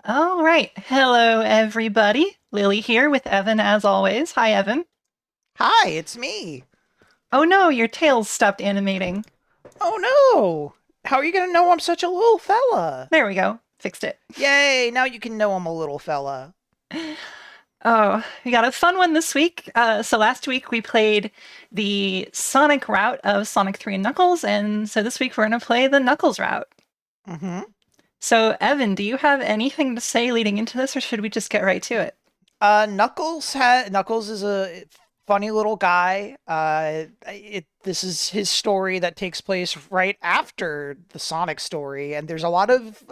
All right. Hello, everybody. Lily here with Evan, as always. Hi, Evan. Hi, it's me. Oh no, your tails stopped animating. Oh no! How are you gonna know I'm such a little fella? There we go. Fixed it. Yay, now you can know I'm a little fella. Oh, we got a fun one this week. So last week we played the Sonic route of Sonic 3 and Knuckles, and so this week we're going to play the Knuckles route. Mm-hmm. So, Evan, do you have anything to say leading into this, or should we just get right to it? Knuckles is a funny little guy. This is his story that takes place right after the Sonic story, and there's a lot of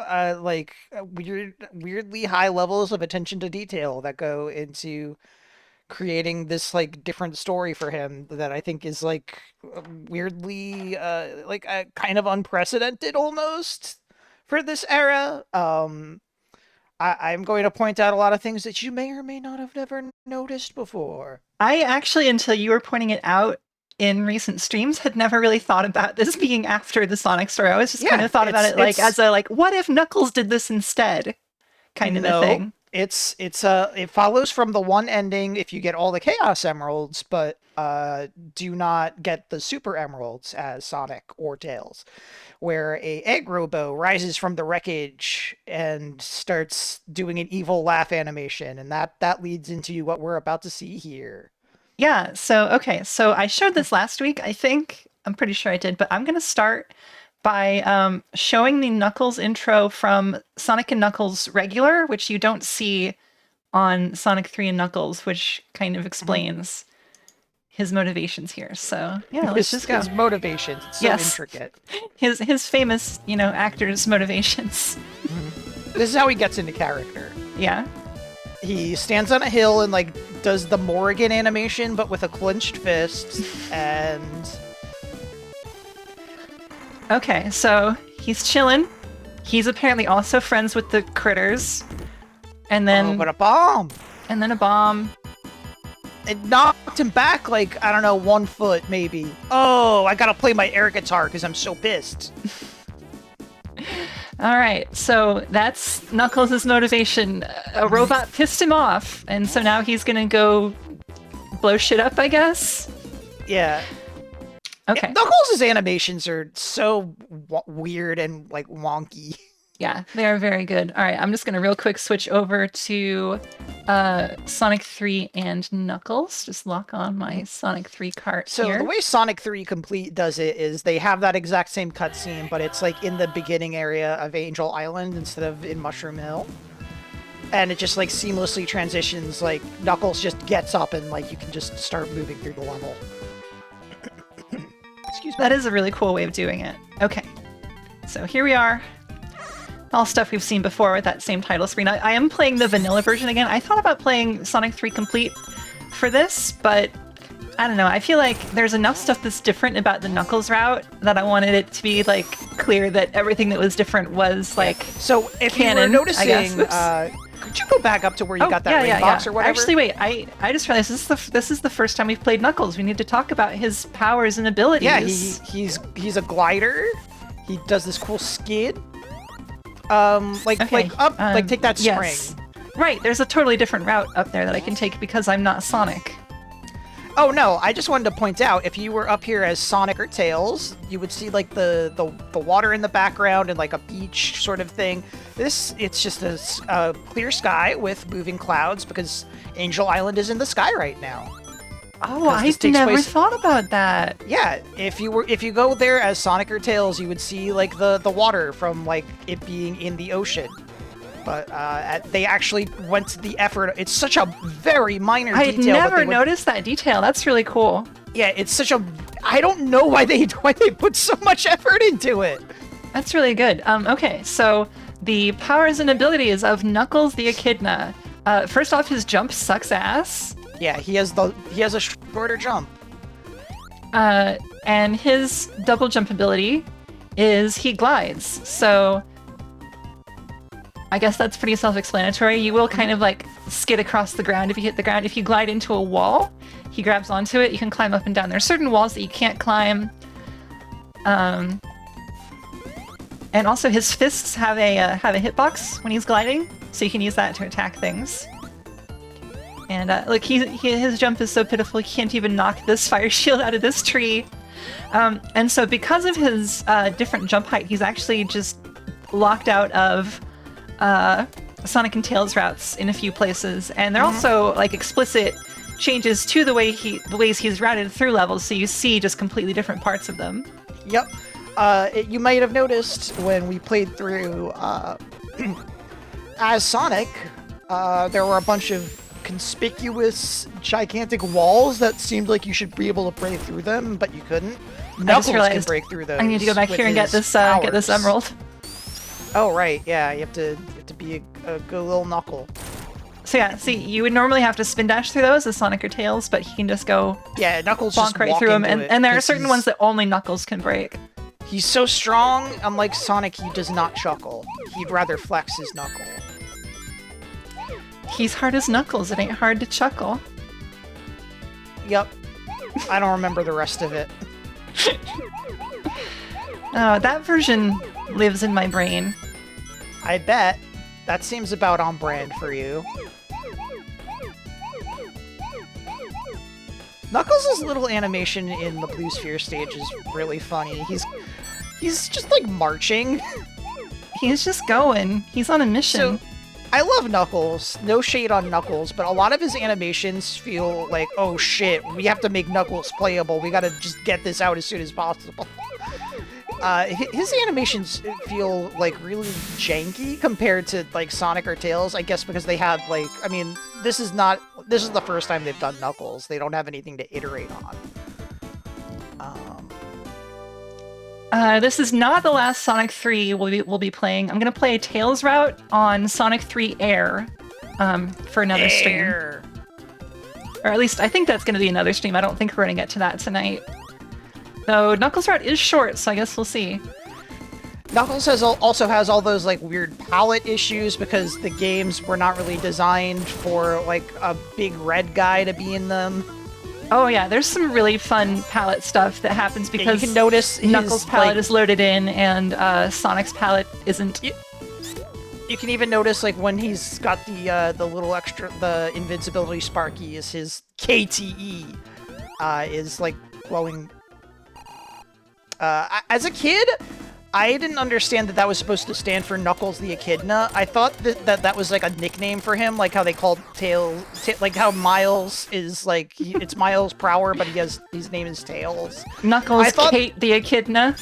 weirdly high levels of attention to detail that go into creating this like different story for him that I think is weirdly kind of unprecedented almost for this era. I'm going to point out a lot of things that you may or may not have never noticed before. I actually, until you were pointing it out in recent streams, had never really thought about this being after the Sonic story. I always just kind Yeah, of thought about it like as a like, what if Knuckles did this instead, kind of a no, thing. it follows from the one ending if you get all the Chaos Emeralds, but do not get the Super Emeralds as Sonic or Tails, where a egg robo rises from the wreckage and starts doing an evil laugh animation, and that leads into what we're about to see here. Yeah. So okay. So I showed this last week. I think I'm pretty sure I did, but I'm gonna start by showing the Knuckles intro from Sonic and Knuckles regular, which you don't see on Sonic 3 and Knuckles, which kind of Mhm. explains his motivations here. So yeah, let's His just go. his motivations, it's so Yes, intricate. his famous actors' motivations. Mhm. This is how he gets into character. Yeah. He stands on a hill and does the Morrigan animation, but with a clenched fist. And Okay, so he's chilling. He's apparently also friends with the critters, and oh, then but a bomb! and then a bomb. It knocked him back I don't know, 1 foot maybe. Oh, I gotta play my air guitar because I'm so pissed. All right, so that's Knuckles' motivation. A robot pissed him off, and so now he's gonna go blow shit up, I guess. Yeah. Okay. Knuckles' animations are so weird and wonky. Yeah, they are very good. All right, I'm just going to real quick switch over to Sonic 3 and Knuckles. Just lock on my Sonic 3 cart So the here. way Sonic 3 Complete does it is they have that exact same cutscene, but it's in the beginning area of Angel Island instead of in Mushroom Hill. And it just seamlessly transitions, Knuckles just gets up and you can just start moving through the level. Excuse me. That is a really cool way of doing it. Okay, so here we are. All stuff we've seen before with that same title screen. I am playing the vanilla version again. I thought about playing Sonic 3 Complete for this, but I don't know. I feel like there's enough stuff that's different about the Knuckles route that I wanted it to be clear that everything that was different was So if canon, you were noticing, I guess. could you go back up to where you got that yeah, ring yeah, box yeah. or whatever? Actually, wait. I just realized this is the first time we've played Knuckles. We need to talk about his powers and abilities. Yeah, he's a glider. He does this cool skid. Okay, Take that spring. yes. Right, there's a totally different route up there that I can take because I'm not Sonic. Oh no, I just wanted to point out if you were up here as Sonic or Tails, you would see the water in the background and a beach sort of thing. It's just a clear sky with moving clouds because Angel Island is in the sky right now. Oh, 'Cause this I've takes never place- thought about that. Yeah, if you go there as Sonic or Tails, you would see the water from it being in the ocean. But they actually went to the effort. It's such a very minor I had detail. never noticed that detail. That's really cool. Yeah, it's such a. I don't know why they put so much effort into it. That's really good. Okay, so the powers and abilities of Knuckles the Echidna. First off, his jump sucks ass. Yeah, he has a shorter jump. And his double jump ability is he glides. So I guess that's pretty self-explanatory. You will kind of skid across the ground if you hit the ground. If you glide into a wall, he grabs onto it. You can climb up and down. There are certain walls that you can't climb. And also his fists have a hitbox when he's gliding. so you can use that to attack things. And look, his jump is so pitiful, he can't even knock this fire shield out of this tree. And so because of his different jump height, he's actually just locked out of Sonic and Tails routes in a few places. And they're also like explicit changes to the ways he's routed through levels, so you see just completely different parts of them. Yep. You might have noticed when we played through as Sonic, there were a bunch of conspicuous, gigantic walls that seemed like you should be able to break through them, but you couldn't. Knuckles can break through those. I need to go back here and get this emerald. Oh right, yeah, you have to be a good little Knuckle. So yeah, see, you would normally have to spin dash through those as Sonic or Tails, but he can just go Knuckles bonk just right through them, and there are certain ones that only Knuckles can break. He's so strong, unlike Sonic, he does not chuckle. He'd rather flex his knuckle. He's hard as Knuckles, it ain't hard to chuckle. Yep. I don't remember the rest of it. Oh, that version lives in my brain. I bet. That seems about on brand for you. Knuckles' little animation in the Blue Sphere stage is really funny. He's just like marching. He's just going. He's on a mission. So, I love Knuckles. No shade on Knuckles, but a lot of his animations feel like, oh shit, we have to make Knuckles playable. We gotta just get this out as soon as possible. His animations feel like really janky compared to like Sonic or Tails, I guess because they had like, I mean, this is the first time they've done Knuckles. They don't have anything to iterate on. This is not the last Sonic 3 we'll be playing. I'm gonna play a Tails route on Sonic 3 Air for another stream. Or at least I think that's gonna be another stream. I don't think we're gonna get to that tonight. Though Knuckles' route is short, so I guess we'll see. Knuckles also has all those like weird palette issues because the games were not really designed for like a big red guy to be in them. Oh yeah, there's some really fun palette stuff that happens because you can notice Knuckles' palette is loaded in and Sonic's palette isn't. You can even notice like when he's got the little extra, the invincibility Sparky is his KTE is like glowing. As a kid, I didn't understand that was supposed to stand for Knuckles the Echidna. I thought that was like a nickname for him, like how they called Tails, like how Miles is like, it's Miles Prower, but his name is Tails. Knuckles Kate the Echidna?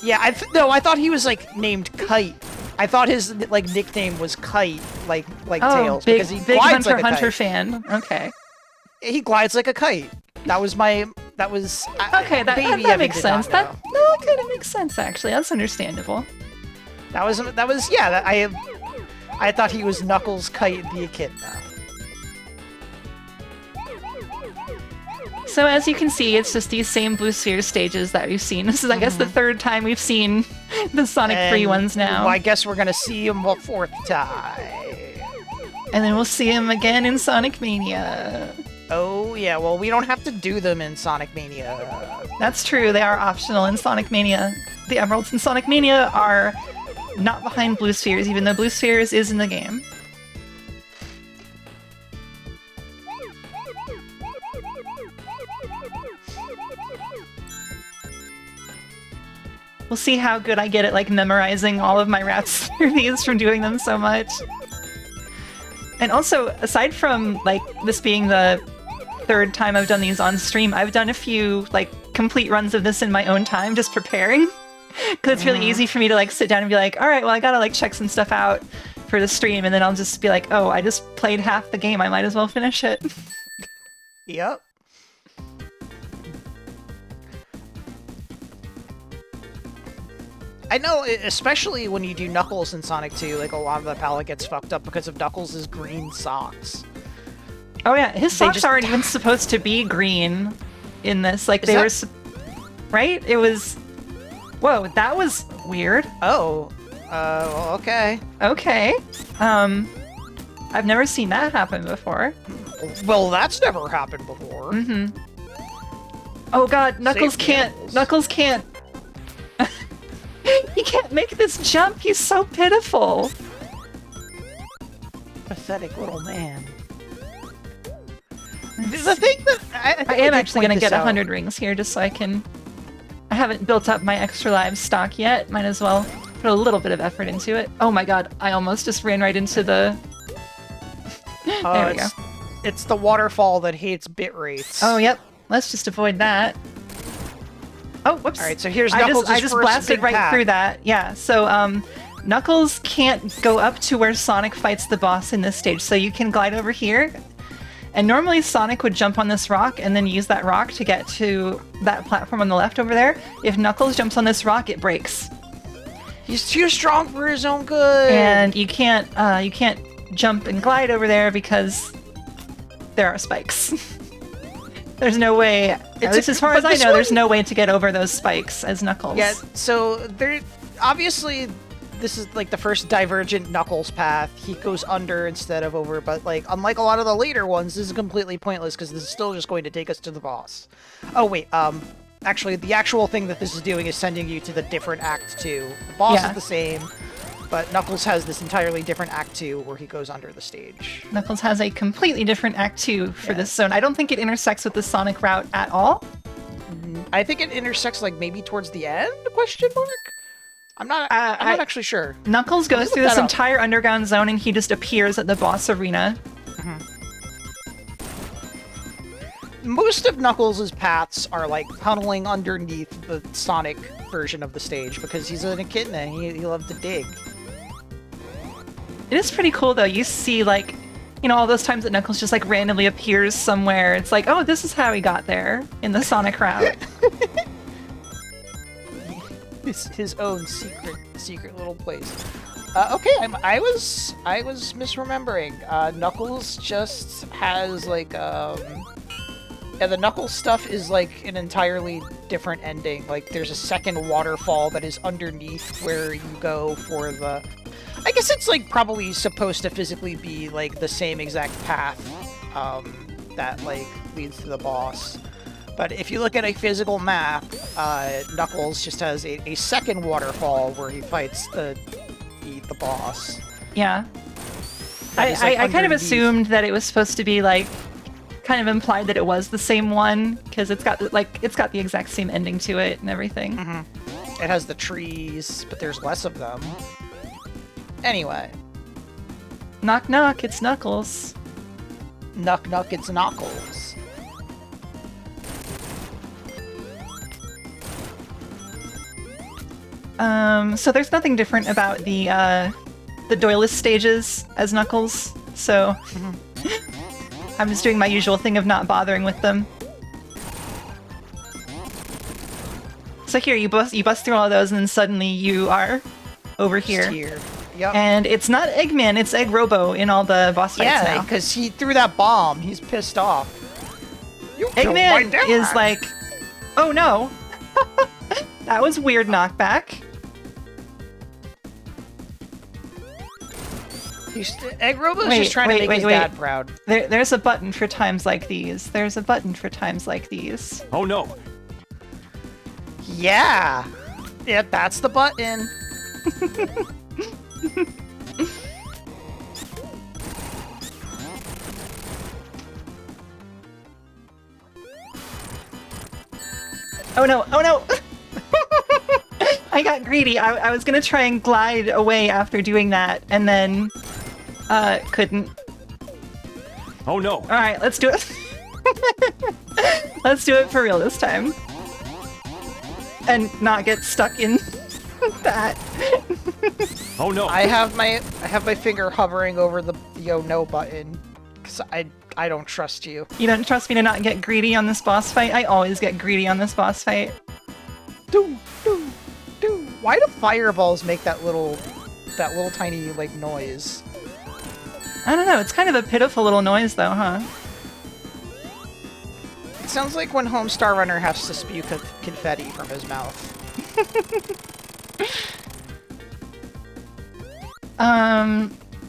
Yeah, I thought he was like named Kite. I thought his like nickname was Kite, like Tails, because he glides like a Hunter kite. fan. Okay. He glides like a kite. That was okay. That makes sense. That kind of makes sense actually. That's understandable. I thought he was Knuckles Kite the Echidna. So as you can see, it's just these same Blue Sphere stages that we've seen. This is, I guess, the third time we've seen the Sonic 3 ones now. Well, I guess we're gonna see him a fourth time. And then we'll see him again in Sonic Mania. Oh yeah, well we don't have to do them in Sonic Mania. That's true, they are optional in Sonic Mania. The Emeralds in Sonic Mania are not behind Blue Spheres, even though Blue Spheres is in the game. We'll see how good I get at like memorizing all of my routes through these from doing them so much. And also, aside from like this being the third time I've done these on stream, I've done a few like complete runs of this in my own time, just preparing. Because it's really easy for me to like sit down and be like, all right, well I gotta like check some stuff out for the stream, and then I'll just be like, oh, I just played half the game, I might as well finish it. Yep. I know, especially when you do Knuckles in Sonic 2, like a lot of the palette gets fucked up because of Knuckles' green socks. Oh yeah, his socks aren't even supposed to be green in this. Like they were, right? It was. Whoa, that was weird. Oh, well, okay. Okay. I've never seen that happen before. Well, that's never happened before. Mm-hmm. Oh god, Knuckles can't. Knuckles can't. He can't make this jump. He's so pitiful. Pathetic little man. The thing that I am actually going to get 100 rings here just so I can... I haven't built up my extra lives stock yet. Might as well put a little bit of effort into it. Oh my god, I almost just ran right into the... There we go. It's the waterfall that hates bit rates. Oh, yep. Let's just avoid that. Oh, whoops. Alright, so here's Knuckles' I just blasted right through that. Yeah, so Knuckles can't go up to where Sonic fights the boss in this stage, so you can glide over here. And normally Sonic would jump on this rock and then use that rock to get to that platform on the left over there. If Knuckles jumps on this rock, it breaks. He's too strong for his own good. And you can't jump and glide over there because there are spikes. There's no way, at least as far as I know, there's no way to get over those spikes as Knuckles. Yeah, so there, obviously, this is like the first divergent Knuckles path. He goes under instead of over, but like, unlike a lot of the later ones, this is completely pointless because this is still just going to take us to the boss. Oh wait, actually, the actual thing that this is doing is sending you to the different Act 2. The boss is the same, but Knuckles has this entirely different Act 2 where he goes under the stage. Knuckles has a completely different Act 2 for this zone. I don't think it intersects with the Sonic route at all. I think it intersects like maybe towards the end, question mark? I'm not actually sure. Knuckles goes through this entire underground zone and he just appears at the boss arena. Most of Knuckles' paths are like tunneling underneath the Sonic version of the stage because he's an echidna and he loves to dig. It is pretty cool though. You see like, you know, all those times that Knuckles just like randomly appears somewhere. It's like, oh, this is how he got there in the Sonic route. His own secret little place. Okay, I was misremembering. Knuckles just has like yeah, the Knuckles stuff is like an entirely different ending. Like there's a second waterfall that is underneath where you go for the... I guess it's like probably supposed to physically be like the same exact path that like leads to the boss. But if you look at a physical map, Knuckles just has a second waterfall where he fights the boss. Yeah. I kind of assumed that it was supposed to be like kind of implied that it was the same one because it's got the exact same ending to it and everything. It has the trees, but there's less of them. Anyway. Knock knock, it's Knuckles. Knock knock, it's Knuckles. So there's nothing different about the doyless stages as Knuckles, so I'm just doing my usual thing of not bothering with them. So here, you bust through all of those, and then suddenly you are over here. Yep. And it's not Eggman, it's Egg Robo in all the boss fights now. Yeah, because he threw that bomb. He's pissed off. Eggman is like, oh no. That was weird knockback. Egg Robo's just trying to make his dad proud. There's a button for times like these. There's a button for times like these. Oh no. Yeah. Yeah, that's the button. Oh no, oh no! I got greedy. I was gonna try and glide away after doing that, and then couldn't. Oh no. Alright, let's do it. Let's do it for real this time. And not get stuck in that. Oh no. I have my finger hovering over the yo no button because I don't trust you. You don't trust me to not get greedy on this boss fight? I always get greedy on this boss fight. Do. Why do fireballs make that little tiny like noise? I don't know, it's kind of a pitiful little noise though, huh? It sounds like when Homestar Runner has to spew confetti from his mouth.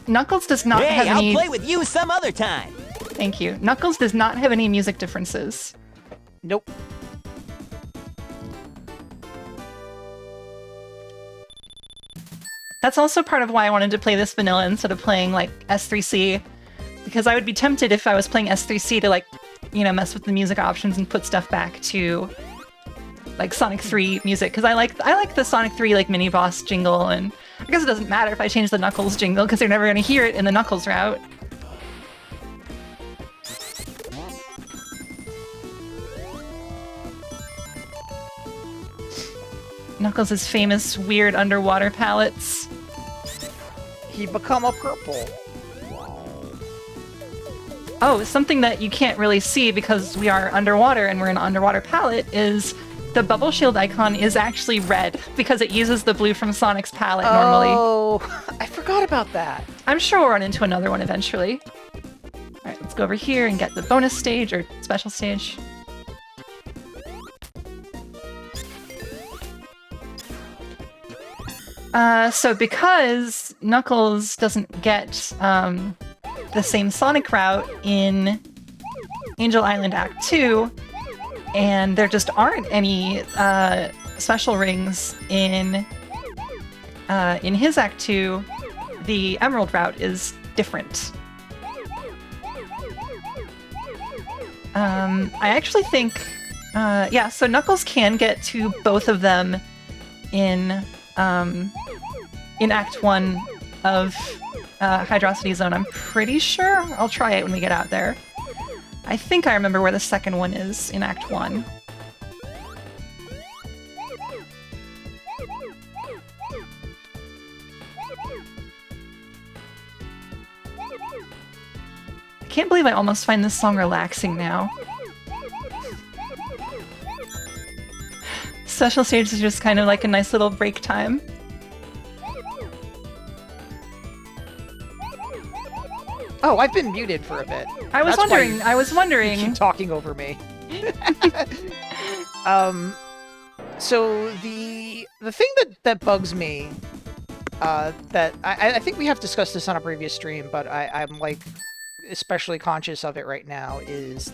Knuckles does not have any... I'll play with you some other time. Thank you. Knuckles does not have any music differences. Nope. That's also part of why I wanted to play this vanilla instead of playing like S3C, because I would be tempted if I was playing S3C to like, you know, mess with the music options and put stuff back to like Sonic 3 music, because I like the Sonic 3 like mini boss jingle, and I guess it doesn't matter if I change the Knuckles jingle because they're never going to hear it in the Knuckles route. Knuckles' famous weird underwater palettes. He become a purple. Oh, something that you can't really see because we are underwater and we're in an underwater palette is the bubble shield icon is actually red because it uses the blue from Sonic's palette normally. Oh, I forgot about that. I'm sure we'll run into another one eventually. Alright, let's go over here and get the bonus stage or special stage. So because Knuckles doesn't get the same Sonic route in Angel Island Act 2, and there just aren't any special rings in his Act 2, the Emerald route is different. I actually think, yeah, so Knuckles can get to both of them in Act 1 of Hydrocity Zone, I'm pretty sure. I'll try it when we get out there. I think I remember where the second one is in Act 1. I can't believe I almost find this song relaxing now. Special stage is just kind of like a nice little break time. Oh, I've been muted for a bit. I was wondering. You keep talking over me. So the thing that bugs me, that I think we have discussed this on a previous stream, but I'm like especially conscious of it right now, is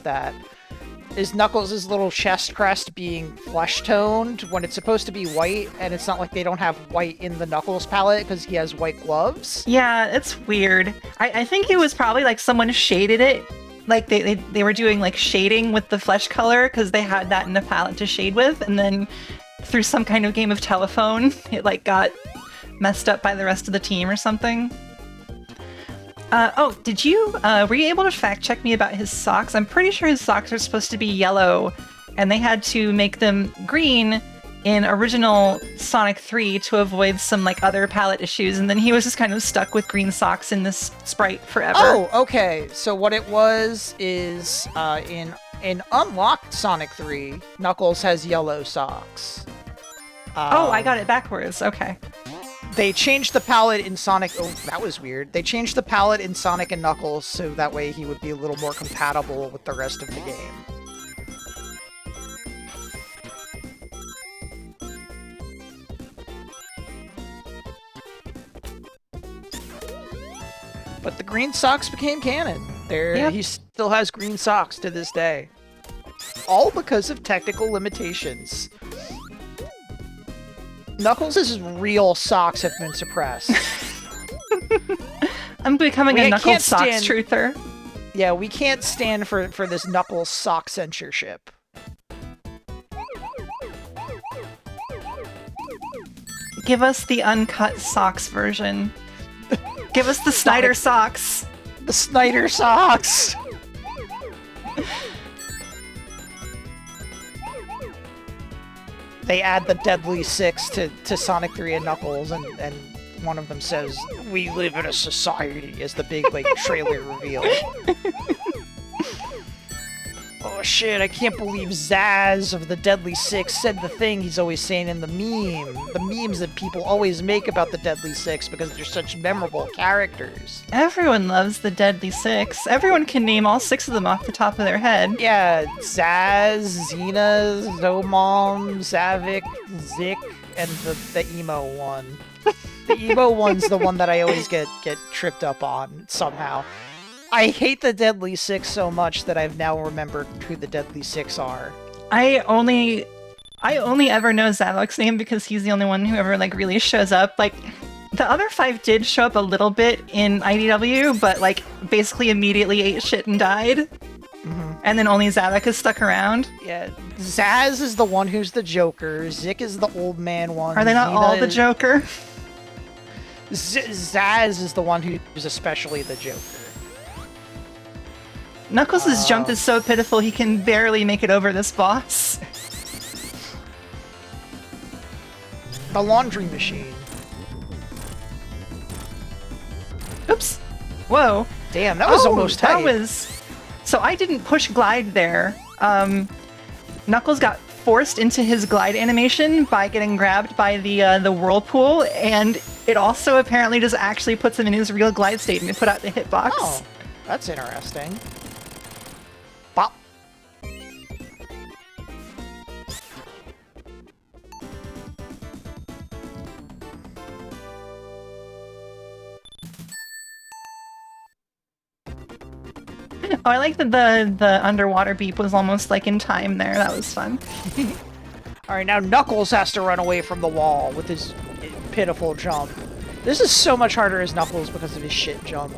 Knuckles' little chest crest being flesh toned when it's supposed to be white, and it's not like they don't have white in the Knuckles palette because he has white gloves. Yeah, it's weird. I think it was probably like someone shaded it. Like they were doing like shading with the flesh color because they had that in the palette to shade with, and then through some kind of game of telephone, it like got messed up by the rest of the team or something. Oh, did you, were you able to fact check me about his socks? I'm pretty sure his socks are supposed to be yellow, and they had to make them green in original Sonic 3 to avoid some, like, other palette issues, and then he was just kind of stuck with green socks in this sprite forever. Oh, okay. So what it was is, in Unlocked Sonic 3, Knuckles has yellow socks. Oh, I got it backwards. Okay. They changed the palette in Sonic... Oh, that was weird. They changed the palette in Sonic and Knuckles so that way he would be a little more compatible with the rest of the game. But the green socks became canon. Yep. He still has green socks to this day. All because of technical limitations. Knuckles' real socks have been suppressed. I'm becoming a Knuckles socks truther. Yeah, we can't stand for this Knuckles sock censorship. Give us the uncut socks version. Give us the Snyder socks. The Snyder socks! They add the Deadly Six to Sonic 3 and Knuckles, and one of them says, "We live in a society," as the big, like, trailer reveal. Oh shit, I can't believe Zaz of the Deadly Six said the thing he's always saying in the memes that people always make about the Deadly Six because they're such memorable characters. Everyone loves the Deadly Six. Everyone can name all 6 of them off the top of their head. Yeah, Zaz, Xena, Zomom, Zavik, Zik, and the emo one. The emo one's the one that I always get tripped up on somehow. I hate the Deadly Six so much that I've now remembered who the Deadly Six are. I only ever know Zavok's name because he's the only one who ever like really shows up. Like The other 5 did show up a little bit in IDW, but like basically immediately ate shit and died. And then only Zavok is stuck around. Yeah, Zaz is the one who's the Joker. Zik is the old man one. Are they not Xena all the is- Joker? Zaz is the one who's especially the Joker. Knuckles' jump is so pitiful he can barely make it over this boss. The laundry machine. Oops. Whoa. Damn, that was almost that tight. was... So I didn't push glide there. Knuckles got forced into his glide animation by getting grabbed by the whirlpool, and it also apparently just actually puts him in his real glide state and it put out the hitbox. Oh, that's interesting. Bop. Oh, I like that the underwater beep was almost like in time there. That was fun. All right, now Knuckles has to run away from the wall with his pitiful jump. This is so much harder as Knuckles because of his shit jump.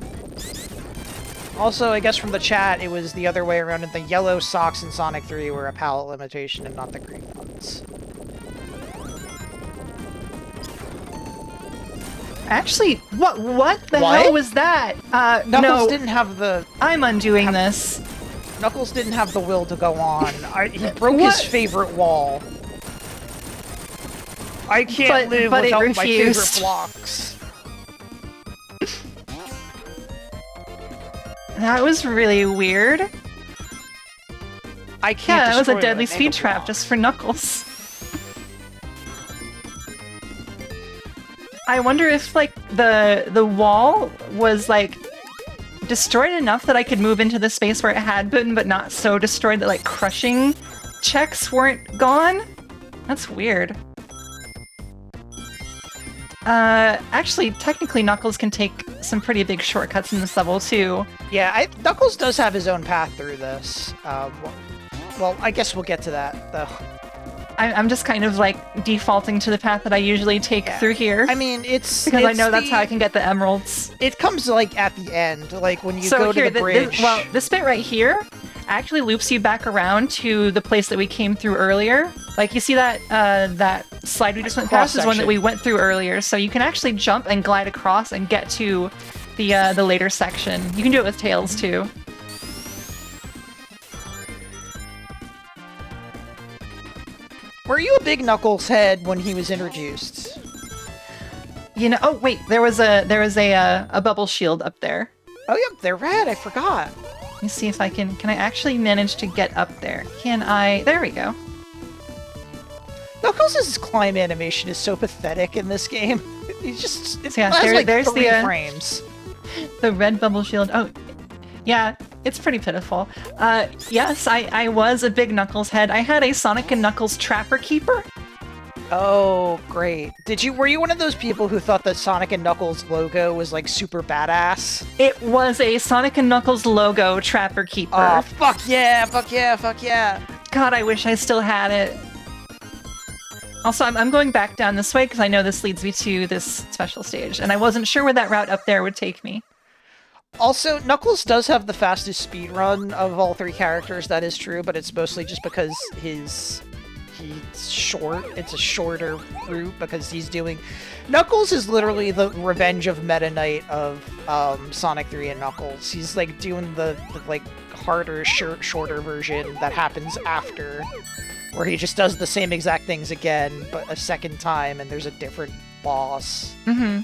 Also, I guess from the chat, it was the other way around, and the yellow socks in Sonic 3 were a palette limitation and not the green ones. Actually, what the What? hell was that? Knuckles no, didn't have the I'm undoing this. Knuckles didn't have the will to go on. He broke What? his favorite wall. I can't live but it without my favorite refused. blocks. That was really weird. I can't. Yeah, that was a destroy deadly the speed Mega trap Block. just for Knuckles. I wonder if like the wall was like destroyed enough that I could move into the space where it had been, but not so destroyed that like crushing checks weren't gone. That's weird. Actually, technically, Knuckles can take some pretty big shortcuts in this level too. Yeah, Knuckles does have his own path through this. Well, I guess we'll get to that, though. I'm just kind of like defaulting to the path that I usually take through here. I mean, it's because I it's know that's the- how I can get the emeralds. It comes like at the end, like when you So go here, to the bridge. this bit right here actually loops you back around to the place that we came through earlier. Like you see that that slide we just went past is one that cross-section. we went through earlier. So you can actually jump and glide across and get to the later section. You can do it with Tails too. Were you a big Knuckles head when he was introduced? You know. Oh wait, there was a bubble shield up there. Oh, yep, they're red. I forgot. Let me see if I can. Can I actually manage to get up there? Can I? There we go. Knuckles' climb animation is so pathetic in this game. He's just it Yeah, has like there's 3 the, frames. The red bubble shield. Oh, yeah, it's pretty pitiful. Yes, I was a big Knuckles head. I had a Sonic and Knuckles Trapper Keeper. Oh, great. Were you one of those people who thought the Sonic and Knuckles logo was like super badass? It was a Sonic and Knuckles logo Trapper Keeper. Oh, fuck yeah, fuck yeah, fuck yeah. God, I wish I still had it. Also, I'm going back down this way because I know this leads me to this special stage, and I wasn't sure where that route up there would take me. Also, Knuckles does have the fastest speed run of all 3 characters, that is true, but it's mostly just because he's short. It's a shorter route because he's doing... Knuckles is literally the Revenge of Meta Knight of Sonic 3 and Knuckles. He's like doing the like harder, shorter version that happens after, where he just does the same exact things again, but a second time, and there's a different boss. Mm-hmm.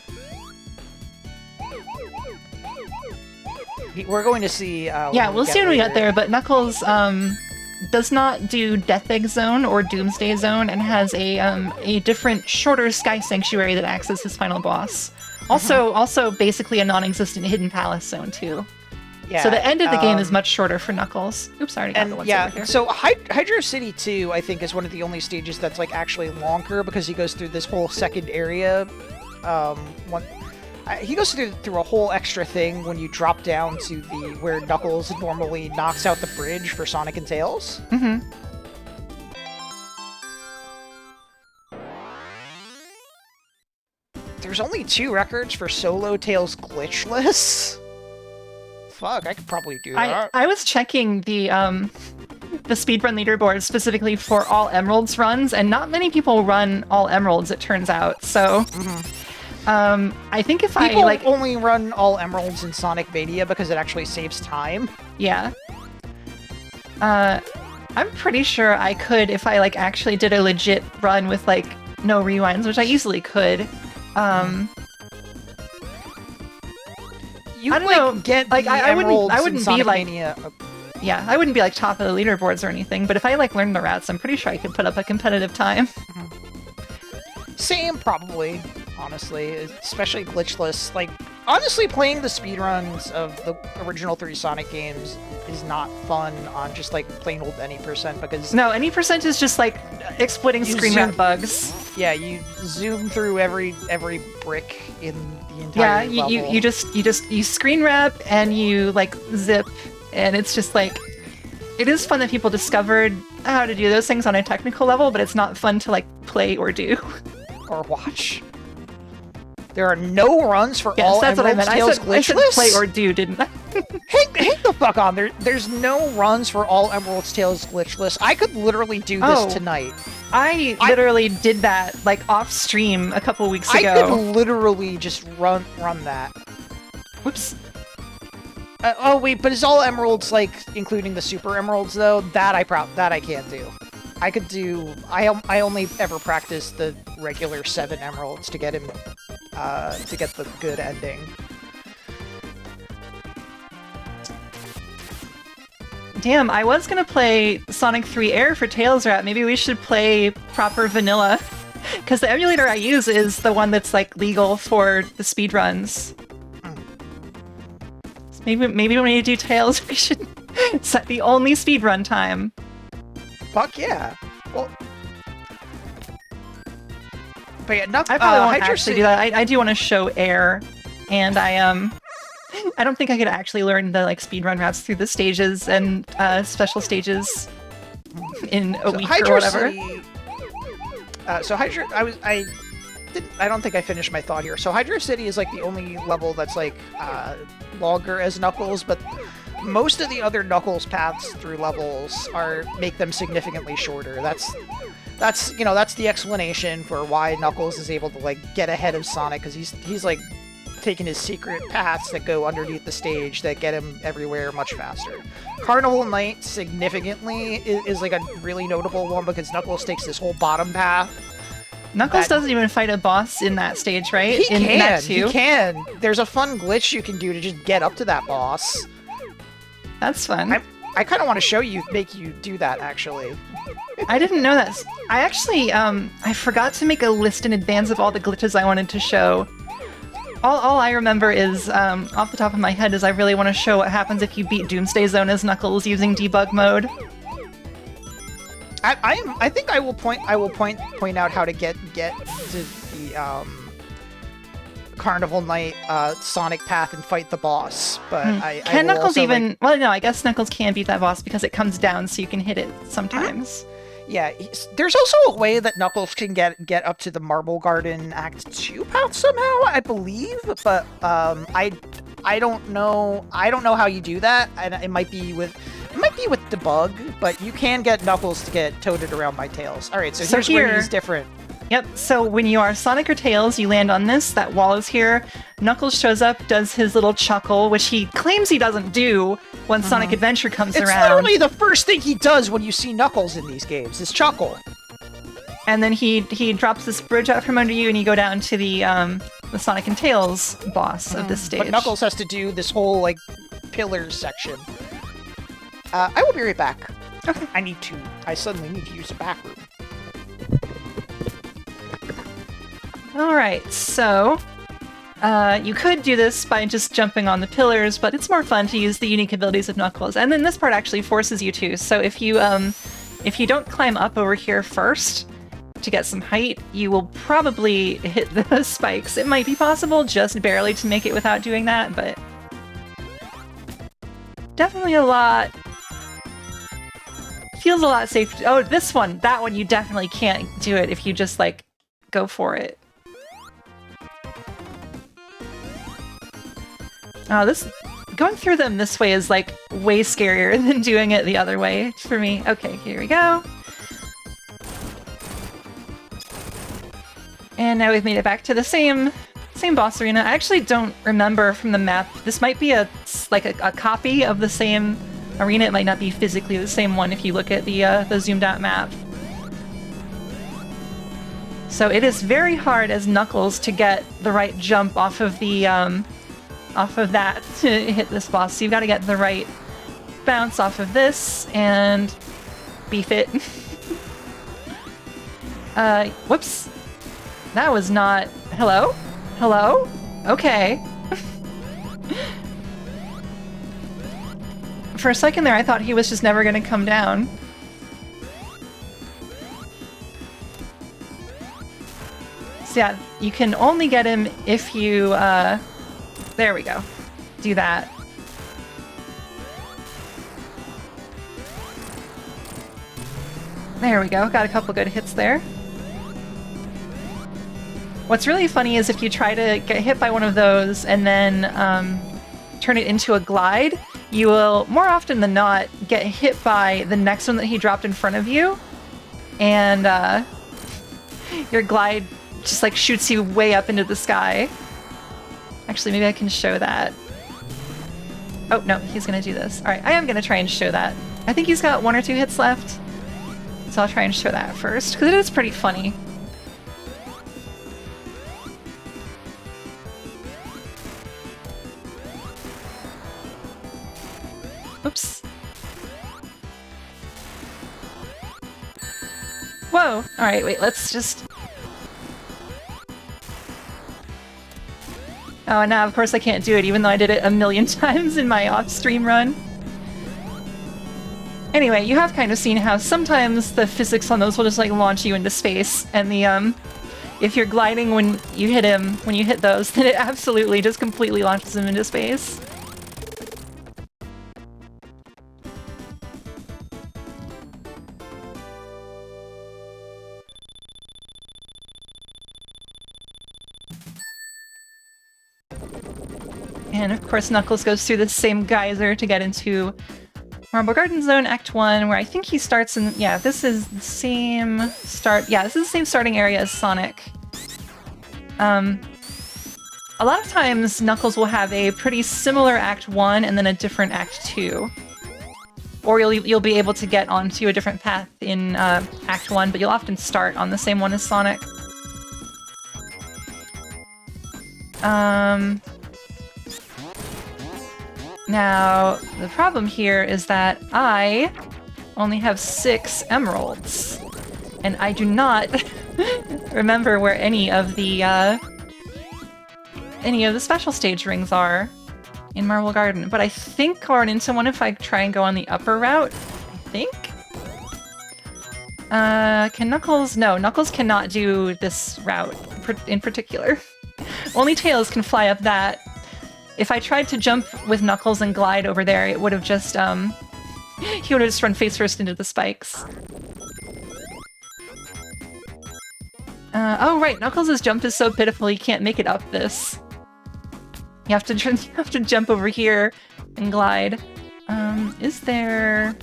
We're going to see... Yeah, we'll see when we get there, but Knuckles does not do Death Egg Zone or Doomsday Zone and has a different, shorter Sky Sanctuary that acts as his final boss. Also basically a non-existent Hidden Palace Zone, too. Yeah, So the end of the game is much shorter for Knuckles. Oops, I already got the ones over here. so Hydrocity 2, I think, is one of the only stages that's like actually longer because he goes through this whole second area. He goes through a whole extra thing when you drop down to where Knuckles normally knocks out the bridge for Sonic and Tails. Mm-hmm. there's only 2 records for solo Tails glitchless. Fuck, I could probably do that. I was checking the speedrun leaderboard specifically for all Emeralds runs, and not many people run all Emeralds, it turns out. So, I think if People I like only run all Emeralds in Sonic Mania because it actually saves time. yeah, I'm pretty sure I could if I like actually did a legit run with like no rewinds, which I easily could. You I don't like, know, get like, the I wouldn't- Emeralds I in wouldn't be, Sonic like- Mania. Yeah, I wouldn't be like top of the leaderboards or anything, but if I like learned the routes, I'm pretty sure I could put up a competitive time. Same, probably, honestly, especially glitchless. Like, honestly, playing the speedruns of the original 3 Sonic games is not fun on just, like, plain old any percent, because... No, any percent is just like exploiting You screen zoom- wrap bugs. Yeah, you zoom through every brick in the Yeah, entire level. you screen wrap and you like zip, and it's just like, it is fun that people discovered how to do those things on a technical level, but it's not fun to like play or do. Or watch. There are no runs for Yes, all that's what I Emerald meant. Tails I said glitchless? play or do, didn't I? Hang the fuck on. There's no runs for all Emerald Tails glitchless. I could literally do this Oh. tonight. I literally did that like off stream a couple weeks ago. I could literally just run that. Whoops. Oh wait, but is all emeralds like including the super emeralds though? That I can't do. I could do. I only ever practice the regular 7 emeralds to get him to get the good ending. Damn, I was gonna play Sonic 3 Air for Tails Rat. Maybe we should play proper vanilla. Because the emulator I use is the one that's like legal for the speedruns. So maybe when we do Tails, we should set the only speedrun time. Fuck yeah. Well, but yeah, I probably won't actually do that. I do want to show Air, and I don't think I could actually learn the like speedrun routes through the stages and special stages in a week or whatever. I don't think I finished my thought here. So Hydrocity is like the only level that's like longer as Knuckles, but most of the other Knuckles paths through levels make them significantly shorter. That's the explanation for why Knuckles is able to like get ahead of Sonic, because he's like taking his secret paths that go underneath the stage that get him everywhere much faster. Carnival Night significantly is like a really notable one because Knuckles takes this whole bottom path. Knuckles doesn't even fight a boss in that stage, right? He in can. Act 2? He can. There's a fun glitch you can do to just get up to that boss. That's fun. I kind of want to make you do that, actually. I didn't know that. I actually, I forgot to make a list in advance of all the glitches I wanted to show. All I remember is, off the top of my head, is I really want to show what happens if you beat Doomsday Zone as Knuckles using debug mode. I think I will point out how to get to the Carnival Night Sonic path and fight the boss, but Can will Knuckles also, even... like, Well, no, I guess Knuckles can beat that boss because it comes down so you can hit it sometimes. yeah, there's also a way that Knuckles can get up to the Marble Garden Act 2 path somehow, I believe, but I don't know how you do that, and it might be with debug, but you can get Knuckles to get toted around by Tails. All right, so here's where he's different. Yep, so when you are Sonic or Tails, you land on this, that wall is here, Knuckles shows up, does his little chuckle, which he claims he doesn't do when Sonic Adventure comes It's around. literally the first thing he does when you see Knuckles in these games, is chuckle. And then he drops this bridge out from under you and you go down to the Sonic and Tails boss of this stage. But Knuckles has to do this whole, like, pillars section. I will be right back. Okay. I suddenly need to use the back room. Alright, so you could do this by just jumping on the pillars, but it's more fun to use the unique abilities of Knuckles. And then this part actually forces you to. So if you don't climb up over here first to get some height, you will probably hit the spikes. It might be possible just barely to make it without doing that, but definitely feels a lot safer. Oh, that one you definitely can't do it if you just like go for it. This going through them this way is like way scarier than doing it the other way for me. Okay, here we go. And now we've made it back to the same boss arena. I actually don't remember from the map. This might be a copy of the same arena. It might not be physically the same one if you look at the zoomed out map. So it is very hard as Knuckles to get the right jump off of the off of that to hit this boss. So you've got to get the right bounce off of this and beef it. Whoops. That was not... Hello? Hello? Okay. For a second there, I thought he was just never going to come down. So yeah, you can only get him if you, there we go. Do that. There we go, got a couple good hits there. What's really funny is if you try to get hit by one of those and then turn it into a glide, you will, more often than not, get hit by the next one that he dropped in front of you, and your glide just like shoots you way up into the sky. Actually, maybe I can show that. Oh, no, he's gonna do this. Alright, I am gonna try and show that. I think he's got 1 or 2 hits left, so I'll try and show that first, because it is pretty funny. Oops. Whoa! Alright, wait, let's just... Oh, and now of course I can't do it, even though I did it a million times in my off-stream run. Anyway, you have kind of seen how sometimes the physics on those will just like launch you into space, and the if you're gliding when you hit him, when you hit those, then it absolutely just completely launches him into space. And of course Knuckles goes through the same geyser to get into Marble Garden Zone Act 1, where I think he starts in... Yeah, this is the same start... Yeah, this is the same starting area as Sonic. A lot of times Knuckles will have a pretty similar Act 1 and then a different Act 2. Or you'll be able to get onto a different path in Act 1, but you'll often start on the same one as Sonic. Now, the problem here is that I only have 6 emeralds, and I do not remember where any of the special stage rings are in Marble Garden. But I think I'll run into one if I try and go on the upper route. I think. Can Knuckles? No, Knuckles cannot do this route in particular. Only Tails can fly up that. If I tried to jump with Knuckles and glide over there, it would have just, he would have just run face first into the spikes. Oh right, Knuckles' jump is so pitiful he can't make it up this. You have to jump over here and glide. Is there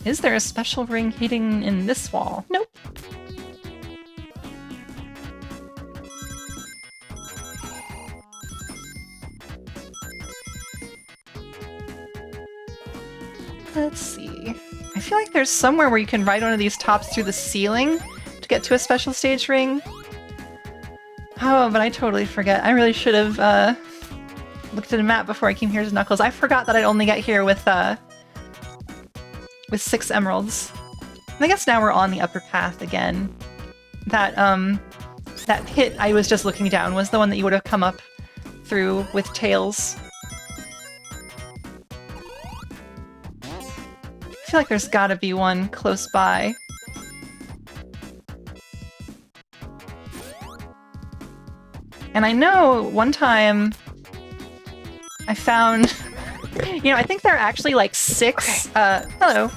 a special ring hidden in this wall? Nope. Let's see. I feel like there's somewhere where you can ride one of these tops through the ceiling to get to a special stage ring. Oh, but I totally forget. I really should have looked at a map before I came here to Knuckles. I forgot that I'd only get here with 6 emeralds. And I guess now we're on the upper path again. That pit I was just looking down was the one that you would have come up through with Tails. I feel like there's gotta be one close by. And I know one time I found, you know, I think there are actually like 6, Okay. Hello.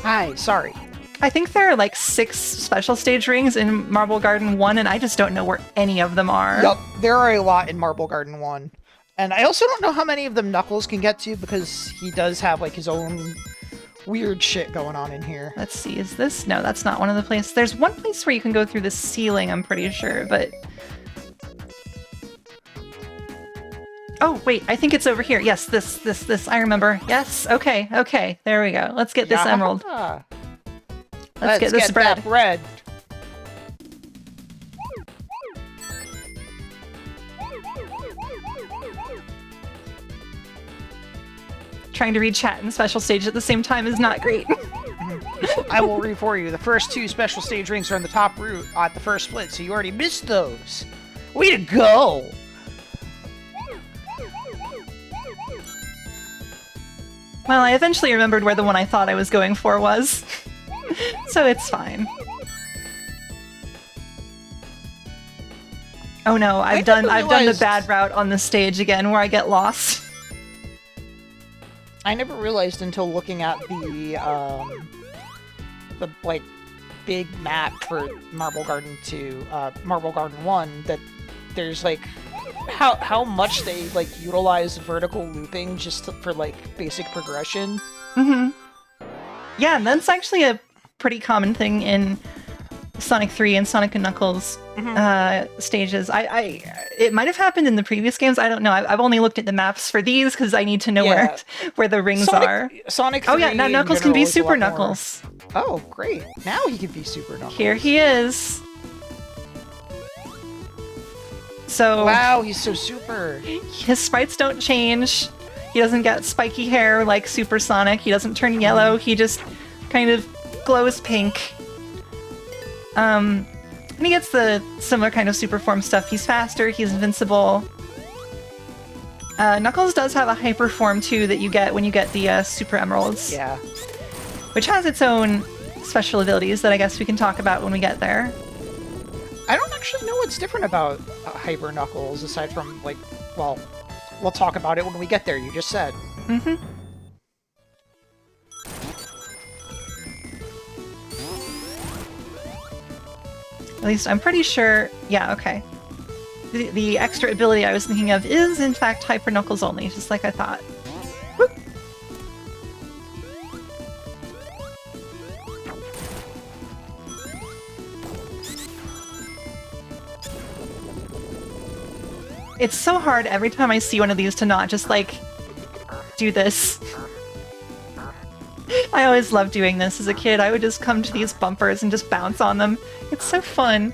Hi, sorry. I think there are like 6 special stage rings in Marble Garden 1, and I just don't know where any of them are. Yup, there are a lot in Marble Garden 1. And I also don't know how many of them Knuckles can get to, because he does have, like, his own weird shit going on in here. Let's see, is this? No, that's not one of the places. There's one place where you can go through the ceiling, I'm pretty sure, but... Oh, wait, I think it's over here. Yes, this, I remember. Yes, okay, there we go. Let's get this emerald. Let's get this bread. That bread. Trying to read chat and special stage at the same time is not great. I will read for you. The first 2 special stage rings are on the top route at the first split, so you already missed those. Way to go! Well, I eventually remembered where the one I thought I was going for was. So it's fine. Oh no, I've done the bad route on the stage again where I get lost. I never realized until looking at the like big map for Marble Garden 2, Marble Garden 1, that there's like how much they like utilize vertical looping just for like basic progression. Mm-hmm. Yeah, and that's actually a pretty common thing in Sonic 3 and Sonic and Knuckles stages. It might have happened in the previous games. I don't know. I've only looked at the maps for these because I need to know where the rings are. Sonic 3 oh yeah, now Knuckles can be Super Knuckles. Oh, great. Now he can be Super Knuckles. Here he is. So wow, he's so super. His sprites don't change. He doesn't get spiky hair like Super Sonic. He doesn't turn yellow. He just kind of glows pink. And he gets the similar kind of super form stuff. He's faster, he's invincible. Knuckles does have a hyper form too that you get when you get the super emeralds. Yeah. Which has its own special abilities that I guess we can talk about when we get there. I don't actually know what's different about Hyper Knuckles aside from, like, well, we'll talk about it when we get there, you just said. Mm-hmm. At least I'm pretty sure, yeah, okay. The extra ability I was thinking of is, in fact, Hyper Knuckles only, just like I thought. Whoop. It's so hard every time I see one of these to not just, like, do this. I always loved doing this as a kid. I would just come to these bumpers and just bounce on them. It's so fun.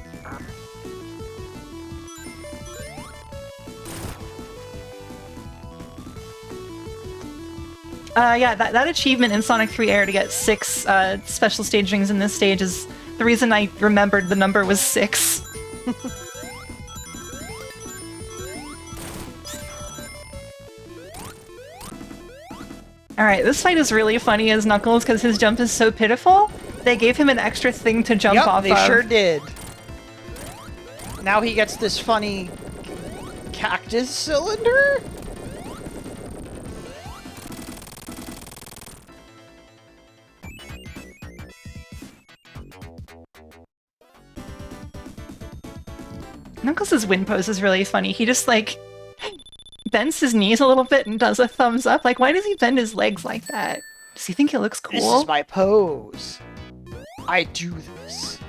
Yeah, that achievement in Sonic 3 Air to get 6 special stage rings in this stage is the reason I remembered the number was 6. Alright, this fight is really funny as Knuckles because his jump is so pitiful. They gave him an extra thing to jump off of. They sure did. Now he gets this funny cactus cylinder? Knuckles' wind pose is really funny. He just, like, bends his knees a little bit and does a thumbs up. Like, why does he bend his legs like that? Does he think it looks cool? This is my pose. I do this.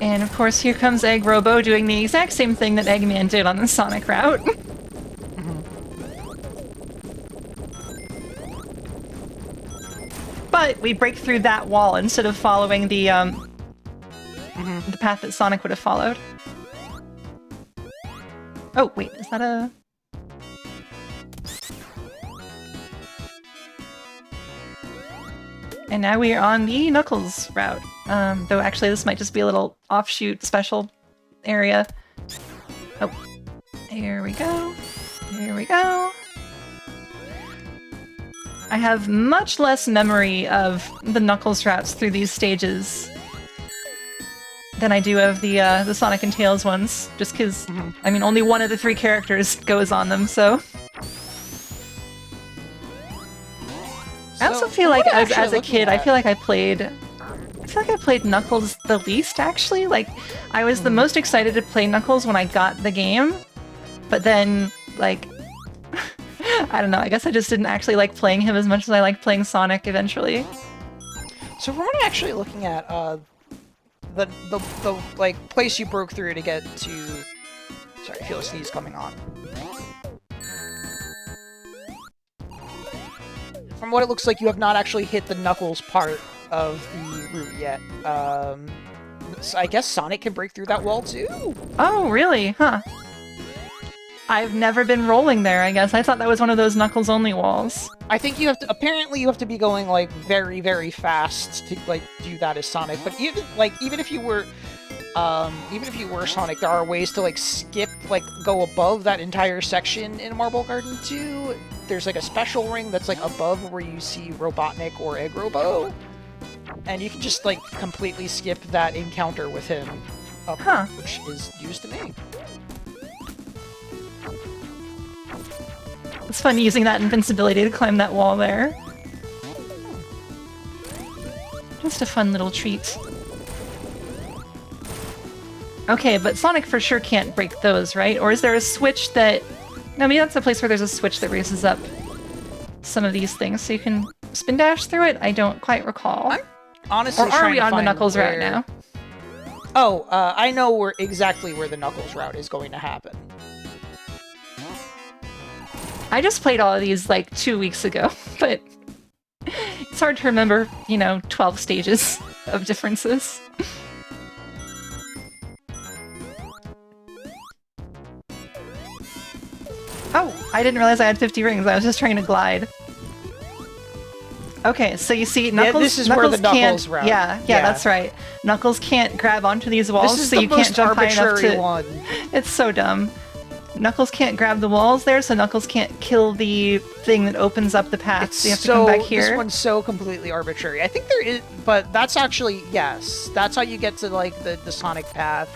And of course, here comes Egg Robo doing the exact same thing that Eggman did on the Sonic route. But we break through that wall instead of following the path that Sonic would have followed. Oh, wait, is that a... And now we are on the Knuckles route. Though actually this might just be a little offshoot special area. Oh, here we go. Here we go. I have much less memory of the Knuckles routes through these stages than I do of the Sonic and Tails ones, just because, I mean, only one of the 3 characters goes on them, so... I also feel like as a kid, I feel like I played Knuckles the least, actually. Like, I was the most excited to play Knuckles when I got the game, but then, like, I don't know, I guess I just didn't actually like playing him as much as I liked playing Sonic eventually. So we're actually looking at the like place you broke through to get to. Sorry, I feel a sneeze coming on. From what it looks like, you have not actually hit the Knuckles part of the route yet. So I guess Sonic can break through that wall too. Oh, really? Huh. I've never been rolling there, I guess. I thought that was one of those Knuckles-only walls. I think you have to, apparently you have to be going, like, very, very fast to, like, do that as Sonic. But even if you were Sonic, there are ways to, like, skip, like, go above that entire section in Marble Garden 2. There's, like, a special ring that's, like, above where you see Robotnik or Egg Robo. And you can just, like, completely skip that encounter with him, which is news to me. It's fun using that invincibility to climb that wall there. Just a fun little treat. Okay, but Sonic for sure can't break those, right? Or is there a switch that... No, maybe that's a place where there's a switch that raises up some of these things, so you can spin dash through it? I don't quite recall. I'm honestly or are we on the Knuckles route now? Oh, I know exactly where the Knuckles route is going to happen. I just played all of these like 2 weeks ago, but it's hard to remember, 12 stages of differences. Oh, I didn't realize I had 50 rings. I was just trying to glide. Okay, so you see, Knuckles. Yeah, this is where the Knuckles route. Yeah, that's right. Knuckles can't grab onto these walls, so you can't jump high enough to. One. It's so dumb. Knuckles can't grab the walls there, so Knuckles can't kill the thing that opens up the path. So you have to come back here. This one's so completely arbitrary. I think there is, but that's actually, yes. That's how you get to, like, the Sonic path.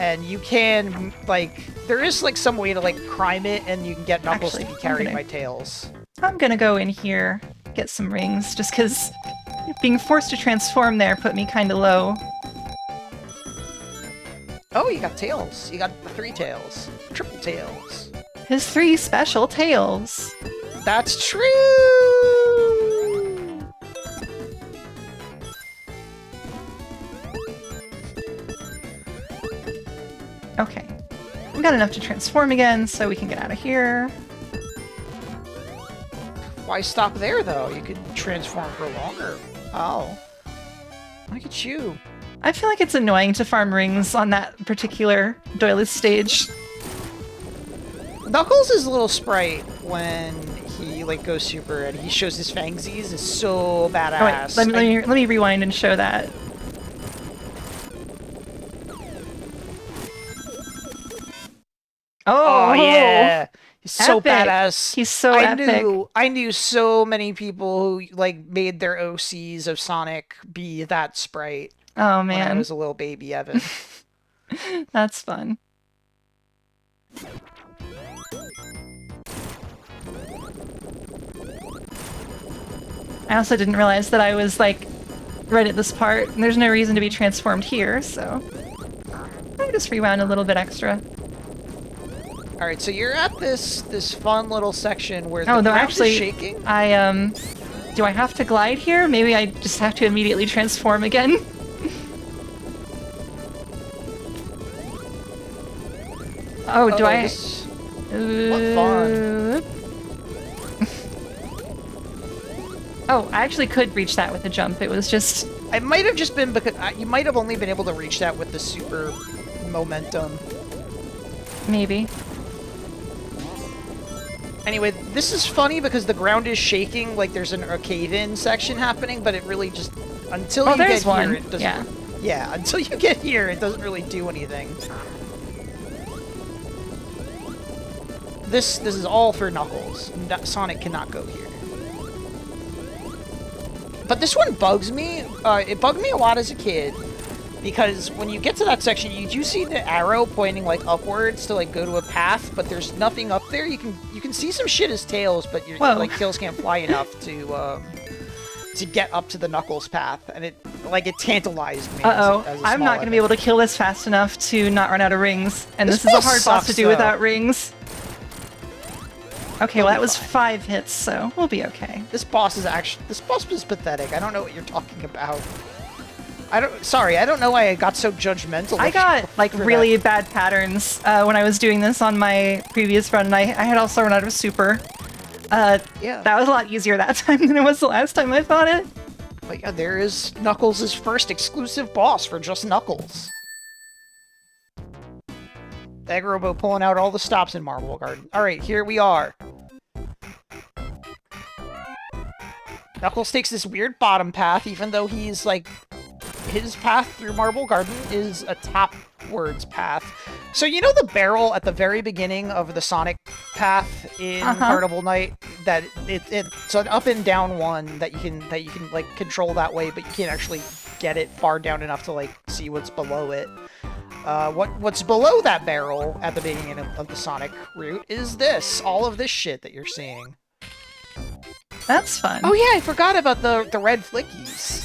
And you can, like, there is, like, some way to, like, climb it, and you can get Knuckles to be carried by Tails. I'm gonna go in here, get some rings, just because being forced to transform there put me kind of low. Oh, you got Tails. You got the 3 tails. Triple tails. His 3 special tails. That's true! Okay. We got enough to transform again, so we can get out of here. Why stop there, though? You could transform for longer. Oh. Look at you. I feel like it's annoying to farm rings on that particular Doyless stage. Knuckles' little sprite when he, like, goes super and he shows his fangsies is so badass. Oh, wait, let me rewind and show that. Oh yeah! He's so Epic. badass. He's so epic. I knew so many people who, like, made their OCs of Sonic be that sprite. Oh man. When I was a little baby Evan. That's fun. I also didn't realize that I was, like, right at this part, and there's no reason to be transformed here, so I just rewound a little bit extra. Alright, so you're at this fun little section where the ground is shaking. Do I have to glide here? Maybe I just have to immediately transform again. Oh, do I? What fun. Oh, I actually could reach that with a jump. It was just... It might have just been because... you might have only been able to reach that with the super momentum. Maybe. Anyway, this is funny because the ground is shaking, like there's a cave-in section happening, but it really just... Until you get here, it doesn't... Yeah. Yeah, until you get here, it doesn't really do anything. This is all for Knuckles. Sonic cannot go here. But this one bugs me. It bugged me a lot as a kid because when you get to that section, you do see the arrow pointing like upwards to like go to a path, but there's nothing up there. You can see some shit as tails, but your like tails can't fly enough to get up to the Knuckles path, and it tantalized me. Uh-oh, I'm not going to be able to kill this fast enough to not run out of rings, and this is a hard boss to do without rings. Okay, well that was 5 hits, so we'll be okay. This boss was pathetic. I don't know what you're talking about. I don't know why I got so judgmental. I got like really bad patterns when I was doing this on my previous run, and I had also run out of super. Yeah. That was a lot easier that time than it was the last time I fought it. But yeah, there is Knuckles' first exclusive boss for just Knuckles. Egg Robo pulling out all the stops in Marble Garden. Alright, here we are. Knuckles takes this weird bottom path, even though he's like... His path through Marble Garden is a topwards path. So you know the barrel at the very beginning of the Sonic path in Carnival Night? That it's an up and down one that you can like control that way, but you can't actually get it far down enough to like see what's below it. What's below that barrel at the beginning of the Sonic route is this. All of this shit that you're seeing. That's fun. Oh yeah, I forgot about the red flickies.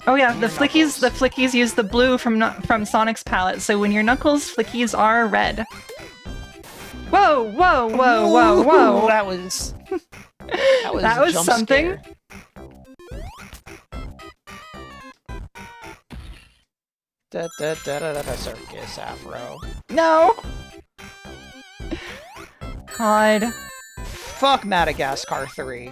Oh yeah, the flickies use the blue from Sonic's palette, so when your Knuckles, flickies are red. Whoa, whoa, whoa, whoa, whoa! That was something. Circus Afro. No! God. Fuck Madagascar 3.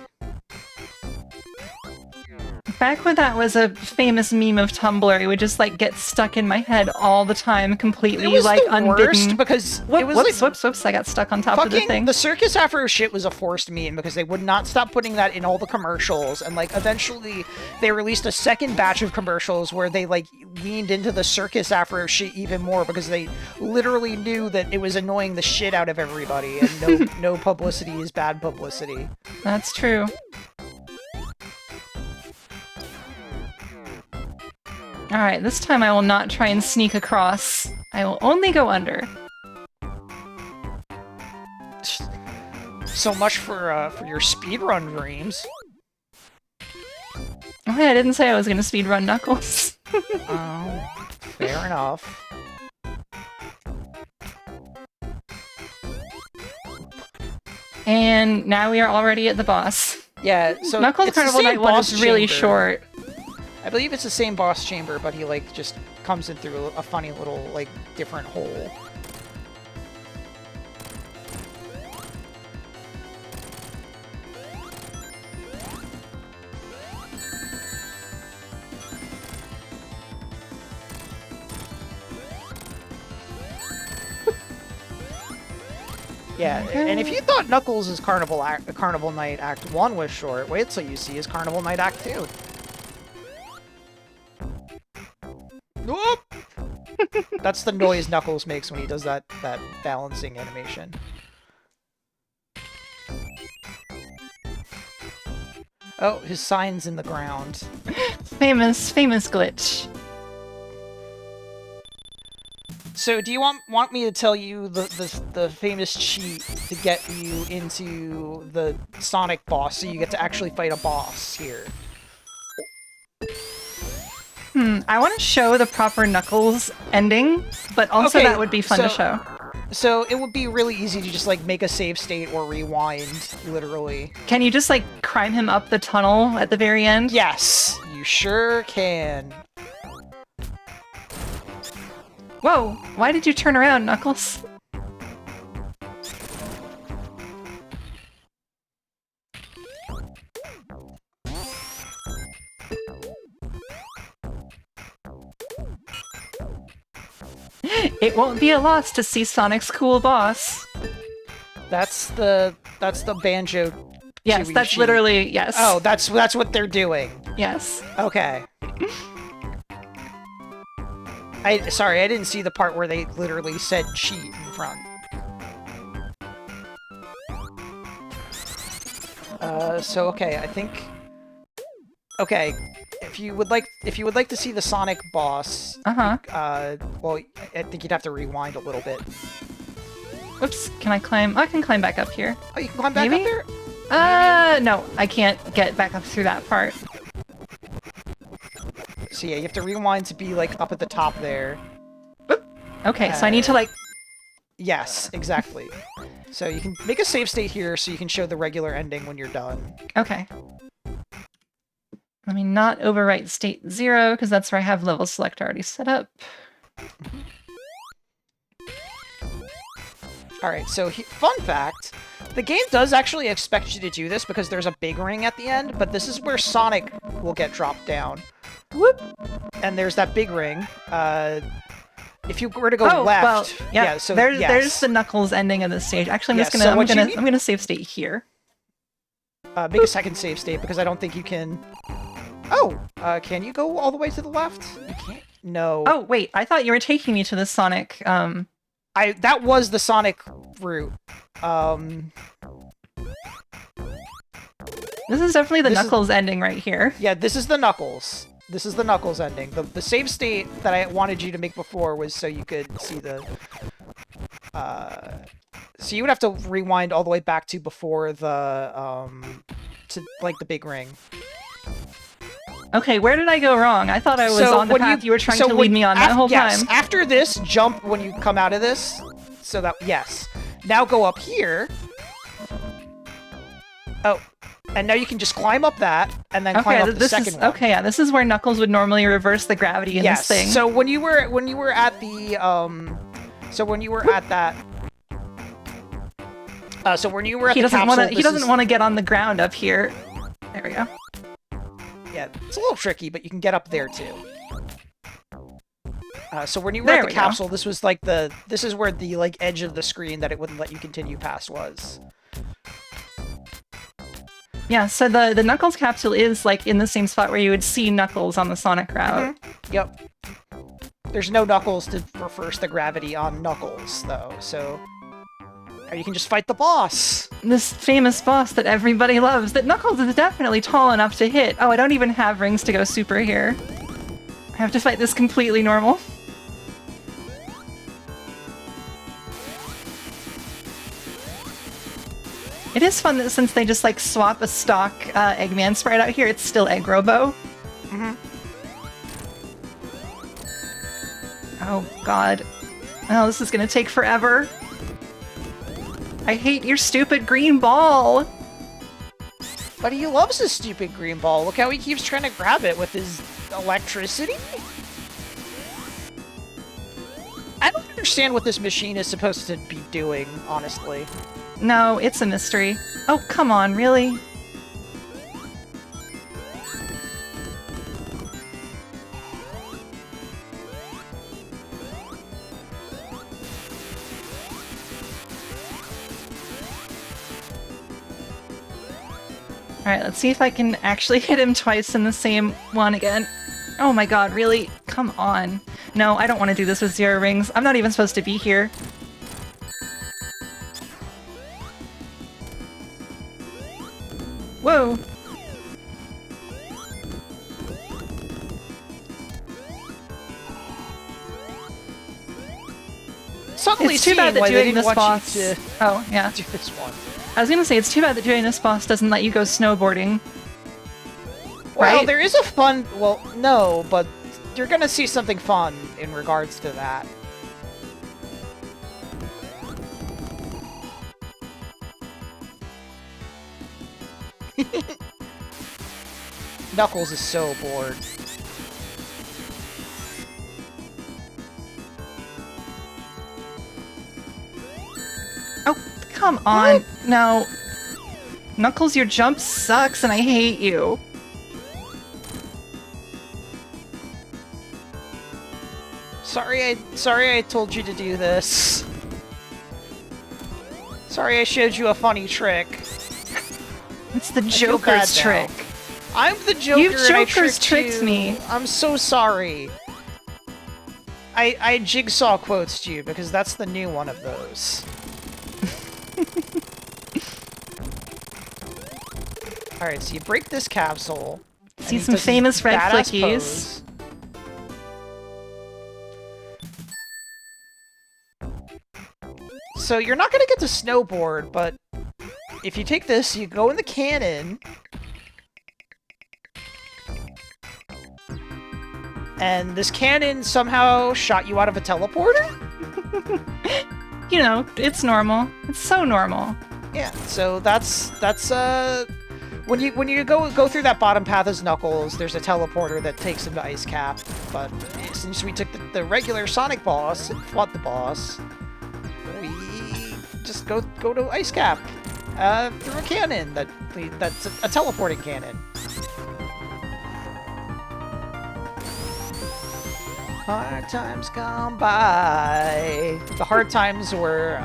Back when that was a famous meme of Tumblr, it would just like get stuck in my head all the time, completely it was like the unbidden. Worst because it was whoops! I got stuck on top of the thing. The Circus Afro shit was a forced meme because they would not stop putting that in all the commercials, and like eventually they released a second batch of commercials where they like leaned into the Circus Afro shit even more because they literally knew that it was annoying the shit out of everybody, and no publicity is bad publicity. That's true. Alright, this time I will not try and sneak across. I will only go under. So much for your speedrun dreams. Oh yeah, I didn't say I was gonna speedrun Knuckles. Oh, fair enough. And now we are already at the boss. Yeah, so Knuckles Carnival Night 1 is really short. I believe it's the same boss chamber, but he like just comes in through a funny little like different hole. Yeah, and if you thought Knuckles' Carnival Night Act 1 was short, wait till you see his Carnival Night Act 2. Whoop! That's the noise Knuckles makes when he does that balancing animation. Oh, his sign's in the ground. Famous glitch. So, do you want me to tell you the famous cheat to get you into the Sonic boss, so you get to actually fight a boss here? I want to show the proper Knuckles ending, but also that would be fun to show. So it would be really easy to just like make a save state or rewind, literally. Can you just like climb him up the tunnel at the very end? Yes, you sure can. Whoa, why did you turn around, Knuckles? It won't be a loss to see Sonic's cool boss. That's the banjo. Yes, that's cheat. literally, yes. Oh, that's what they're doing. Yes. Okay. Sorry, I didn't see the part where they literally said cheat in front. So okay, I think Okay, if you would like to see the Sonic boss, well, I think you'd have to rewind a little bit. Whoops, can I climb? I can climb back up here. Oh, you can climb back Maybe? up there? No, I can't get back up through that part. So yeah, you have to rewind to be, like, up at the top there. Okay, so I need to, like... Yes, exactly. So you can make a save state here so you can show the regular ending when you're done. Okay. Let me not overwrite state 0, because that's where I have level select already set up. Alright, so fun fact, the game does actually expect you to do this because there's a big ring at the end, but this is where Sonic will get dropped down. Whoop! And there's that big ring. If you were to go left, well, yeah, so there's the Knuckles ending of this stage. Actually, I'm gonna save state here. Make a second save state because I don't think you can. Oh, can you go all the way to the left? You can't. No. Oh wait, I thought you were taking me to the Sonic. That was the Sonic route. This is definitely the Knuckles ending right here. Yeah, this is the Knuckles. This is the Knuckles ending. The save state that I wanted you to make before was so you could see the... So you would have to rewind all the way back to before the, to, like, the big ring. Okay, where did I go wrong? I thought I was on the path you were trying to lead me on that whole time. After this, jump when you come out of this. So that, yes. Now go up here. Oh. And now you can just climb up that, and then climb up the second one. Okay, yeah, this is where Knuckles would normally reverse the gravity in this thing. So when you were at the so when you were at that so when you were at the capsule, he doesn't want to get on the ground up here. There we go. Yeah, it's a little tricky, but you can get up there too. So when you were at the capsule, this was like this is where the like edge of the screen that it wouldn't let you continue past was. Yeah, so the Knuckles capsule is like in the same spot where you would see Knuckles on the Sonic route. Mm-hmm. Yep. There's no Knuckles to reverse the gravity on Knuckles, though, so... Or you can just fight the boss! This famous boss that everybody loves, that Knuckles is definitely tall enough to hit. Oh, I don't even have rings to go super here. I have to fight this completely normal. It is fun that since they just like swap a stock Eggman sprite out here, it's still Egg Robo. Mm-hmm. Oh god. Oh, this is gonna take forever. I hate your stupid green ball! But he loves his stupid green ball. Look how he keeps trying to grab it with his electricity. I don't understand what this machine is supposed to be doing, honestly. No, it's a mystery. Oh, come on, really? Alright, let's see if I can actually hit him twice in the same one again. Oh my god, really? Come on. No, I don't want to do this with 0 rings. I'm not even supposed to be here. Whoa! It's too bad that doing this boss... To oh, yeah. do this one. I was gonna say, it's too bad that doing this boss doesn't let you go snowboarding. Well, right? there is a fun... Well, no, but you're gonna see something fun in regards to that. Knuckles is so bored. Oh, come on. No. Knuckles, your jump sucks and I hate you. Sorry I told you to do this. Sorry I showed you a funny trick. It's the Joker's trick. I'm the Joker. You Joker's tricked me. I'm so sorry. I jigsaw quotes you because that's the new one of those. Alright, so you break this capsule. See And he some does his famous red badass flickies. pose. So you're not gonna get to snowboard, but if you take this, you go in the cannon. And this cannon somehow shot you out of a teleporter? You know, it's normal. It's so normal. Yeah, so that's when you go through that bottom path as Knuckles, there's a teleporter that takes him to Ice Cap. But since we took the regular Sonic boss and fought the boss, we just go to Ice Cap through a cannon that's a teleporting cannon. Hard times come by. The hard times were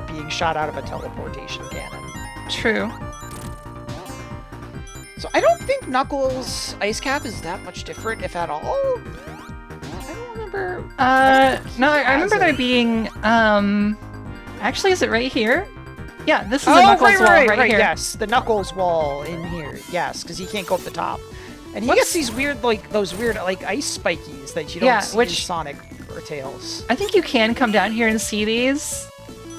being shot out of a teleportation cannon. True. So I don't think Knuckles' Ice Cap is that much different, if at all. I don't remember. No, I remember there being, actually, is it right here? Yeah, this is a Oh, Knuckles wall right here. Yes, the Knuckles wall in here. Yes, because he can't go up the top. And he What's- gets these weird, those weird, ice spikies that you don't see in Sonic or Tails. I think you can come down here and see these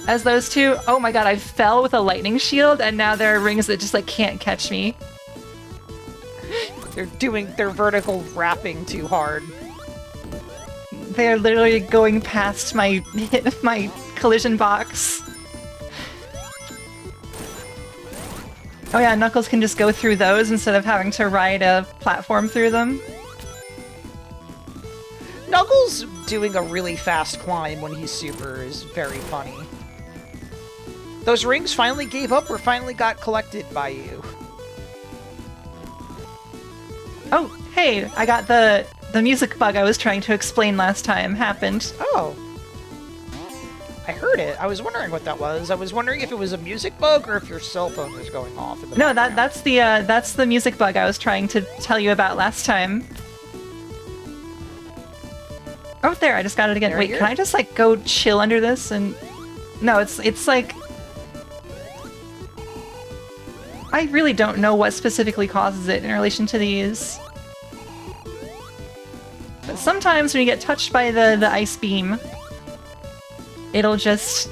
as those two. Oh my god, I fell with a lightning shield, and now there are rings that just, can't catch me. They're doing their vertical wrapping too hard. They're literally going past my collision box. Oh yeah, Knuckles can just go through those instead of having to ride a platform through them. Knuckles doing a really fast climb when he's super is very funny. Those rings finally gave up or finally got collected by you. Oh, hey, I got the music bug I was trying to explain last time happened. Oh. I heard it. I was wondering what that was. I was wondering if it was a music bug or if your cell phone was going off in the No, background. that's the music bug I was trying to tell you about last time. Oh, there, I just got it again. There Wait, you can I just go chill under this and... No, it's like... I really don't know what specifically causes it in relation to these. But sometimes when you get touched by the ice beam, it'll just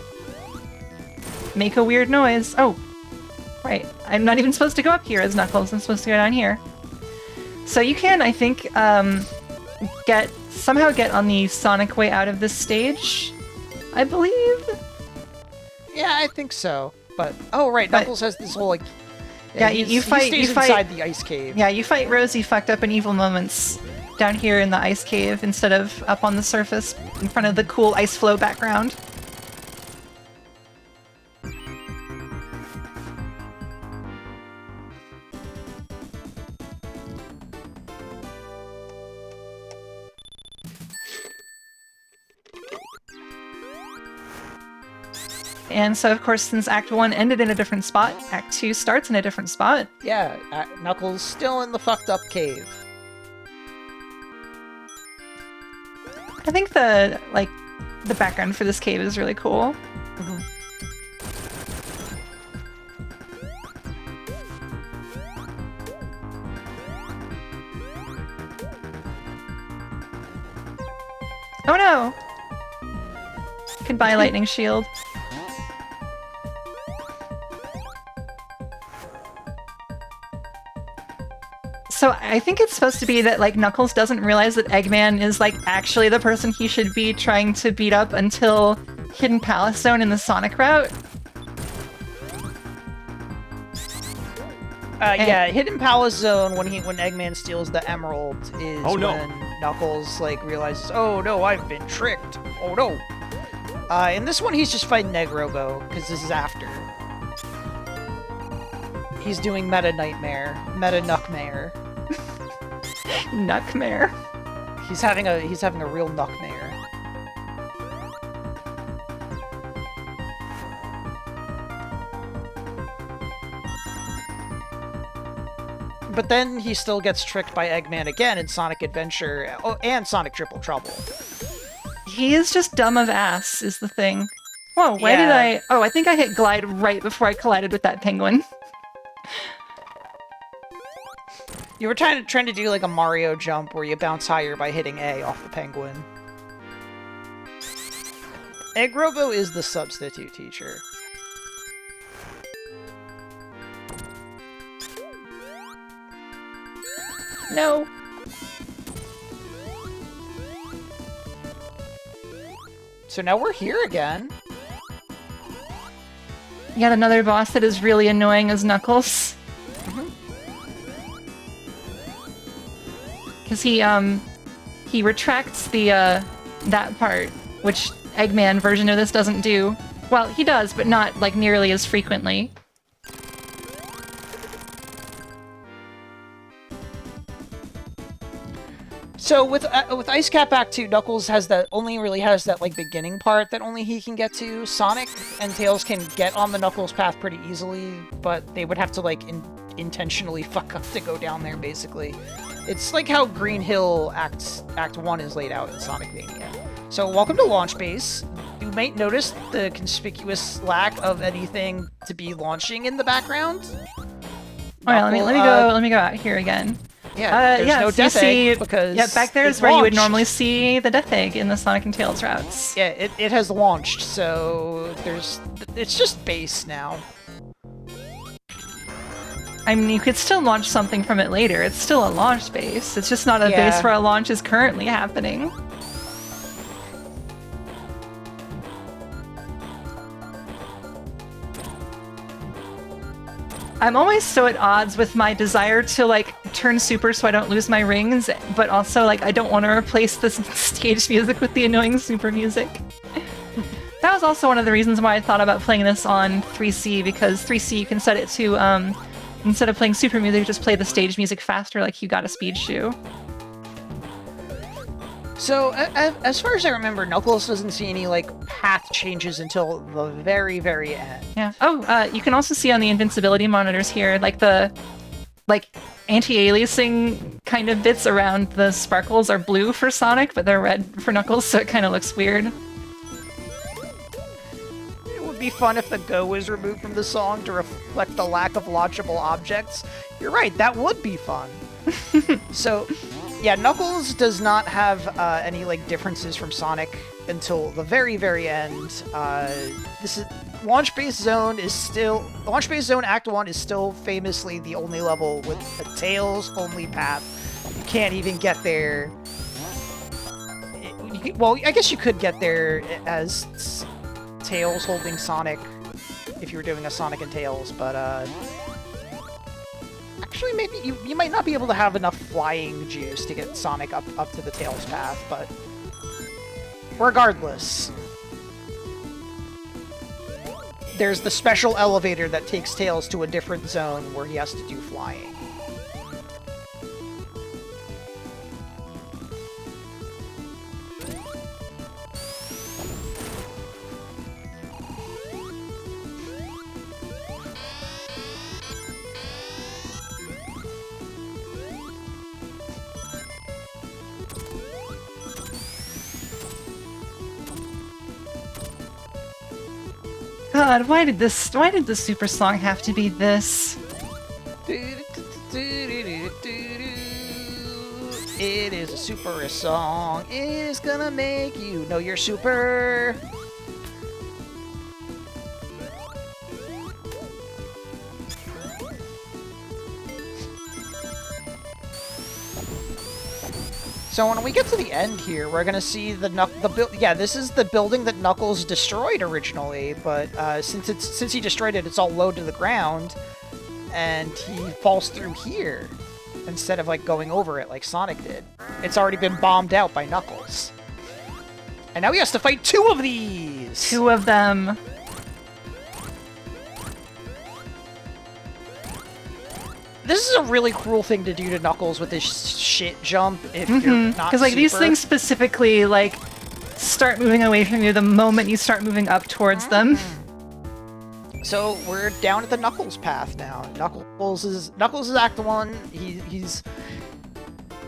make a weird noise. Oh, right. I'm not even supposed to go up here as Knuckles. I'm supposed to go down here. So you can, I think, somehow get on the Sonic way out of this stage, I believe? Yeah, I think so. But, oh right, Knuckles has this whole, you fight inside the ice cave. Yeah, you fight Rosie fucked up in evil moments down here in the ice cave instead of up on the surface in front of the cool ice flow background. And so, of course, since Act 1 ended in a different spot, Act 2 starts in a different spot. Yeah, Knuckles still in the fucked up cave. I think the background for this cave is really cool. Mhm. Oh no! Goodbye, lightning shield. So I think it's supposed to be that Knuckles doesn't realize that Eggman is actually the person he should be trying to beat up until Hidden Palace Zone in the Sonic route. Yeah, Hidden Palace Zone when Eggman steals the emerald is Oh, no. when Knuckles realizes, oh no, I've been tricked. Oh no. In this one he's just fighting Negrobo because this is after. He's doing Meta Nightmare, Meta Nuckmare. Nuckmare. He's having a real Nuckmare. But then he still gets tricked by Eggman again in Sonic Adventure and Sonic Triple Trouble. He is just dumb of ass, is the thing. Whoa, why did Yeah. I... Oh, I think I hit glide right before I collided with that penguin. You were trying to do like a Mario jump where you bounce higher by hitting A off the penguin. Egg Robo is the substitute teacher. No. So now we're here again. Yet another boss that is really annoying as Knuckles. Because he retracts the, that part, which Eggman version of this doesn't do. Well, he does, but not, like, nearly as frequently. So with Ice Cap Act 2, Knuckles only really has that like beginning part that only he can get to. Sonic and Tails can get on the Knuckles path pretty easily, but they would have to like intentionally fuck up to go down there. Basically, it's like how Green Hill Act 1 is laid out in Sonic Mania. So welcome to Launch Base. You might notice the conspicuous lack of anything to be launching in the background. Alright, let me go out here again. Yeah, there's no so Death Egg because yeah, back there is it's where you would launched. normally see the Death Egg in the Sonic and Tails routes. Yeah, it has launched, so it's just base now. I mean, you could still launch something from it later. It's still a launch base. It's just not a Yeah. base where a launch is currently happening. I'm always so at odds with my desire to, like, turn super so I don't lose my rings, but also, like, I don't want to replace the stage music with the annoying super music. That was also one of the reasons why I thought about playing this on 3C, because 3C you can set it to, instead of playing super music, just play the stage music faster like you got a speed shoe. So, as far as I remember, Knuckles doesn't see any, like, path changes until the very, very end. Yeah. Oh, you can also see on the invincibility monitors here, like the, like, anti-aliasing kind of bits around the sparkles are blue for Sonic, but they're red for Knuckles, so it kind of looks weird. It would be fun if the Go was removed from the song to reflect the lack of launchable objects. You're right, that would be fun. So, yeah, Knuckles does not have any, like, differences from Sonic until the very, very end. This is... Launch Base Zone Act 1 is still famously the only level with a Tails-only path. You can't even get there... Well, I guess you could get there as Tails holding Sonic if you were doing a Sonic and Tails, but, actually, maybe you might not be able to have enough flying juice to get Sonic up to the Tails path, but regardless, there's the special elevator that takes Tails to a different zone where he has to do flying. God, why did the super song have to be this? It is a super song. It's gonna make you know you're super. So when we get to the end here, we're gonna see this is the building that Knuckles destroyed originally, but since he destroyed it, it's all low to the ground, and he falls through here instead of like going over it like Sonic did. It's already been bombed out by Knuckles, and now he has to fight two of these. Two of them. This is a really cruel thing to do to Knuckles with this shit jump if you're not Because, like, these super. things specifically, like, start moving away from you the moment you start moving up towards them. So we're down at the Knuckles path now. Knuckles is Act 1.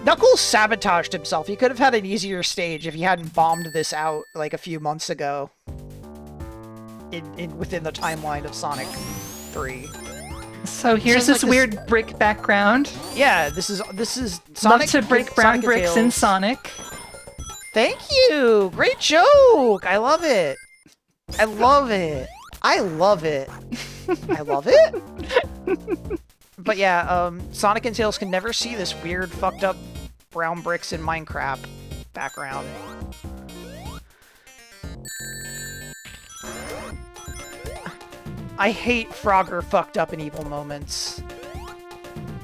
Knuckles sabotaged himself. He could have had an easier stage if he hadn't bombed this out like a few months ago. Within the timeline of Sonic 3. So here's Sounds this like weird brick background. Yeah, this is Love Sonic. to break brown Sonic bricks in Tails. Sonic. Thank you. Great joke. I love it. I love it. I love it. I love it. But yeah, Sonic and Tails can never see this weird, fucked up brown bricks in Minecraft background. I hate Frogger fucked up and evil moments.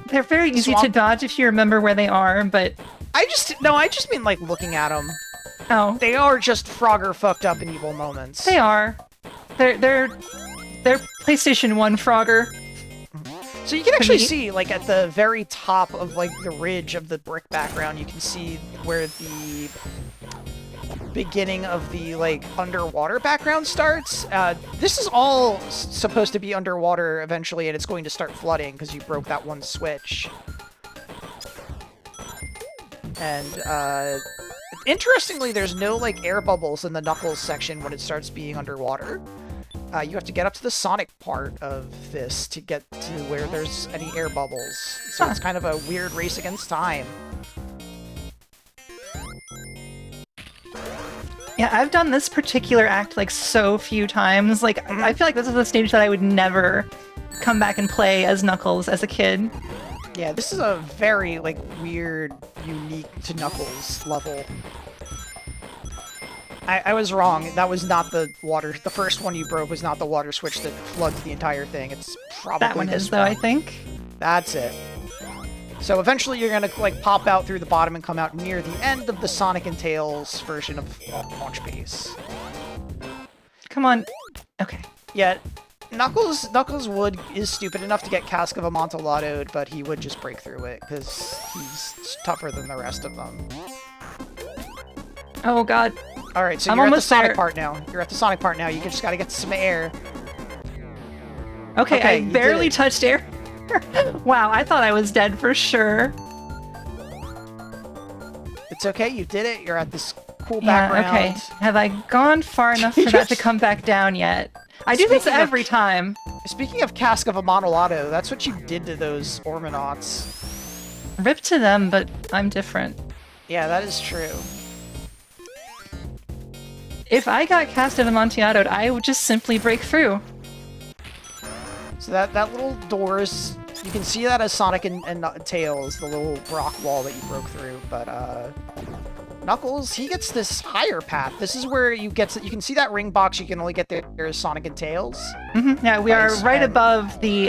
They're very easy to Swamp- dodge if you remember where they are, but I just mean like looking at them. oh, They are just Frogger fucked up and evil moments. they are. They're PlayStation 1 Frogger. So you can actually neat. see, like, at the very top of, like, the ridge of the brick background, you can see where the beginning of the, like, underwater background starts. This is all supposed to be underwater eventually, and it's going to start flooding because you broke that one switch. And, interestingly, there's no, like, air bubbles in the Knuckles section when it starts being underwater. You have to get up to the Sonic part of this to get to where there's any air bubbles. So it's kind of a weird race against time. Yeah, I've done this particular act like so few times. Like, I feel like this is a stage that I would never come back and play as Knuckles as a kid. Yeah, this is a very, like, weird, unique to Knuckles level. I was wrong. That was not the water. The first one you broke was not the water switch that floods the entire thing. It's probably That one this is, though, I think. That's it. So eventually you're gonna, like, pop out through the bottom and come out near the end of the Sonic and Tails version of Launch Base. Come on. Okay. Yeah, Knuckles is stupid enough to get Cask of Amontillado, but he would just break through it, because he's tougher than the rest of them. Oh, God. Alright, so I'm you're at the almost Sonic there. part now. You're at the Sonic part now. You just gotta get some air. Okay, Okay, I you did barely it. touched air. Wow, I thought I was dead for sure. It's okay, you did it. You're at this cool Yeah, background. okay. Have I gone far enough for that to come back down yet? I do this Speaking of- every time. Speaking of Cask of Amontillado, that's what you did to those Ormanauts. Rip to them, but I'm different. Yeah, that is true. If I got cast of Amontillado, I would just simply break through. So that little doors, you can see that as Sonic and Tails, the little rock wall that you broke through, but Knuckles, he gets this higher path. This is where you can see that ring box you can only get there as Sonic and Tails. Yeah, we are Nice, right and- above the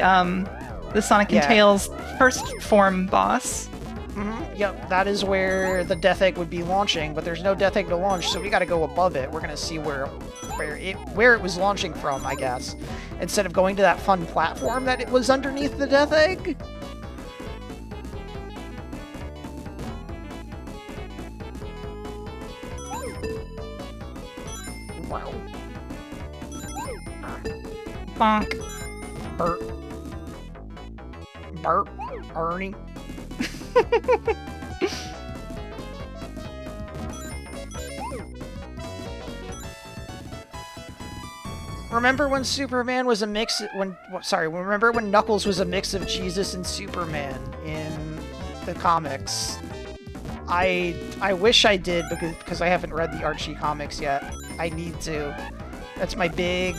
Sonic and Yeah. Tails first form boss. Yep, that is where the Death Egg would be launching, but there's no Death Egg to launch, so we gotta go above it. We're gonna see where it was launching from, I guess, instead of going to that fun platform that it was underneath the Death Egg. Wow. Bonk. Burp. Burp. Ernie. Remember when Superman was a mix remember when Knuckles was a mix of Jesus and Superman in the comics? I wish I did because I haven't read the Archie comics yet. I need to. That's my big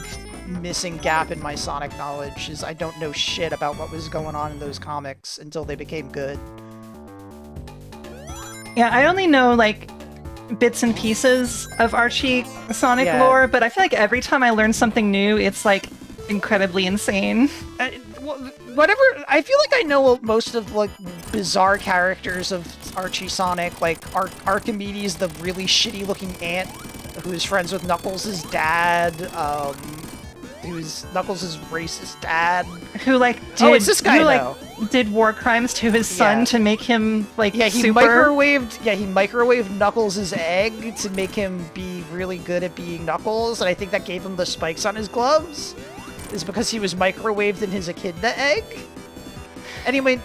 missing gap in my Sonic knowledge, is I don't know shit about what was going on in those comics until they became good. Yeah, I only know like bits and pieces of Archie Sonic Yeah. lore, but I feel like every time I learn something new, it's like incredibly insane. Whatever, I feel like I know most of like bizarre characters of Archie Sonic, like Archimedes, the really shitty looking ant who's friends with Knuckles' dad, who's Knuckles' racist dad. Who like did Oh, it's this guy, who, like, though. did war crimes to his son Yeah. to make him like Yeah, he super. microwaved Knuckles' egg to make him be really good at being Knuckles, and I think that gave him the spikes on his gloves. Is because he was microwaved in his echidna egg. Anyway,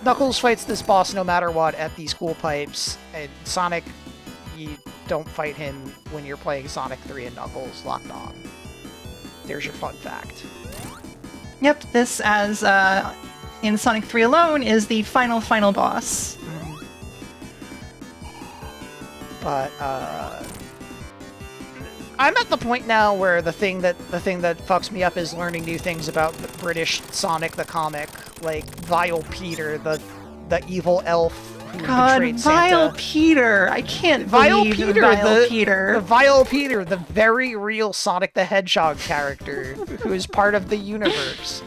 Knuckles fights this boss no matter what at these cool pipes, and Sonic, you don't fight him when you're playing Sonic 3 and Knuckles locked on. There's your fun fact. Yep, this, as in Sonic 3 alone, is the final boss. But I'm at the point now where the thing that fucks me up is learning new things about the British Sonic the comic, like Vile Peter, the evil elf who betrayed Vile Santa. Peter! I can't Vile believe Peter, Vile Peter. the Vile Peter, the very real Sonic the Hedgehog character who is part of the universe.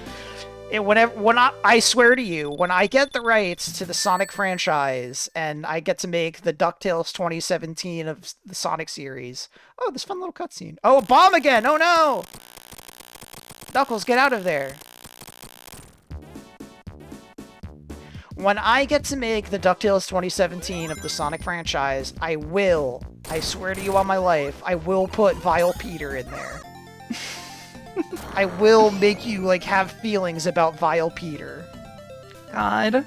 I swear to you, when I get the rights to the Sonic franchise and I get to make the DuckTales 2017 of the Sonic series. Oh, this fun little cutscene. Oh, a bomb again! Oh no! Knuckles, get out of there. When I get to make the DuckTales 2017 of the Sonic franchise, I swear to you on my life, I will put Vile Peter in there. I will make you, like, have feelings about Vile Peter. God.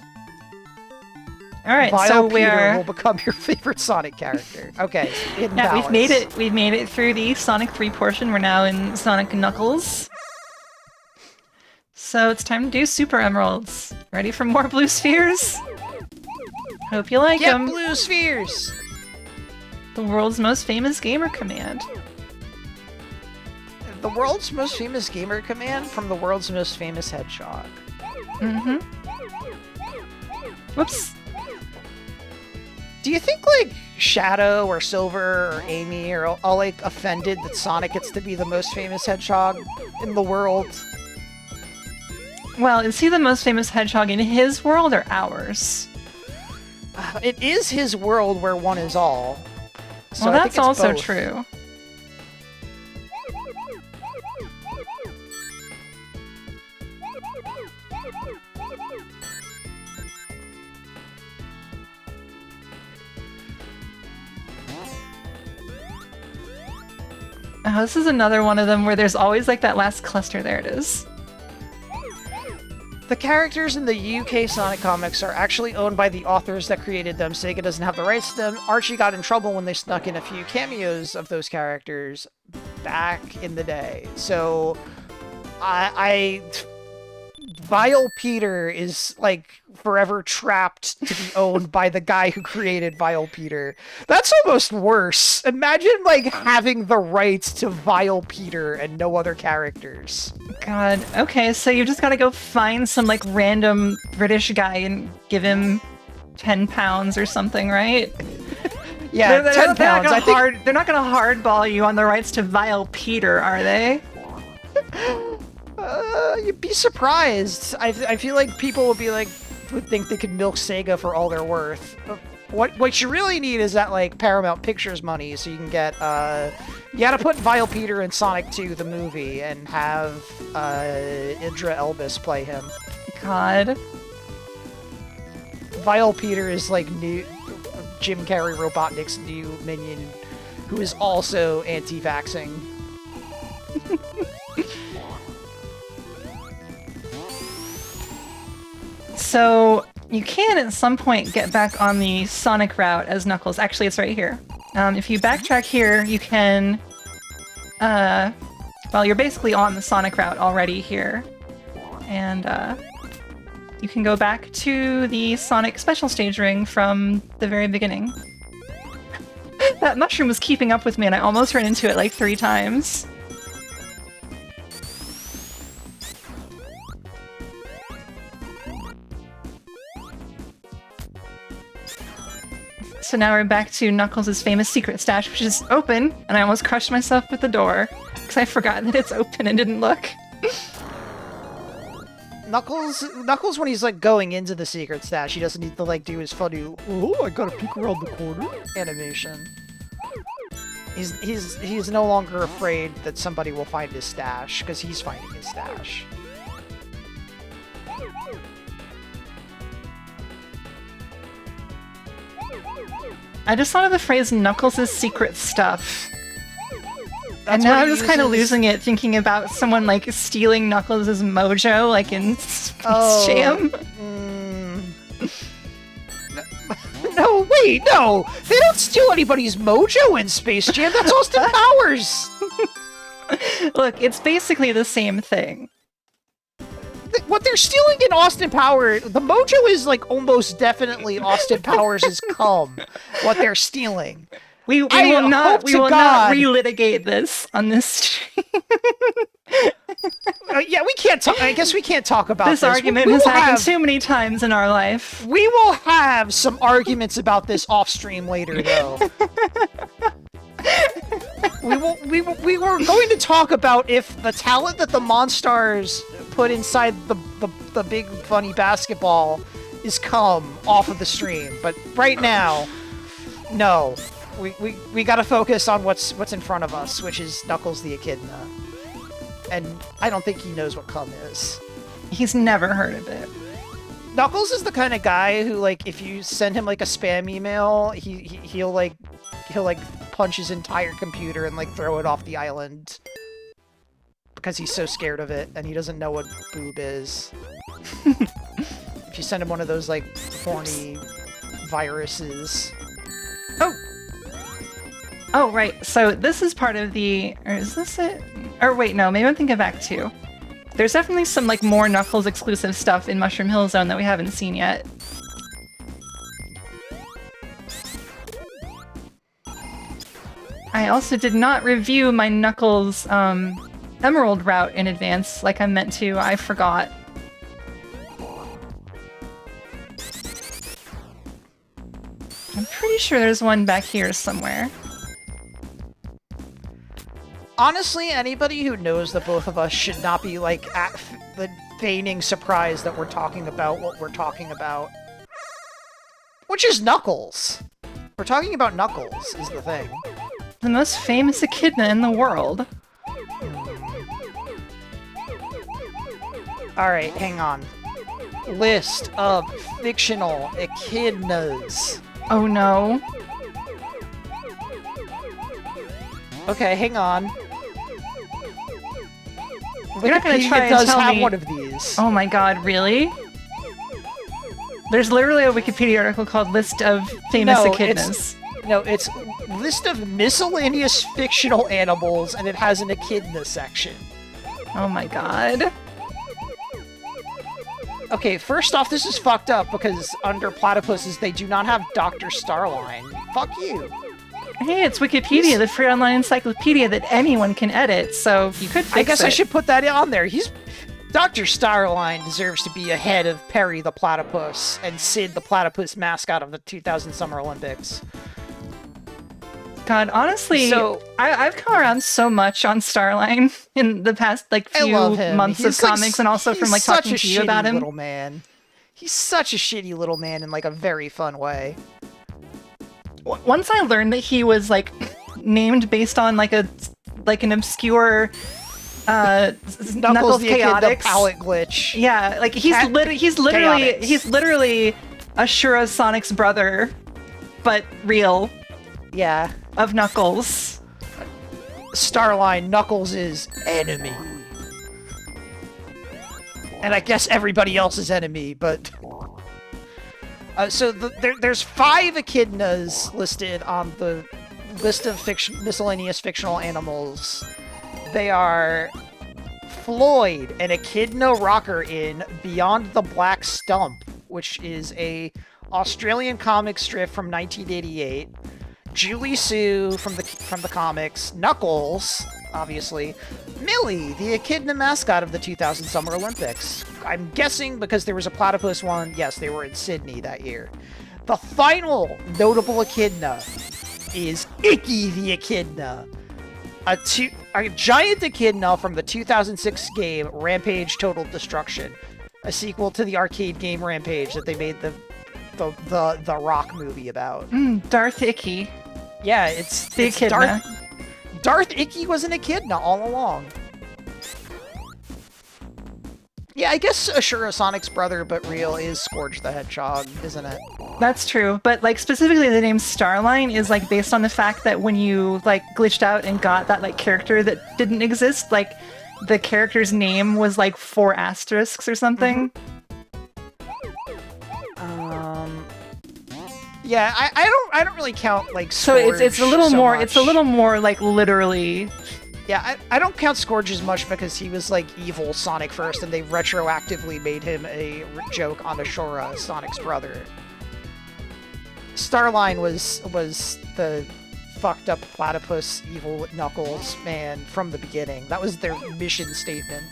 Alright, Vile so Peter will become your favorite Sonic character. Okay, hidden yeah, balance. we've made it through the Sonic 3 portion. We're now in Sonic Knuckles. So it's time to do Super Emeralds. Ready for more blue spheres? Hope you like Get them. blue spheres! The world's most famous gamer command. The world's most famous gamer command from the world's most famous hedgehog. Mm-hmm. Whoops. Do you think, like, Shadow or Silver or Amy are all like, offended that Sonic gets to be the most famous hedgehog in the world? Well, is he the most famous hedgehog in his world or ours? It is his world where one is all. So Well, I think that's it's also both. true. Oh, this is another one of them where there's always like that last cluster. There it is. The characters in the UK Sonic comics are actually owned by the authors that created them. Sega doesn't have the rights to them. Archie got in trouble when they snuck in a few cameos of those characters back in the day. So, Vile Peter is, like, forever trapped to be owned by the guy who created Vile Peter. That's almost worse. Imagine, like, having the rights to Vile Peter and no other characters. God. Okay, so you just gotta go find some like random British guy and give him 10 pounds or something, right? Yeah, 10 pounds. I think They're not gonna hardball you on the rights to Vile Peter, are they? You'd be surprised. I feel like people would think they could milk Sega for all they're worth. What you really need is that, like, Paramount Pictures money, so you can get, you gotta put Vile Peter in Sonic 2, the movie, and have, Idra Elbis play him. God. Vile Peter is, like, new Jim Carrey Robotnik's new minion, who is also anti-vaxxing. So you can at some point get back on the Sonic route as Knuckles. Actually, it's right here. If you backtrack here, you can... well, you're basically on the Sonic route already here. And you can go back to the Sonic special stage ring from the very beginning. That mushroom was keeping up with me and I almost ran into it like 3 times. So now we're back to Knuckles' famous secret stash, which is open, and I almost crushed myself with the door, because I forgot that it's open and didn't look. Knuckles, when he's, like, going into the secret stash, he doesn't need to, like, do his funny, oh, I gotta peek around the corner animation. He's no longer afraid that somebody will find his stash, because he's finding his stash. I just thought of the phrase Knuckles' secret stuff. That's and now what I'm he just kind of uses- losing it, thinking about someone, like, stealing Knuckles' mojo, like in Space Jam. No, wait, no! They don't steal anybody's mojo in Space Jam, that's Austin Powers! Look, it's basically the same thing. what they're stealing in Austin Powers, the mojo is like almost definitely Austin Powers' cum. What they're stealing. We will not relitigate this on this stream. Yeah, we can't talk. I guess we can't talk about this argument has happened too many times in our life. We will have some arguments about this off stream later, though. We were going to talk about if the talent that the Monstars put inside the big funny basketball is cum off of the stream, but right now, no. We gotta focus on what's in front of us, which is Knuckles the Echidna. And I don't think he knows what cum is. He's never heard of it. Knuckles is the kind of guy who, like, if you send him like a spam email, he'll punch his entire computer and like throw it off the island because he's so scared of it and he doesn't know what boob is. If you send him one of those like horny viruses. Oh, right. So this is part of the... Or is this it? Or wait, no. Maybe I'm thinking of Act 2. There's definitely some like more Knuckles exclusive stuff in Mushroom Hill Zone that we haven't seen yet. I also did not review my Knuckles Emerald route in advance like I meant to. I forgot. I'm pretty sure there's one back here somewhere. Honestly, anybody who knows that both of us should not be, like, feigning surprise that we're talking about what we're talking about. Which is Knuckles. We're talking about Knuckles, is the thing. The most famous echidna in the world. Alright, hang on. List of fictional echidnas. Oh no. Okay, hang on. You're not gonna try and does tell have me... one of these. Oh my god, really? There's literally a Wikipedia article called List of Famous Echidnas. It's list of miscellaneous fictional animals, and it has an echidna section. Oh my god. Okay, first off, this is fucked up because under platypuses, they do not have Dr. Starline. Fuck you. Hey, it's Wikipedia, the free online encyclopedia that anyone can edit, so you could fix it. I guess I should put that on there. Dr. Starline deserves to be ahead of Perry the Platypus and Sid the Platypus mascot of the 2000 Summer Olympics. God, honestly, so, I've come around so much on Starline in the past like few months of comics, and also from like talking to you about him. Little man. He's such a shitty little man in like a very fun way. Once I learned that he was like named based on like an obscure Knuckles Chaotix palette glitch. Yeah, like he's literally Ashura Sonic's brother, but real. Yeah. Of Knuckles. Starline, Knuckles' enemy. And I guess everybody else's enemy, but... so there's 5 echidnas listed on the list of miscellaneous fictional animals. They are Floyd, an echidna rocker in Beyond the Black Stump, which is a Australian comic strip from 1988. Julie Sue from the comics, Knuckles, obviously, Millie, the echidna mascot of the 2000 Summer Olympics. I'm guessing because there was a platypus one, yes, they were in Sydney that year. The final notable echidna is Icky the Echidna, a giant echidna from the 2006 game Rampage Total Destruction, a sequel to the arcade game Rampage that they made the Rock movie about. Darth Icky. Yeah, it's the echidna. Darth Icky was an echidna all along. Yeah, I guess Ashura Sonic's brother, but real, is Scourge the Hedgehog, isn't it? That's true, but like specifically the name Starline is like based on the fact that when you like glitched out and got that like character that didn't exist, like the character's name was like 4 asterisks or something. Yeah, I don't really count like Scourge, so it's a little so more much. It's a little more like literally Yeah, I don't count Scourge as much because he was like evil Sonic first, and they retroactively made him a joke on Ashura, Sonic's brother. Starline was the fucked up platypus evil Knuckles man from the beginning. That was their mission statement.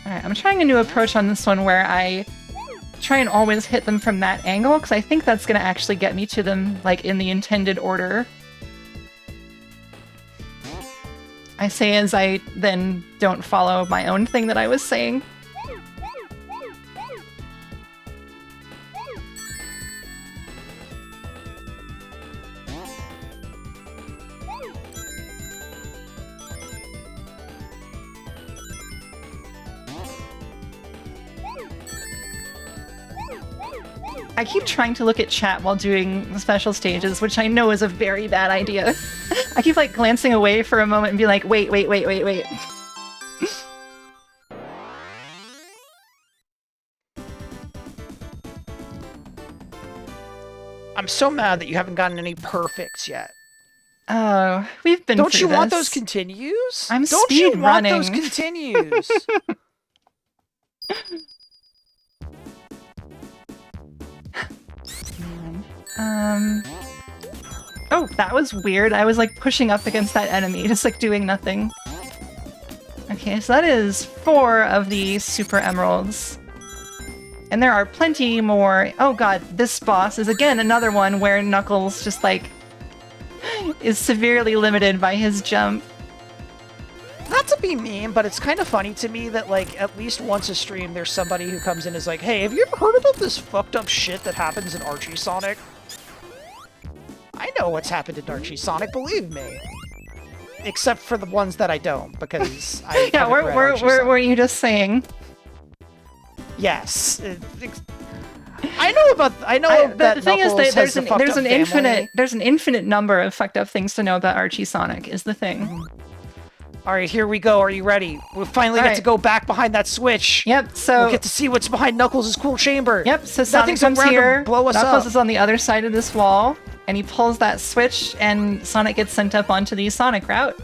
Alright, I'm trying a new approach on this one where I try and always hit them from that angle, because I think that's going to actually get me to them, like, in the intended order. I say as I then don't follow my own thing that I was saying. I keep trying to look at chat while doing special stages, which I know is a very bad idea. I keep like glancing away for a moment and be like, wait. I'm so mad that you haven't gotten any perfects yet. Oh, we've been Don't through you want this. those continues? I'm Don't speed you want running. those continues? Oh, that was weird. I was like pushing up against that enemy, just like doing nothing. Okay, so that is 4 of the Super Emeralds. And there are plenty more. Oh god, this boss is again another one where Knuckles just like is severely limited by his jump. Not to be mean, but it's kind of funny to me that, like, at least once a stream, there's somebody who comes in and is like, hey, have you ever heard about this fucked up shit that happens in Archie Sonic? I know what's happened in Archie Sonic, believe me. Except for the ones that I don't, because I Yeah, haven't read Archie where Sonic. were you just saying? Yes. I know that the thing is Knuckles that has a fucked up family. there's an infinite number of fucked up things to know about Archie Sonic is the thing. All right, here we go. Are you ready? We finally get to go back behind that switch. Yep, so We'll get to see what's behind Knuckles' cool chamber. Yep, so Sonic Nothing's comes around to here, blow us Knuckles up. is on the other side of this wall, and he pulls that switch, and Sonic gets sent up onto the Sonic route.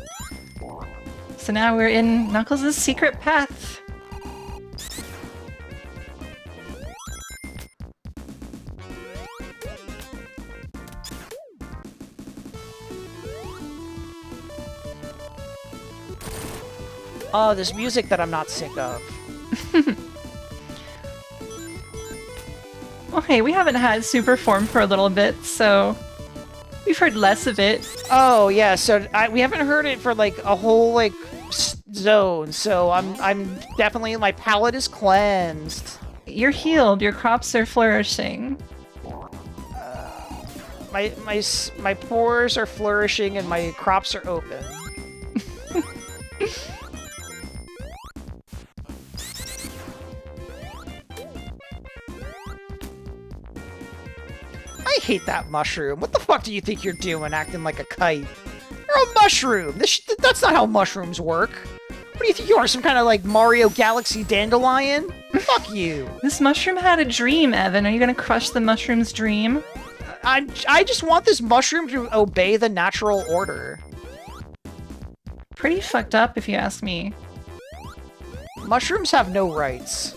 So now we're in Knuckles' secret path. Oh, this music that I'm not sick of. Well, hey, we haven't had Super Form for a little bit, so we've heard less of it. Oh yeah, so we haven't heard it for like a whole like zone. So I'm definitely, my palate is cleansed. You're healed. Your crops are flourishing. My pores are flourishing and my crops are open. I hate that mushroom. What the fuck do you think you're doing, acting like a kite? You're a mushroom. That's not how mushrooms work. What do you think you are, some kind of like Mario Galaxy dandelion? Fuck you. This mushroom had a dream, Evan. Are you gonna crush the mushroom's dream? I just want this mushroom to obey the natural order. Pretty fucked up, if you ask me. Mushrooms have no rights.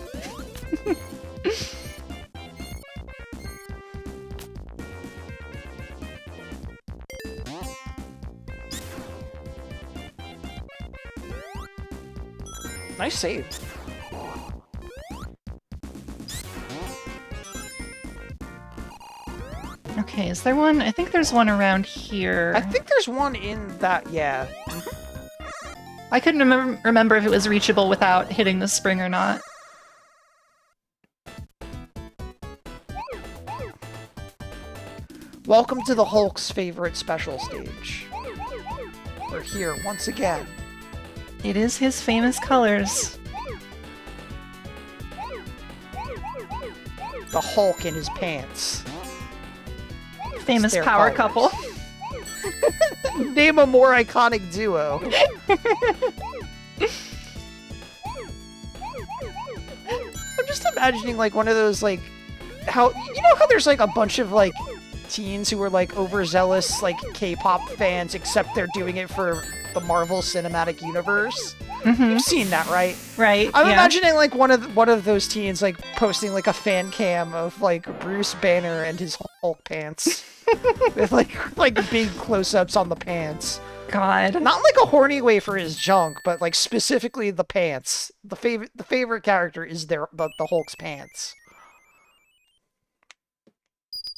Nice save. Okay, is there one? I think there's one around here. I think there's one in that, yeah. I couldn't remember if it was reachable without hitting the spring or not. Welcome to the Hulk's favorite special stage. We're here once again. It is his famous colors. The Hulk in his pants. Famous Their power colors. couple. Name a more iconic duo. I'm just imagining like one of those like, how, you know how there's like a bunch of like teens who are like overzealous like K-pop fans, except they're doing it for the Marvel Cinematic Universe. You've seen that, right? Right. I'm yeah. imagining like one of those teens like posting like a fan cam of like Bruce Banner and his Hulk pants with like big close-ups on the pants. God. Not like a horny way for his junk, but like specifically the pants. The favorite character is the Hulk's pants.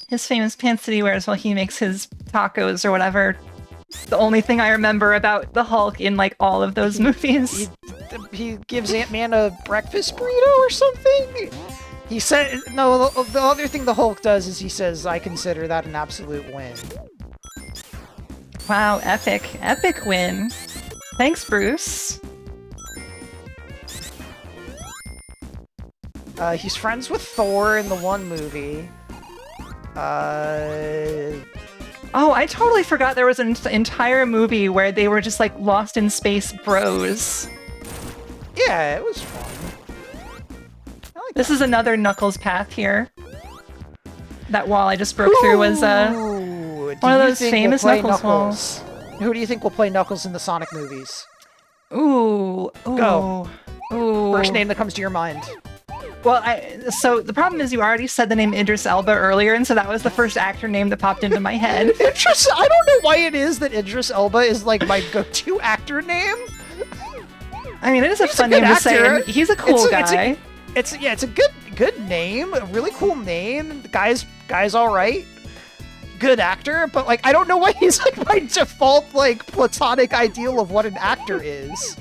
His famous pants that he wears while he makes his tacos or whatever. The only thing I remember about the Hulk in like all of those movies. He gives Ant-Man a breakfast burrito or something? He said, no, the other thing the Hulk does is he says, I consider that an absolute win. Wow, epic. Epic win. Thanks, Bruce. He's friends with Thor in the one movie. Oh, I totally forgot there was an entire movie where they were just like lost in space bros. Yeah, it was fun. This is another Knuckles path here. That wall I just broke through was one of those famous Knuckles walls. Who do you think will play Knuckles in the Sonic movies? Ooh. Go. Ooh. First name that comes to your mind. Well, so the problem is you already said the name Idris Elba earlier, and so that was the first actor name that popped into my head. Idris, I don't know why it is that Idris Elba is like my go-to actor name. I mean, it is a fun name to say. And he's a cool guy. It's a good name, a really cool name. The guy's all right. Good actor, but like I don't know why he's like my default like platonic ideal of what an actor is.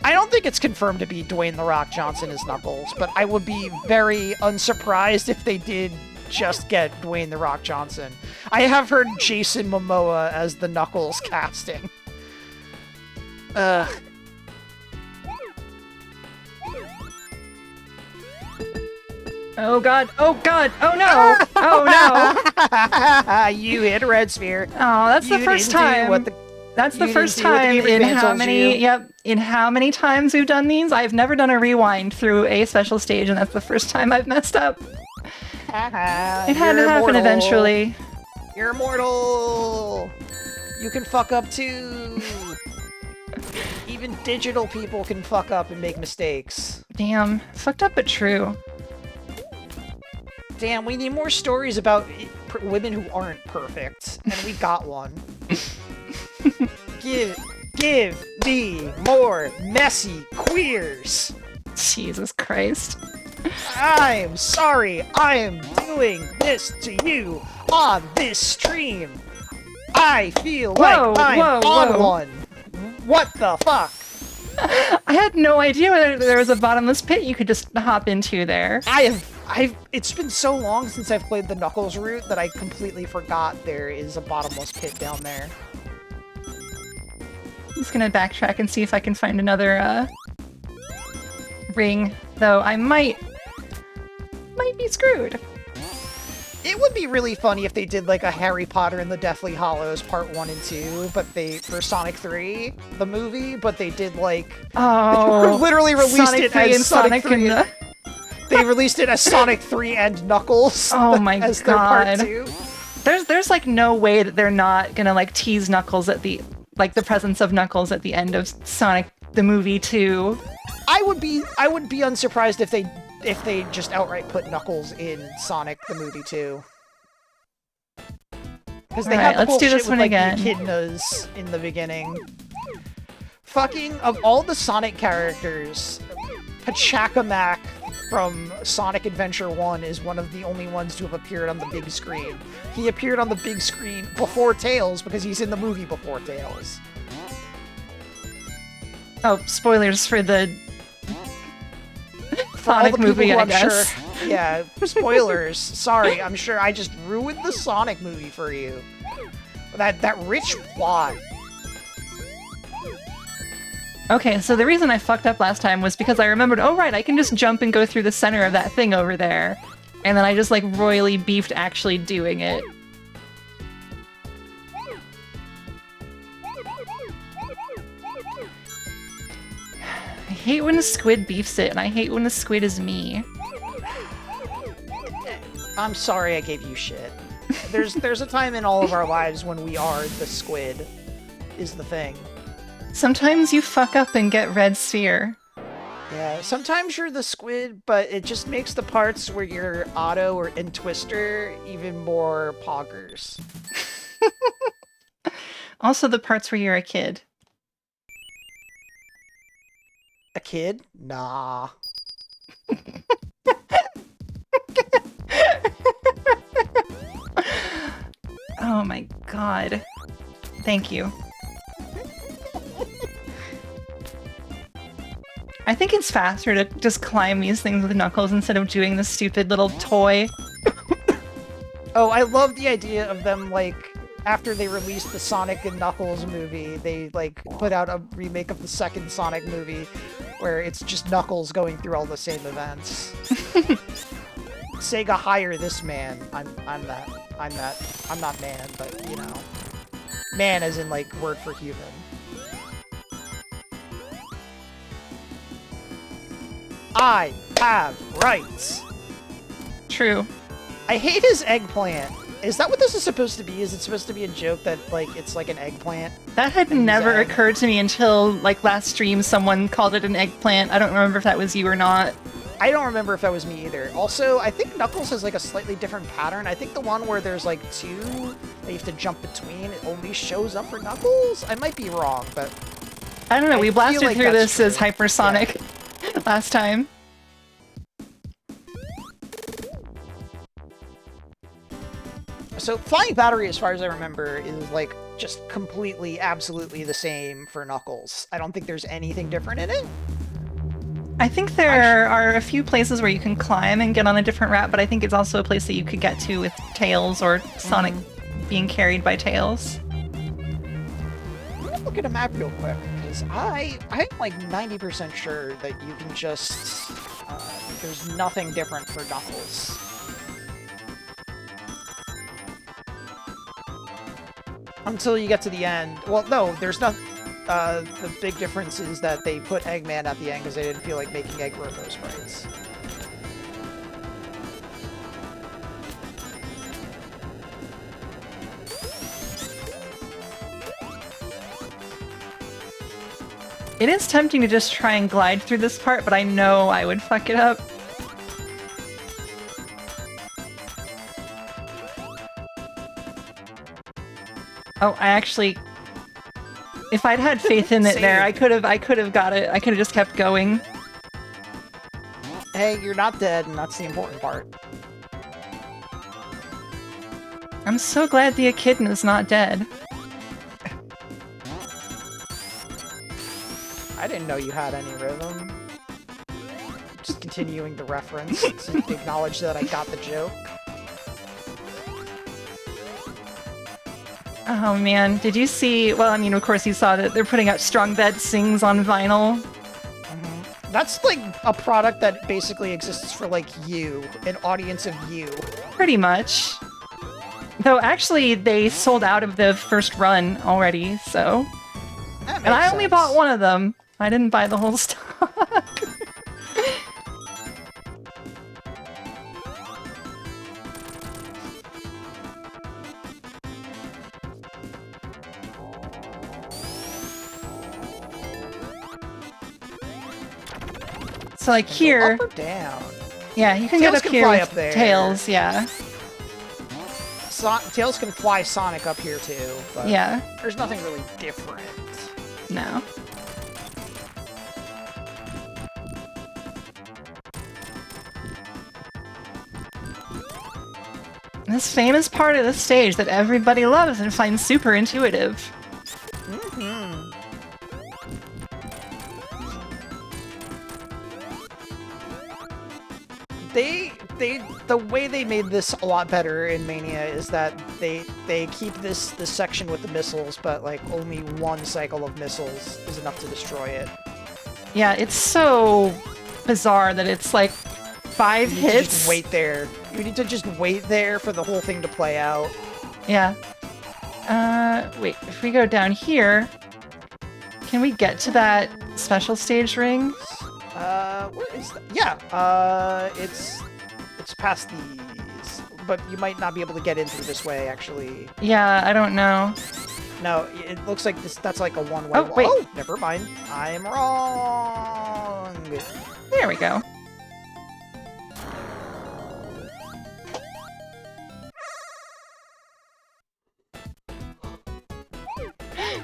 I don't think it's confirmed to be Dwayne "The Rock" Johnson as Knuckles, but I would be very unsurprised if they did just get Dwayne "The Rock" Johnson. I have heard Jason Momoa as the Knuckles casting. Oh god, oh no, oh no. You hit a red sphere. Oh, that's the first time. That's the first time in how many, in how many times we've done these? I've never done a rewind through a special stage, and that's the first time I've messed up. It had to happen eventually. You're immortal. You can fuck up too. Even digital people can fuck up and make mistakes. Damn, fucked up but true. Damn, we need more stories about women who aren't perfect, and we got one. Give me more messy queers. Jesus Christ. I'm sorry I am doing this to you on this stream. I feel like I'm on one. What the fuck? I had no idea whether there was a bottomless pit you could just hop into there. It's been so long since I've played the Knuckles route that I completely forgot there is a bottomless pit down there. I'm just gonna backtrack and see if I can find another ring, though I might be screwed. It would be really funny if they did like a Harry Potter and the Deathly Hallows Part 1 and 2, but for Sonic 3, the movie, but they did like... Oh, they literally released Sonic it 3 as and Sonic 3. and They released it as Sonic 3 and Knuckles. Oh my as their Part 2. There's like no way that they're not gonna like tease Knuckles at the presence of Knuckles at the end of Sonic the movie 2. I would be unsurprised if they just outright put Knuckles in Sonic the movie 2. Because they have the whole shit with like the echidnas in the beginning. Fucking, of all the Sonic characters, Pachacamac from Sonic Adventure 1 is one of the only ones to have appeared on the big screen. He appeared on the big screen before Tails because he's in the movie before Tails. Oh, spoilers for the Sonic movie, I guess. Sure, yeah, spoilers. Sorry, I'm sure I just ruined the Sonic movie for you. That rich plot. Okay, so the reason I fucked up last time was because I remembered, oh right, I can just jump and go through the center of that thing over there. And then I just like royally beefed actually doing it. I hate when a squid beefs it, and I hate when the squid is me. I'm sorry I gave you shit. there's a time in all of our lives when we are the squid, is the thing. Sometimes you fuck up and get red sphere. Yeah, sometimes you're the squid, but it just makes the parts where you're Otto or in Twister even more poggers. Also the parts where you're a kid. A kid? Nah. Oh my god. Thank you. I think it's faster to just climb these things with Knuckles instead of doing the stupid little toy. Oh, I love the idea of them, like, after they released the Sonic and Knuckles movie, they, like, put out a remake of the second Sonic movie where it's just Knuckles going through all the same events. Sega, hire this man. I'm not man, but, you know. Man as in, like, word for human. I have rights! True. I hate his eggplant. Is that what this is supposed to be? Is it supposed to be a joke that, like, it's like an eggplant? That had never occurred to me until, like, last stream someone called it an eggplant. I don't remember if that was you or not. I don't remember if that was me either. Also, I think Knuckles has, like, a slightly different pattern. I think the one where there's, like, two that you have to jump between, it only shows up for Knuckles? I might be wrong, but... I don't know, we blasted like through that's this as true. hypersonic last time. So, Flying Battery, as far as I remember, is, like, just completely, absolutely the same for Knuckles. I don't think there's anything different in it. I think there are a few places where you can climb and get on a different route, but I think it's also a place that you could get to with Tails or Sonic being carried by Tails. Let me look at a map real quick, because I'm like 90% sure that you can just... there's nothing different for Knuckles. Until you get to the end. Well, no, there's not... the big difference is that they put Eggman at the end because they didn't feel like making Egg Robo sprites. It is tempting to just try and glide through this part, but I know I would fuck it up. Oh, I actually... If I'd had faith in it there, I could have got it. I could have just kept going. Hey, you're not dead, and that's the important part. I'm so glad the Echidna is not dead. I didn't know you had any rhythm. Just continuing the reference to acknowledge that I got the joke. Oh man, did you see... Well, I mean, of course you saw that they're putting out Strong Bed Sings on vinyl. That's like a product that basically exists for like you, an audience of you. Pretty much. Though actually, they sold out of the first run already, so... That makes And I only sense. bought one of them. I didn't buy the whole stock. So like here, Up or down? yeah, you can Tails get up can here fly with up there. Tails, yeah. Tails can fly Sonic up here too, but Yeah, there's nothing really different. no. This famous part of the stage that everybody loves and finds super intuitive. Mm-hmm. The way they made this a lot better in Mania is that they keep this section with the missiles, but like only one cycle of missiles is enough to destroy it. Yeah, it's so bizarre that it's like 5 You need to hits. just wait there. You need to just wait there for the whole thing to play out. Yeah. Wait, if we go down here, can we get to that special stage ring? Where is that? Yeah, it's past these. but you might not be able to get in through this way, actually. Yeah, I don't know. No, it looks like that's like a one-way Oh, wall. wait. Oh, never mind. I'm wrong. There we go.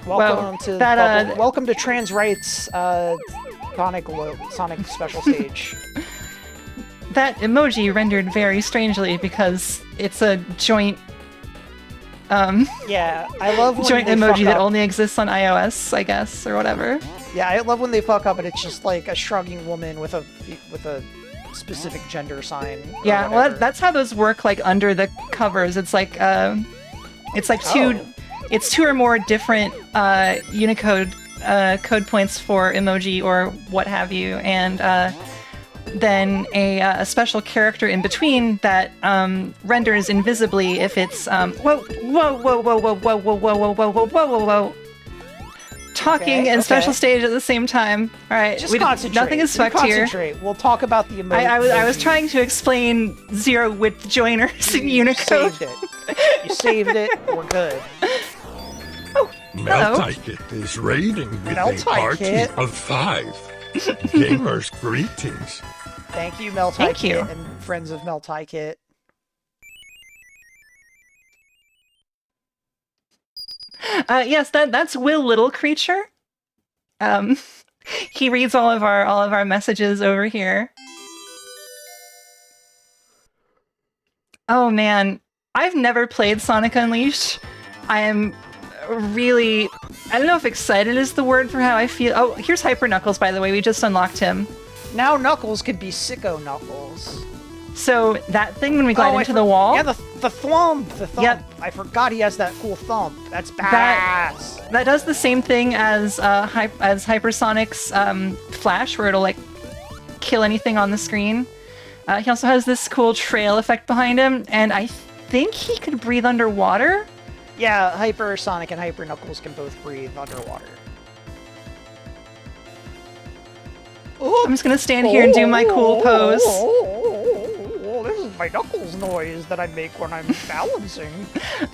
Welcome to that, welcome to Trans Rights Sonic Special Stage. That emoji rendered very strangely because it's a joint Yeah, I love when joint they emoji fuck that up. only exists on iOS, I guess, or whatever. Yeah, I love when they fuck up and it's just like a shrugging woman with a specific gender sign. or Yeah, well, whatever. that's how those work, like under the covers. It's like two, Oh. it's two or more different Unicode code points for emoji or what have you, and then a special character in between that renders invisibly if it's whoa. Talking Okay, and special okay. stage at the same time. All right, Just concentrate. nothing is You fucked here. concentrate. We'll talk about the emoji. I was trying to explain zero width joiners in Unicode. Saved it. You saved it. We're good. Hello. Meltikit is raiding with a Meltikit? party of 5. Gamers, greetings. Thank you, Melty Thank Kit you. and friends of Melty Kit. Yes, that's Will Little Creature. He reads all of our messages over here. Oh man, I've never played Sonic Unleashed. I am really, I don't know if excited is the word for how I feel. Oh, here's Hyper Knuckles, by the way. We just unlocked him. Now Knuckles could be Sicko Knuckles. So that thing when we glide into the wall. Yeah, the thump. The thump. Yep. I forgot he has that cool thump. That's badass. That does the same thing as Hypersonic's Flash, where it'll like kill anything on the screen. He also has this cool trail effect behind him, and I think he could breathe underwater. Yeah, Hyper Sonic and Hyper Knuckles can both breathe underwater. I'm just gonna stand here and do my cool pose. This is my Knuckles noise that I make when I'm balancing.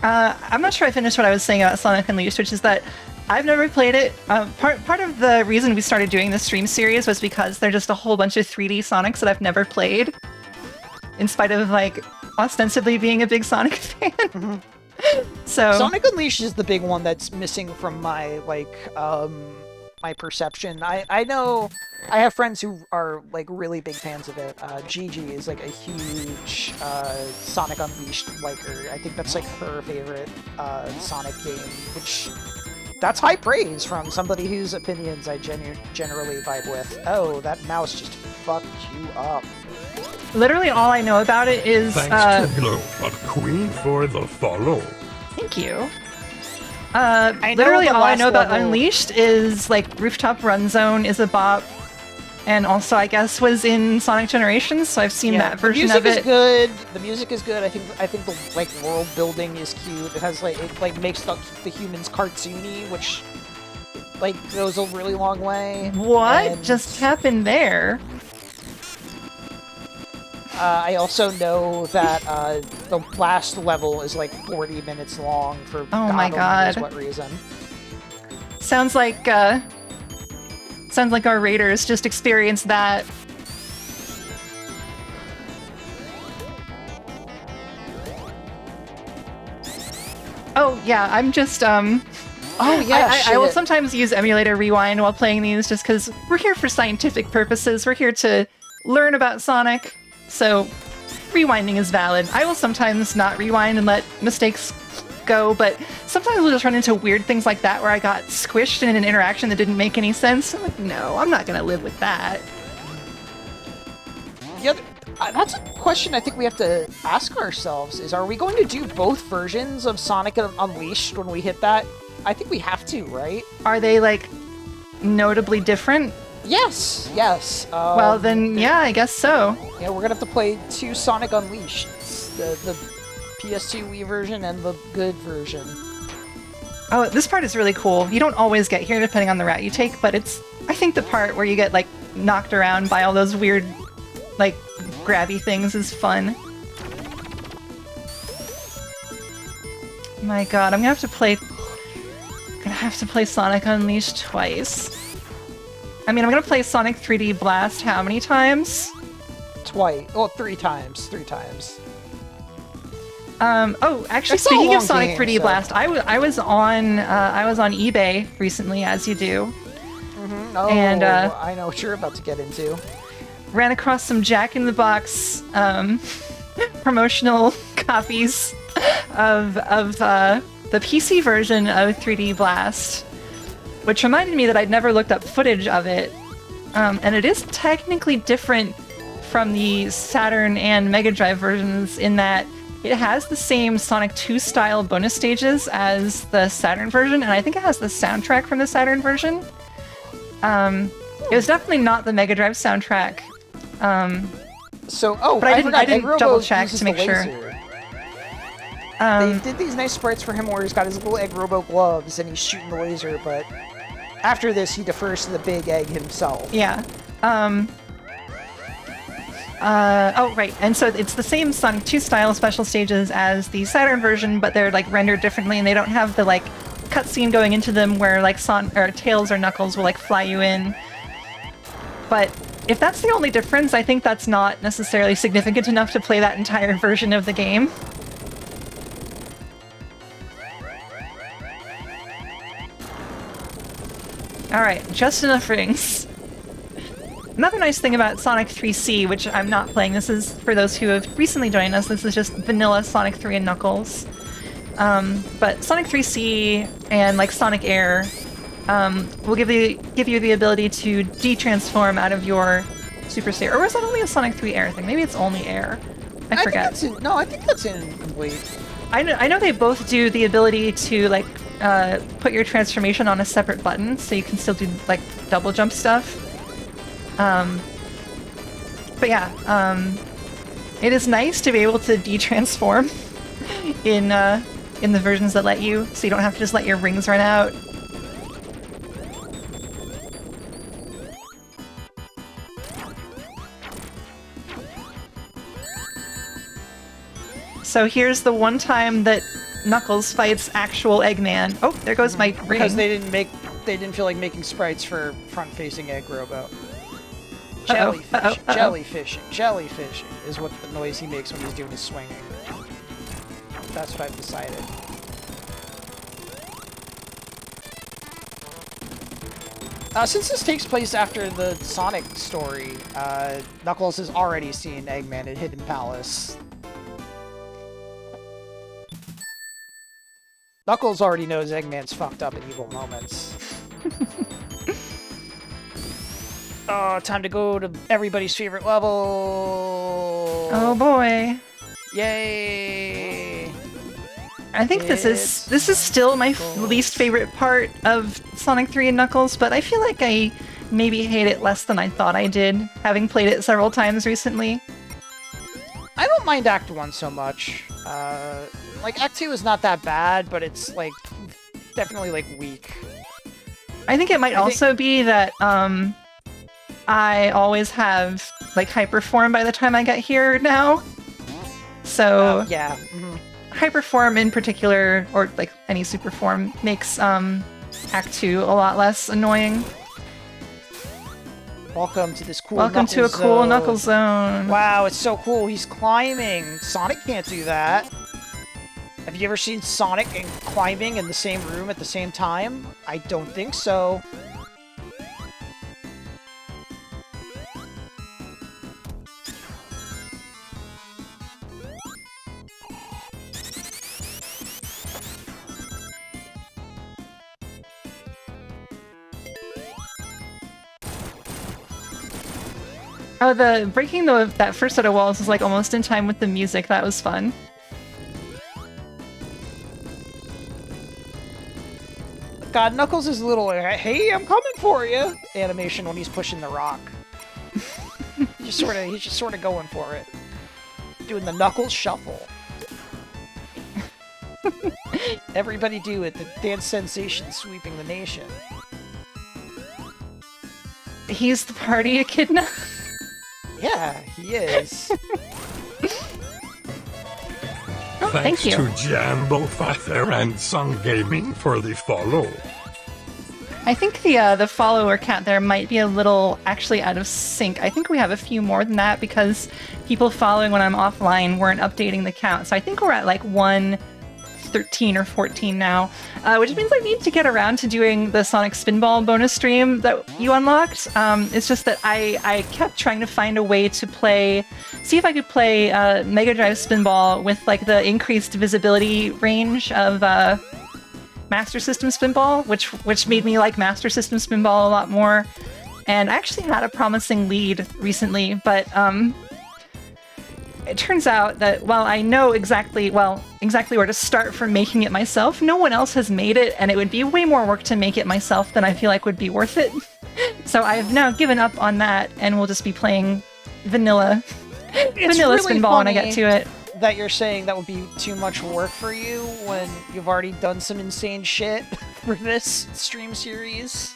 I'm not sure I finished what I was saying about Sonic Unleashed, which is that I've never played it. Part of the reason we started doing this stream series was because there's just a whole bunch of 3D Sonics that I've never played, in spite of like ostensibly being a big Sonic fan. So Sonic Unleashed is the big one that's missing from my my perception. I know I have friends who are like really big fans of it. Gigi is like a huge Sonic Unleashed liker. I think that's like her favorite Sonic game, which that's high praise from somebody whose opinions I generally vibe with. Oh, that mouse just fucked you up. literally all I know about it is Thanks to Glow, a queen for the follow. thank you. know Literally the all I last know about level- Unleashed is like Rooftop Run Zone is a bop, and also I guess was in Sonic Generations, so I've seen that version of The music it. is good. The music is good. I think the like world building is cute. It has like it like makes the humans cartoony, which like goes a really long way. What And, just happened there? I also know that the last level is like 40 minutes long for Oh my God only knows God. what reason. Sounds like our raiders just experienced that. Oh yeah, I'm just Oh yeah, I will shit. sometimes use emulator rewind while playing these just because we're here for scientific purposes. We're here to learn about Sonic, so rewinding is valid. I will sometimes not rewind and let mistakes go, but sometimes we'll just run into weird things like that where I got squished in an interaction that didn't make any sense. I'm like, no, I'm not gonna live with that. That's a question I think we have to ask ourselves: is are we going to do both versions of Sonic Unleashed when we hit that? I think we have to, right? Are they like notably different? Yes. Well, then yeah, I guess so. Yeah, we're gonna have to play two Sonic Unleashed, the PS2 Wii version and the good version. Oh, this part is really cool. You don't always get here depending on the route you take, but it's, I think the part where you get like knocked around by all those weird like grabby things is fun. My god, I'm gonna have to play Sonic Unleashed twice. I mean, I'm gonna play Sonic 3D Blast how many times? Twice. Oh, 3 times. 3 times. Oh, actually, That's not a speaking of long Sonic game, 3D so- Blast, I was on eBay recently, as you do. Oh, And, I know what you're about to get into. Ran across some Jack in the Box promotional copies of the PC version of 3D Blast, which reminded me that I'd never looked up footage of it. And it is technically different from the Saturn and Mega Drive versions in that it has the same Sonic 2 style bonus stages as the Saturn version, and I think it has the soundtrack from the Saturn version. It was definitely not the Mega Drive soundtrack. So, But I forgot, didn't Egg Robo double check uses to make the sure. laser. They did these nice sprites for him where he's got his little Egg Robo gloves and he's shooting the laser, but after this he defers to the big egg himself. Yeah. Oh, right. And so it's the same Sonic 2 style special stages as the Saturn version, but they're like rendered differently, and they don't have the like cutscene going into them where like Tails or Knuckles will like fly you in. But if that's the only difference, I think that's not necessarily significant enough to play that entire version of the game. Alright, just enough rings. Another nice thing about Sonic 3C, which I'm not playing, this is for those who have recently joined us, this is just vanilla Sonic 3 and Knuckles. But Sonic 3C and like Sonic Air will give you the ability to de-transform out of your Super State. Or was that only a Sonic 3 Air thing? Maybe it's only Air. I forget. I think that's in Complete. I know they both do the ability to like put your transformation on a separate button, so you can still do like double jump stuff. But yeah, it is nice to be able to de-transform in the versions that let you, so you don't have to just let your rings run out. So here's the one time that Knuckles fights actual Eggman. Oh, there goes my ring. Because they didn't feel like making sprites for front-facing Egg Robo. Jellyfishing is what the noise he makes when he's doing his swinging. That's what I've decided. Since this takes place after the Sonic story, Knuckles has already seen Eggman at Hidden Palace. Knuckles already knows Eggman's fucked up in evil moments. Oh, time to go to everybody's favorite level. Oh boy. Yay. I think this is still my least favorite part of Sonic 3 and Knuckles, but I feel like I maybe hate it less than I thought I did, having played it several times recently. I don't mind Act 1 so much. Like, Act 2 is not that bad, but it's, like, definitely, like, weak. I think it might also be that, I always have, like, Hyperform by the time I get here now. So, yeah. Hyperform in particular, or, like, any super form, makes, Act 2 a lot less annoying. Welcome to this cool Welcome to a cool Knuckles zone. Wow, it's so cool. He's climbing. Sonic can't do that. Have you ever seen Sonic and climbing in the same room at the same time? I don't think so. Oh, the breaking that first set of walls was like almost in time with the music. That was fun. God, Knuckles is a little, hey, I'm coming for you animation when he's pushing the rock. he's just sort of going for it. Doing the Knuckles shuffle. Everybody do it, the dance sensation sweeping the nation. He's the party echidna. Yeah, he is. Thanks Thank you. to Jambo Father and Sun Gaming for the follow. I think the follower count there might be a little actually out of sync. I think we have a few more than that because people following when I'm offline weren't updating the count. So I think we're at like 113 or 14 now, which means I need to get around to doing the Sonic Spinball bonus stream that you unlocked. It's just that I kept trying to find a way to see if I could play Mega Drive Spinball with like the increased visibility range of Master System Spinball, which made me like Master System Spinball a lot more. And I actually had a promising lead recently, but it turns out that while I know exactly where to start for making it myself, no one else has made it, and it would be way more work to make it myself than I feel like would be worth it. So I've now given up on that, and we'll just be playing vanilla Really Spinball when I get to it. that you're saying that would be too much work for you when you've already done some insane shit for this stream series.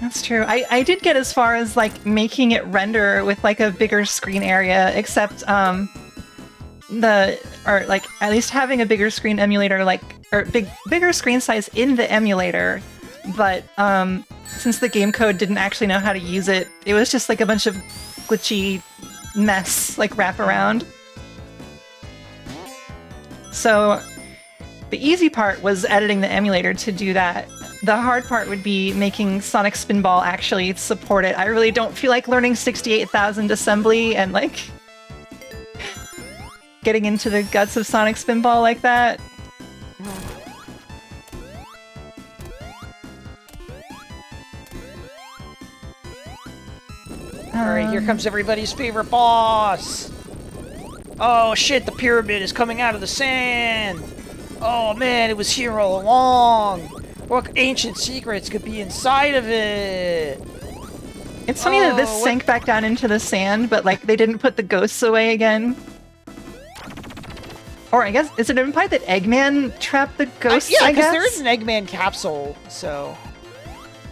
That's true. I did get as far as like making it render with like a bigger screen area, except at least having a bigger screen emulator, bigger screen size in the emulator. But since the game code didn't actually know how to use it, it was just like a bunch of glitchy mess, like wraparound. So the easy part was editing the emulator to do that. The hard part would be making Sonic Spinball actually support it. I really don't feel like learning 68,000 assembly and like getting into the guts of Sonic Spinball like that. Alright, here comes everybody's favorite boss! Oh shit, the pyramid is coming out of the sand! Oh man, it was here all along! What ancient secrets could be inside of it? It's funny that this sank back down into the sand, but like they didn't put the ghosts away again. Or I guess, is it implied that Eggman trapped the ghosts, Yeah, I because guess? there is an Eggman capsule, so...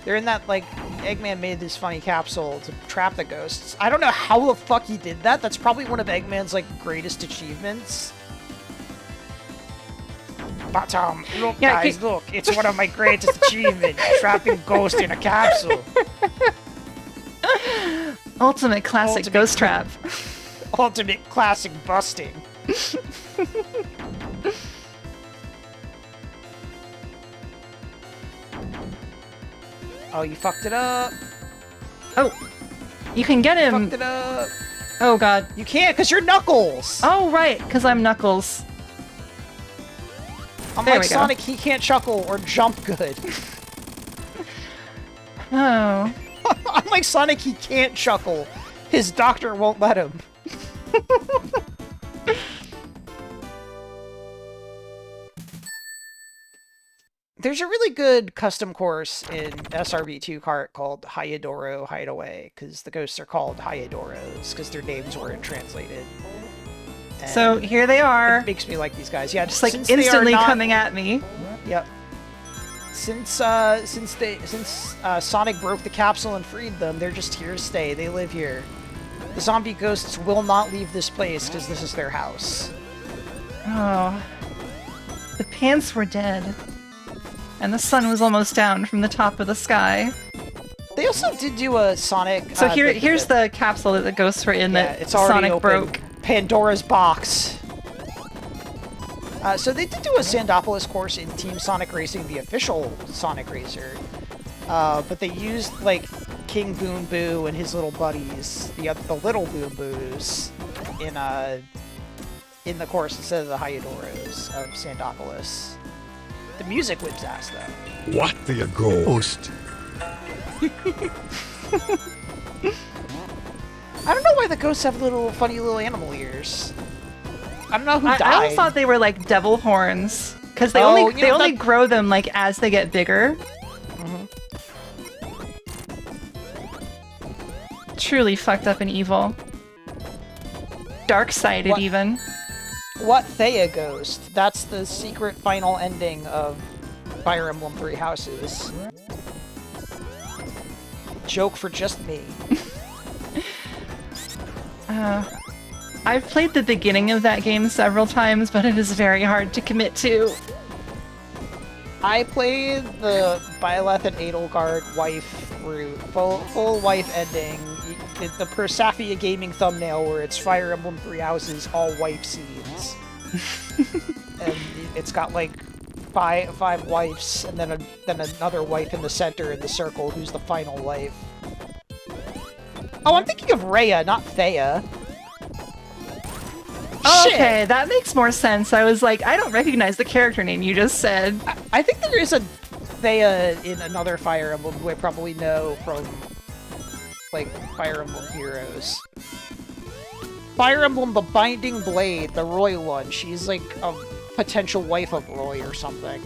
They're in that, like, Eggman made this funny capsule to trap the ghosts. I don't know how the fuck he did that. That's probably one of Eggman's, like, greatest achievements. But, look, Yeah, guys, look. It's one of my greatest achievements. Trapping ghosts in a capsule. Ultimate classic ghost trap. Ultimate classic busting. Oh, you fucked it up. Oh, you can get him. Fucked it up. Oh god. You can't, because you're Knuckles. Oh right, because I'm Knuckles. Unlike Sonic, he can't chuckle or jump good. Oh. Unlike Sonic, he can't chuckle. His doctor won't let him. There's a really good custom course in SRB2 Kart called Hyadoro Hideaway, because the ghosts are called Hyadoros, because their names weren't translated. And So here they are. it makes me like these guys. Yeah, Just like since they are instantly not- coming at me. Yep. Since Sonic broke the capsule and freed them, they're just here to stay. They live here. The zombie ghosts will not leave this place because this is their house. Oh. The pants were dead. And the sun was almost down from the top of the sky. They also did do a Sonic. So here's the capsule that the ghosts were in that it's already Sonic open. broke. Pandora's box. So they did do a Sandopolis course in Team Sonic Racing, the official Sonic Racer. But they used like King Boom Boo and his little buddies, the little Boom Boos, in the course instead of the Hyadoros of Sandopolis. The music whips ass though. What the ghost? I don't know why the ghosts have funny little animal ears. I don't know who died. I always thought they were like devil horns. Because they only grow them like as they get bigger. Truly fucked up and evil. Dark-sided even. What Thea Ghost? That's the secret final ending of Fire Emblem Three Houses. Joke for just me. I've played the beginning of that game several times, but it is very hard to commit to. I played the Byleth and Edelgard wife route, full wife ending. The Persafia Gaming thumbnail where it's Fire Emblem Three Houses, all wife scenes. And it's got like five wives, and then another wife in the center in the circle who's the final wife. Oh, I'm thinking of Rhea, not Thea. Oh, Shit. okay, that makes more sense. I was like, I don't recognize the character name you just said. I think there is a Thea in another Fire Emblem who I probably know from, like, Fire Emblem Heroes. Fire Emblem The Binding Blade, the Roy one. She's like a potential wife of Roy or something.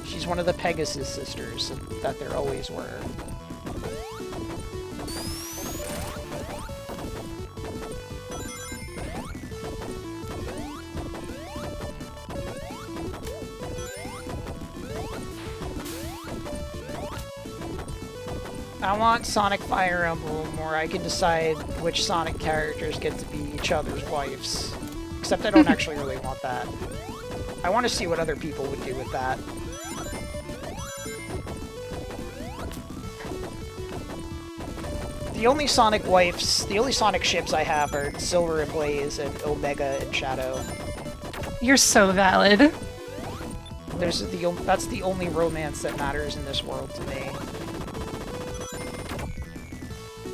She's one of the Pegasus sisters that there always were. I want Sonic Fire Emblem where I can decide which Sonic characters get to be each other's wives. Except I don't actually really want that. I want to see what other people would do with that. The only Sonic ships I have are Silver and Blaze and Omega and Shadow. You're so valid. That's the only romance that matters in this world to me.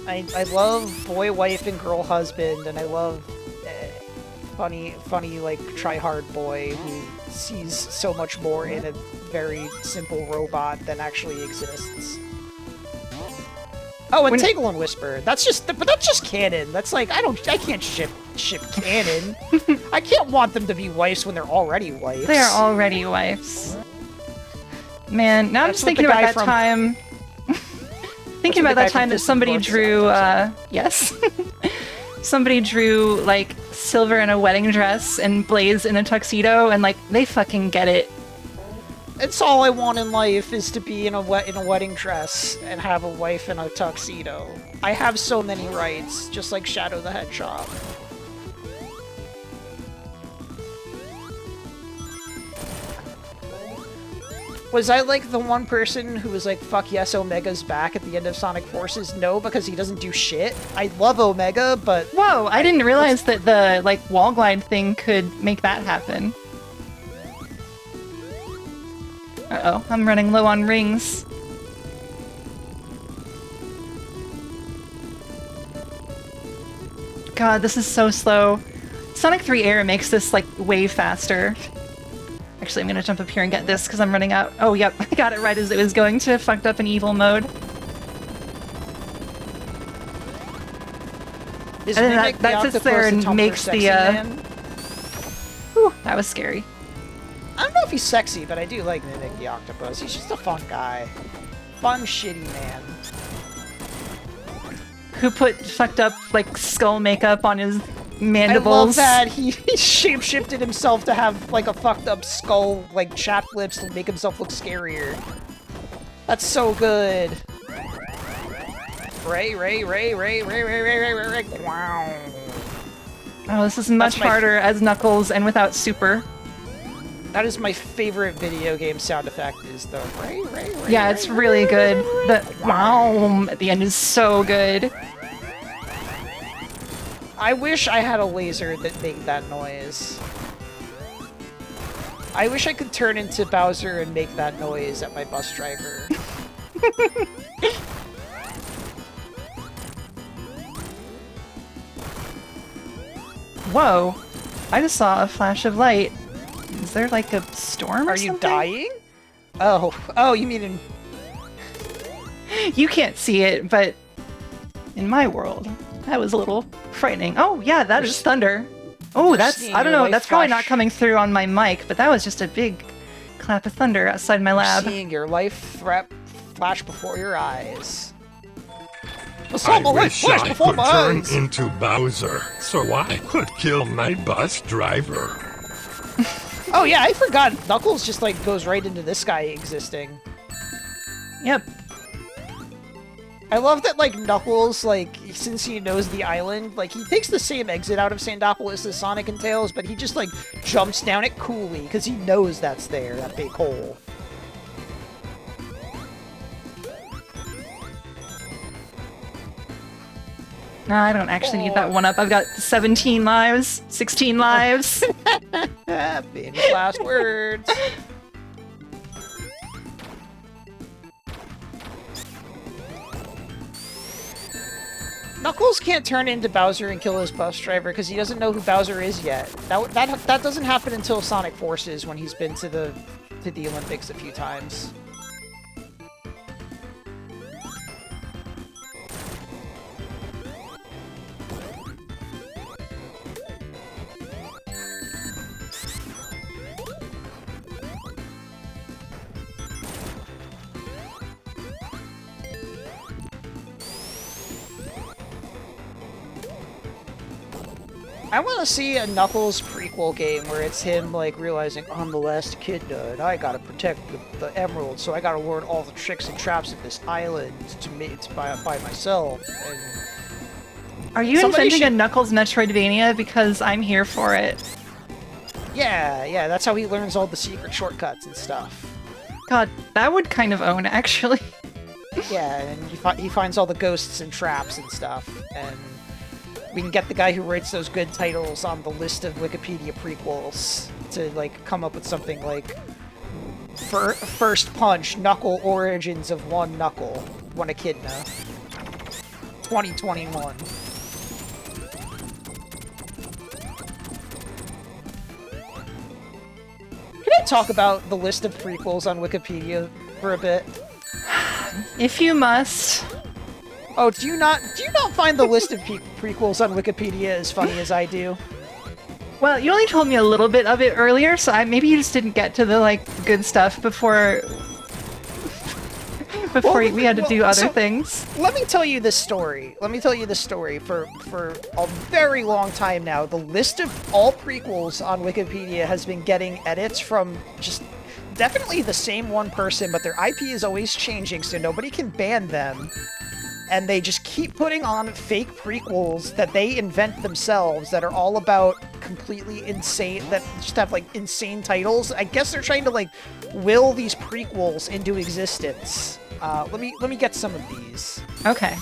I love boy wife and girl husband, and I love funny like try-hard boy who sees so much more in a very simple robot than actually exists. Oh, and Tangle and Whisper. But that's just canon. That's like I can't ship canon. I can't want them to be wives when they're already wives. They are already wives. Man, now I'm just thinking about that time. Thinking about that time that somebody drew, yes. Somebody drew, like, Silver in a wedding dress and Blaze in a tuxedo, and, like, they fucking get it. It's all I want in life is to be in a wedding dress and have a wife in a tuxedo. I have so many rights, just like Shadow the Hedgehog. Was I, like, the one person who was like, fuck yes, Omega's back at the end of Sonic Forces? No, because he doesn't do shit. I love Omega, but... Whoa, I didn't realize that the, like, wall glide thing could make that happen. Uh-oh, I'm running low on rings. God, this is so slow. Sonic 3 Air makes this, like, way faster. Actually, I'm gonna jump up here and get this because I'm running out. Oh, yep, I got it right as it was going to fucked up in evil mode. Is And then Mimic the that sits there Octopus and a makes sexy the, man? Whew, that was scary. I don't know if he's sexy, but I do like Mimic the Octopus. He's just a fun guy. Fun, shitty man. Who put fucked up, like, skull makeup on his mandibles? I love that he shape-shifted himself to have, like, a fucked up skull, like, chapped lips to make himself look scarier. That's so good. Ray. Wow. Oh, this is much harder as Knuckles and without super. That is my favorite video game sound effect, is the Ray. Yeah, it's really good. The wow at the end is so good. I wish I had a laser that made that noise. I wish I could turn into Bowser and make that noise at my bus driver. Whoa, I just saw a flash of light. Is there like a storm or Are you something? dying? Oh, you mean in... You can't see it, but in my world, that was a little frightening. Oh yeah, that is thunder. Oh, that's, I don't know, that's probably not coming through on my mic, but that was just a big clap of thunder outside my lab. Seeing your life threat flash before your eyes. I wish I could turn into Bowser, so I could kill my bus driver. Oh yeah, I forgot. Knuckles just like goes right into this guy existing. Yep. I love that, like, Knuckles, like, since he knows the island, like, he takes the same exit out of Sandopolis as Sonic and Tails, but he just, like, jumps down it coolly, because he knows that's there, that big hole. No, I don't actually need that one up. I've got 17 lives, 16 lives. Famous last words. Knuckles can't turn into Bowser and kill his bus driver because he doesn't know who Bowser is yet. That doesn't happen until Sonic Forces, when he's been to the Olympics a few times. I want to see a Knuckles prequel game where it's him, like, realizing, I'm the last echidna, and I gotta protect the emerald, so I gotta learn all the tricks and traps of this island by myself. And Are you inventing a Knuckles Metroidvania? Because I'm here for it. Yeah, that's how he learns all the secret shortcuts and stuff. God, that would kind of own, actually. Yeah, and he finds all the ghosts and traps and stuff, and we can get the guy who writes those good titles on the list of Wikipedia prequels to, like, come up with something like First Punch, Knuckle Origins of One Knuckle, One Echidna, 2021. Can I talk about the list of prequels on Wikipedia for a bit? If you must. Oh, do you not find the list of prequels on Wikipedia as funny as I do? Well, you only told me a little bit of it earlier, so maybe you just didn't get to the, like, good stuff before we had to do other things. Let me tell you this story. For a very long time now, the list of all prequels on Wikipedia has been getting edits from just definitely the same one person, but their IP is always changing, so nobody can ban them. And they just keep putting on fake prequels that they invent themselves that are all about completely insane, that just have, like, insane titles. I guess they're trying to, like, will these prequels into existence. Let me get some of these. Okay.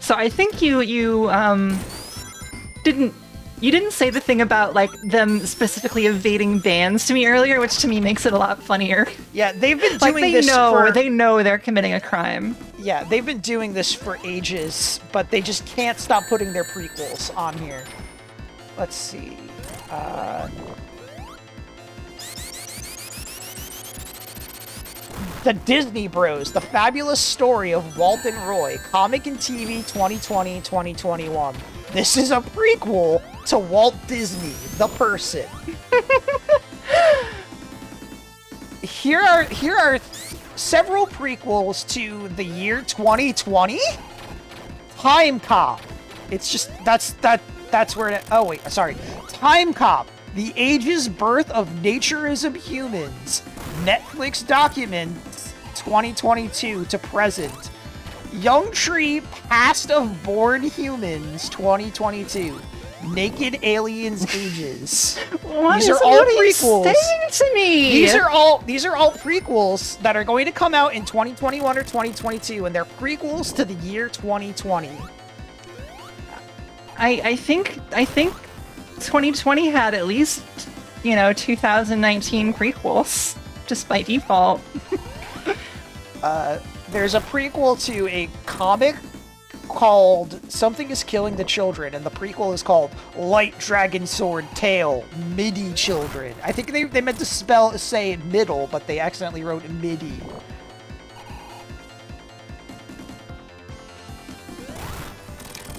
So I think you didn't say the thing about, like, them specifically evading bans to me earlier, which to me makes it a lot funnier. Yeah, they've been like, doing this they know they're committing a crime. Yeah, they've been doing this for ages, but they just can't stop putting their prequels on here. Let's see. The Disney Bros, The Fabulous Story of Walt and Roy, Comic and TV 2020-2021. This is a prequel to Walt Disney, the person. Here are several prequels to the year 2020. Time Cop. It's just that's where it. Oh wait, sorry. Time Cop. The Age's Birth of Naturism Humans. Netflix documents 2022 to present. Young Tree, Past of Born Humans, 2022. Naked Aliens Ages. These are all prequels. Saying to me? These are all prequels that are going to come out in 2021 or 2022, and they're prequels to the year 2020. I think 2020 had at least, 2019 prequels, just by default. There's a prequel to a comic called Something is Killing the Children, and the prequel is called Light Dragon Sword Tail MIDI Children. I think they meant to say middle, but they accidentally wrote MIDI.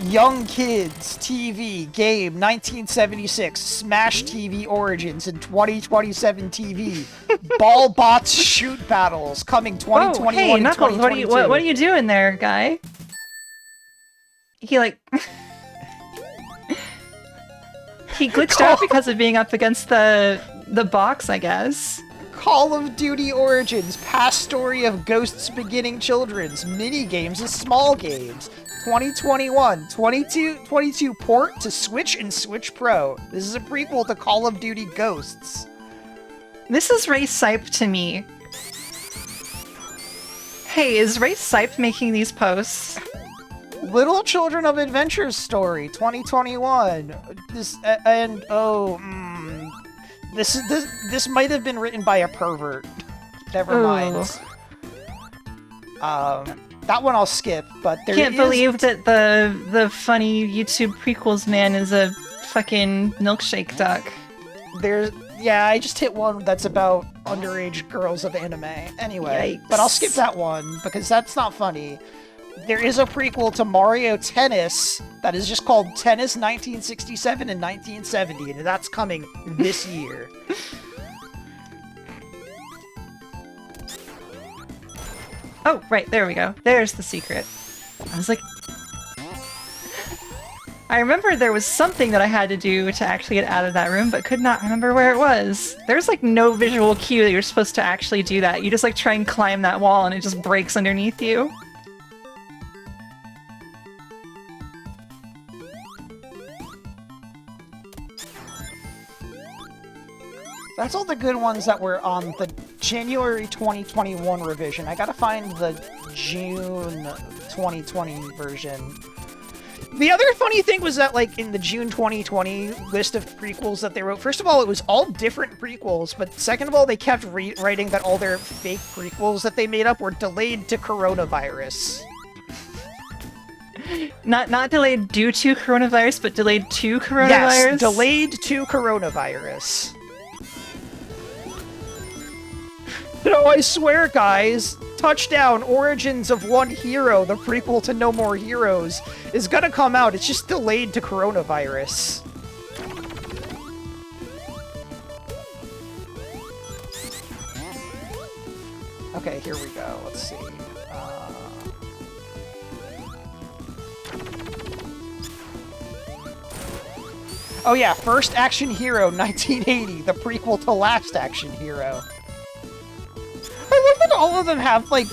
Young Kids TV Game 1976 Smash TV Origins in 2027 TV Ball Bots Shoot Battles coming 2021 hey, and Knuckles, 2022. what are you doing there, guy? He he glitched out because of being up against the box, I guess. Call of Duty Origins, past story of ghosts beginning children's, mini games and small games. 2021, 22 port to Switch and Switch Pro. This is a prequel to Call of Duty Ghosts. This is Ray Sipe to me. Hey, is Ray Sipe making these posts? Little Children of Adventure's story, 2021. This might have been written by a pervert. Never mind. That one I'll skip, but there Can't believe that the funny YouTube prequels man is a fucking milkshake duck. Yeah, I just hit one that's about underage girls of anime. Anyway, Yikes. but I'll skip that one because that's not funny. There is a prequel to Mario Tennis that is just called Tennis 1967 and 1970, and that's coming this year. Oh, right, there we go. There's the secret. I was like... I remember there was something that I had to do to actually get out of that room, but could not remember where it was. There's like no visual cue that you're supposed to actually do that. You just like try and climb that wall and it just breaks underneath you. That's all the good ones that were on the January 2021 revision. I gotta find the June 2020 version. The other funny thing was that, like, in the June 2020 list of prequels that they wrote, first of all, it was all different prequels, but second of all, they kept writing that all their fake prequels that they made up were delayed to coronavirus. Not delayed due to coronavirus, but delayed to coronavirus? Yes, delayed to coronavirus. No, I swear, guys, Touchdown Origins of One Hero, the prequel to No More Heroes, is gonna come out. It's just delayed to coronavirus. Okay, here we go. Let's see. Oh yeah, First Action Hero 1980, the prequel to Last Action Hero. I love that all of them have like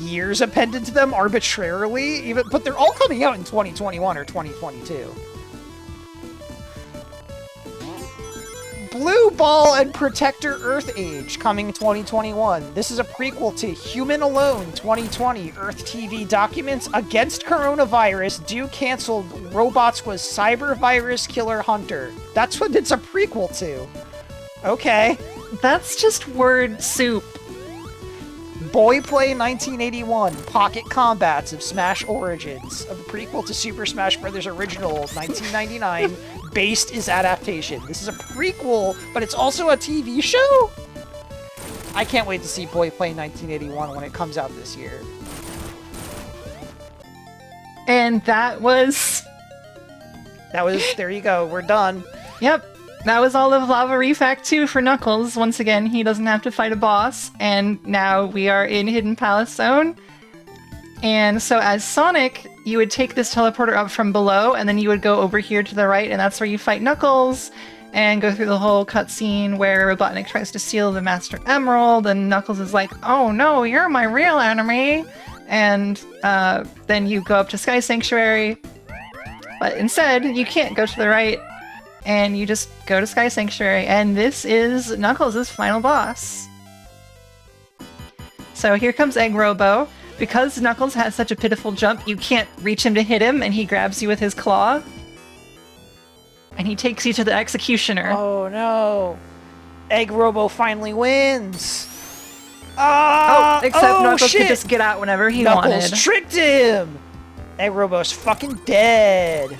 years appended to them arbitrarily, but they're all coming out in 2021 or 2022. Blue Ball and Protector Earth Age coming 2021. This is a prequel to Human Alone 2020. Earth TV documents against coronavirus do canceled robots was cyber virus killer hunter. That's what it's a prequel to. Okay. That's just word soup. Boy Play 1981, Pocket Combats of Smash Origins, a prequel to Super Smash Bros. Original 1999, based is adaptation. This is a prequel, but it's also a TV show? I can't wait to see Boy Play 1981 when it comes out this year. And that was... There you go, we're done. Yep. That was all of Lava Refact 2 for Knuckles. Once again, he doesn't have to fight a boss, and now we are in Hidden Palace Zone. And so as Sonic, you would take this teleporter up from below, and then you would go over here to the right, and that's where you fight Knuckles, and go through the whole cutscene where Robotnik tries to steal the Master Emerald, and Knuckles is like, oh no, you're my real enemy! And then you go up to Sky Sanctuary, but instead, you can't go to the right, and you just go to Sky Sanctuary, and this is Knuckles' final boss. So here comes Egg Robo. Because Knuckles has such a pitiful jump, you can't reach him to hit him, and he grabs you with his claw. And he takes you to the Executioner. Oh no. Egg Robo finally wins! Except Knuckles shit. could just get out whenever he Knuckles wanted. tricked him! Egg Robo's fucking dead!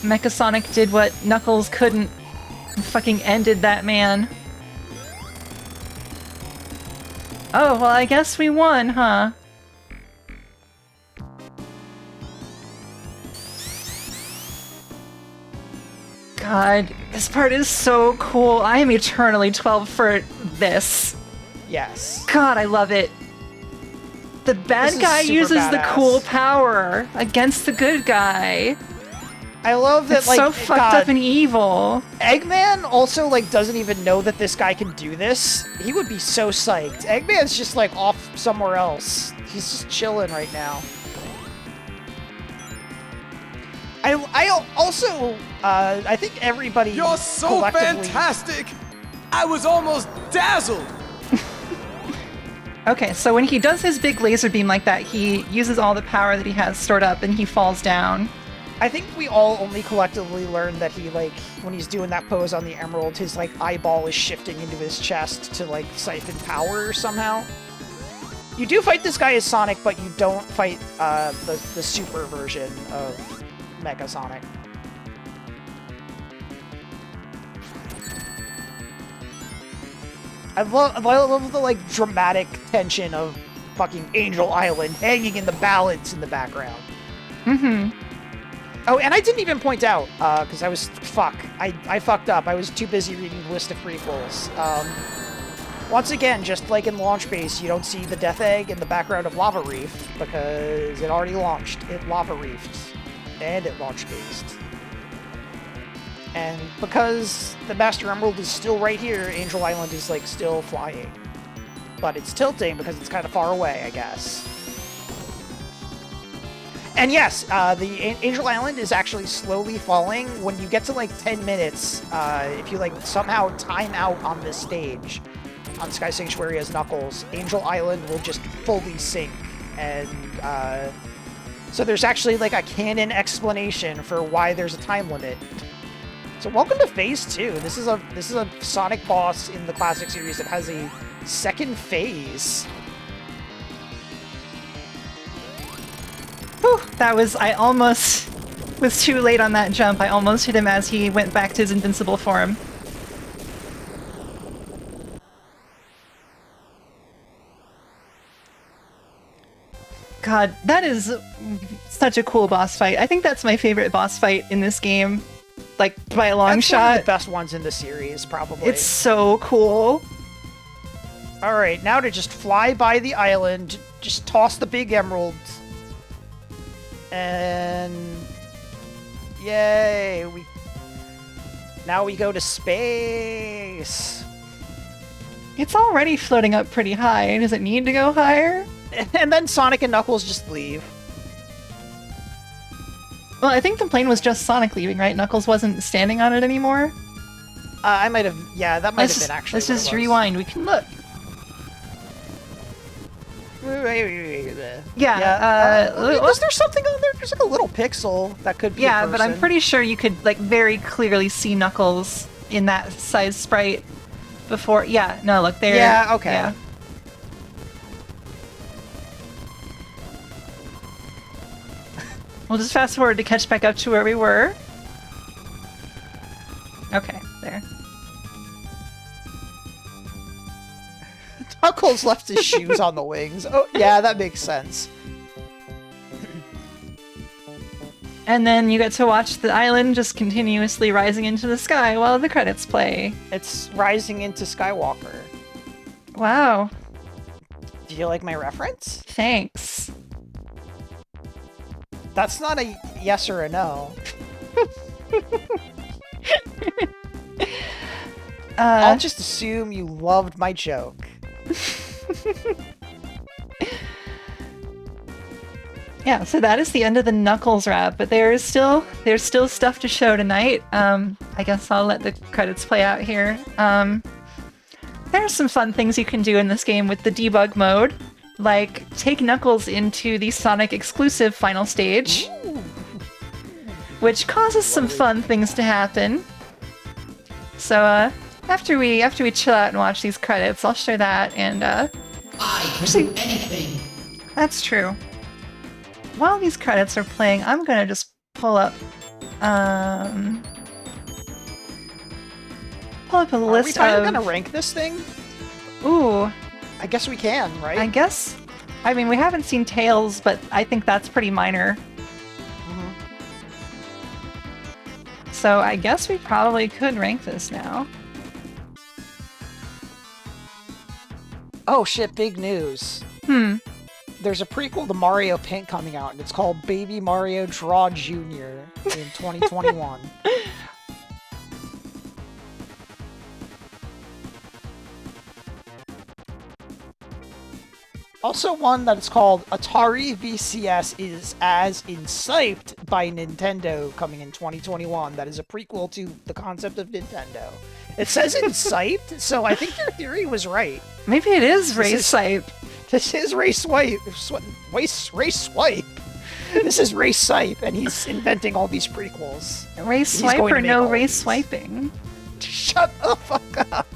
Mecha Sonic did what Knuckles couldn't, and fucking ended that man. Oh, well, I guess we won, huh? God, this part is so cool. I am eternally 12 for this. Yes. God, I love it. The bad This is guy super uses the badass. cool power against the good guy. I love that, It's like, so fucked God, up and evil. Eggman also, like, doesn't even know that this guy can do this. He would be so psyched. Eggman's just, like, off somewhere else. He's just chilling right now. I also, I think everybody You're so collectively... fantastic! I was almost dazzled! Okay, so when he does his big laser beam like that, he uses all the power that he has stored up and he falls down. I think we all only collectively learned that he, like, when he's doing that pose on the Emerald, his, like, eyeball is shifting into his chest to, like, siphon power somehow. You do fight this guy as Sonic, but you don't fight the super version of Mega Sonic. I love the, like, dramatic tension of fucking Angel Island hanging in the balance in the background. Mm-hmm. Oh, and I didn't even point out, because I was... I fucked up. I was too busy reading the list of prequels. Once again, just like in Launch Base, you don't see the Death Egg in the background of Lava Reef, because it already launched. It Lava Reefed. And it Launch Based. And because the Master Emerald is still right here, Angel Island is, like, still flying. But it's tilting because it's kind of far away, I guess. And yes, the Angel Island is actually slowly falling. When you get to, like, 10 minutes, if you, like, somehow time out on this stage, on Sky Sanctuary as Knuckles, Angel Island will just fully sink. And, so there's actually, like, a canon explanation for why there's a time limit. So welcome to Phase 2. This is a Sonic boss in the classic series that has a second phase. Whew, I almost was too late on that jump. I almost hit him as he went back to his invincible form. God, that is such a cool boss fight. I think that's my favorite boss fight in this game. Like, by a long That's shot. one of the best ones in the series, probably. It's so cool. Alright, now to just fly by the island, just toss the big emerald. And... Yay! Now we go to space! It's already floating up pretty high. Does it need to go higher? And then Sonic and Knuckles just leave. Well, I think the plane was just Sonic leaving, right? Knuckles wasn't standing on it anymore? I might have... Yeah, that might have been actually Let's what just it was. rewind. We can look. Wait. Yeah, Was there something on there? There's like a little pixel that could be yeah, a but I'm person. pretty sure you could, like, very clearly see Knuckles in that size sprite before. Yeah, no, look, there. Yeah, okay. Yeah. We'll just fast forward to catch back up to where we were. Okay, there. Knuckles left his shoes on the wings. Oh, yeah, that makes sense. And then you get to watch the island just continuously rising into the sky while the credits play. It's rising into Skywalker. Wow, Do you like my reference? thanks. That's not a yes or a no. I'll just assume you loved my joke. Yeah, so that is the end of the Knuckles wrap, but there's still stuff to show tonight. I guess I'll let the credits play out here. There's some fun things you can do in this game with the debug mode, like take Knuckles into the Sonic exclusive final stage, which causes some fun things to happen. So after we chill out and watch these credits, I'll share that and actually, that's true. While these credits are playing, I'm gonna just pull up a list Are we kind of of... gonna rank this thing? Ooh, I guess we can, right? I guess... I mean, we haven't seen Tails, but I think that's pretty minor. Mhm. So I guess we probably could rank this now. Oh shit, big news. there's a prequel to Mario Paint coming out, and it's called Baby Mario Draw Jr. in 2021. Also one that is called Atari VCS is as Incyped by Nintendo coming in 2021. That is a prequel to the concept of Nintendo. It says Incyped, so I think your theory was right. Maybe it is Ray Sipe. This is Ray Swipe. Ray Swipe. This is Ray Sipe, and he's inventing all these prequels. Ray Swipe or no Ray Swiping? Shut the fuck up.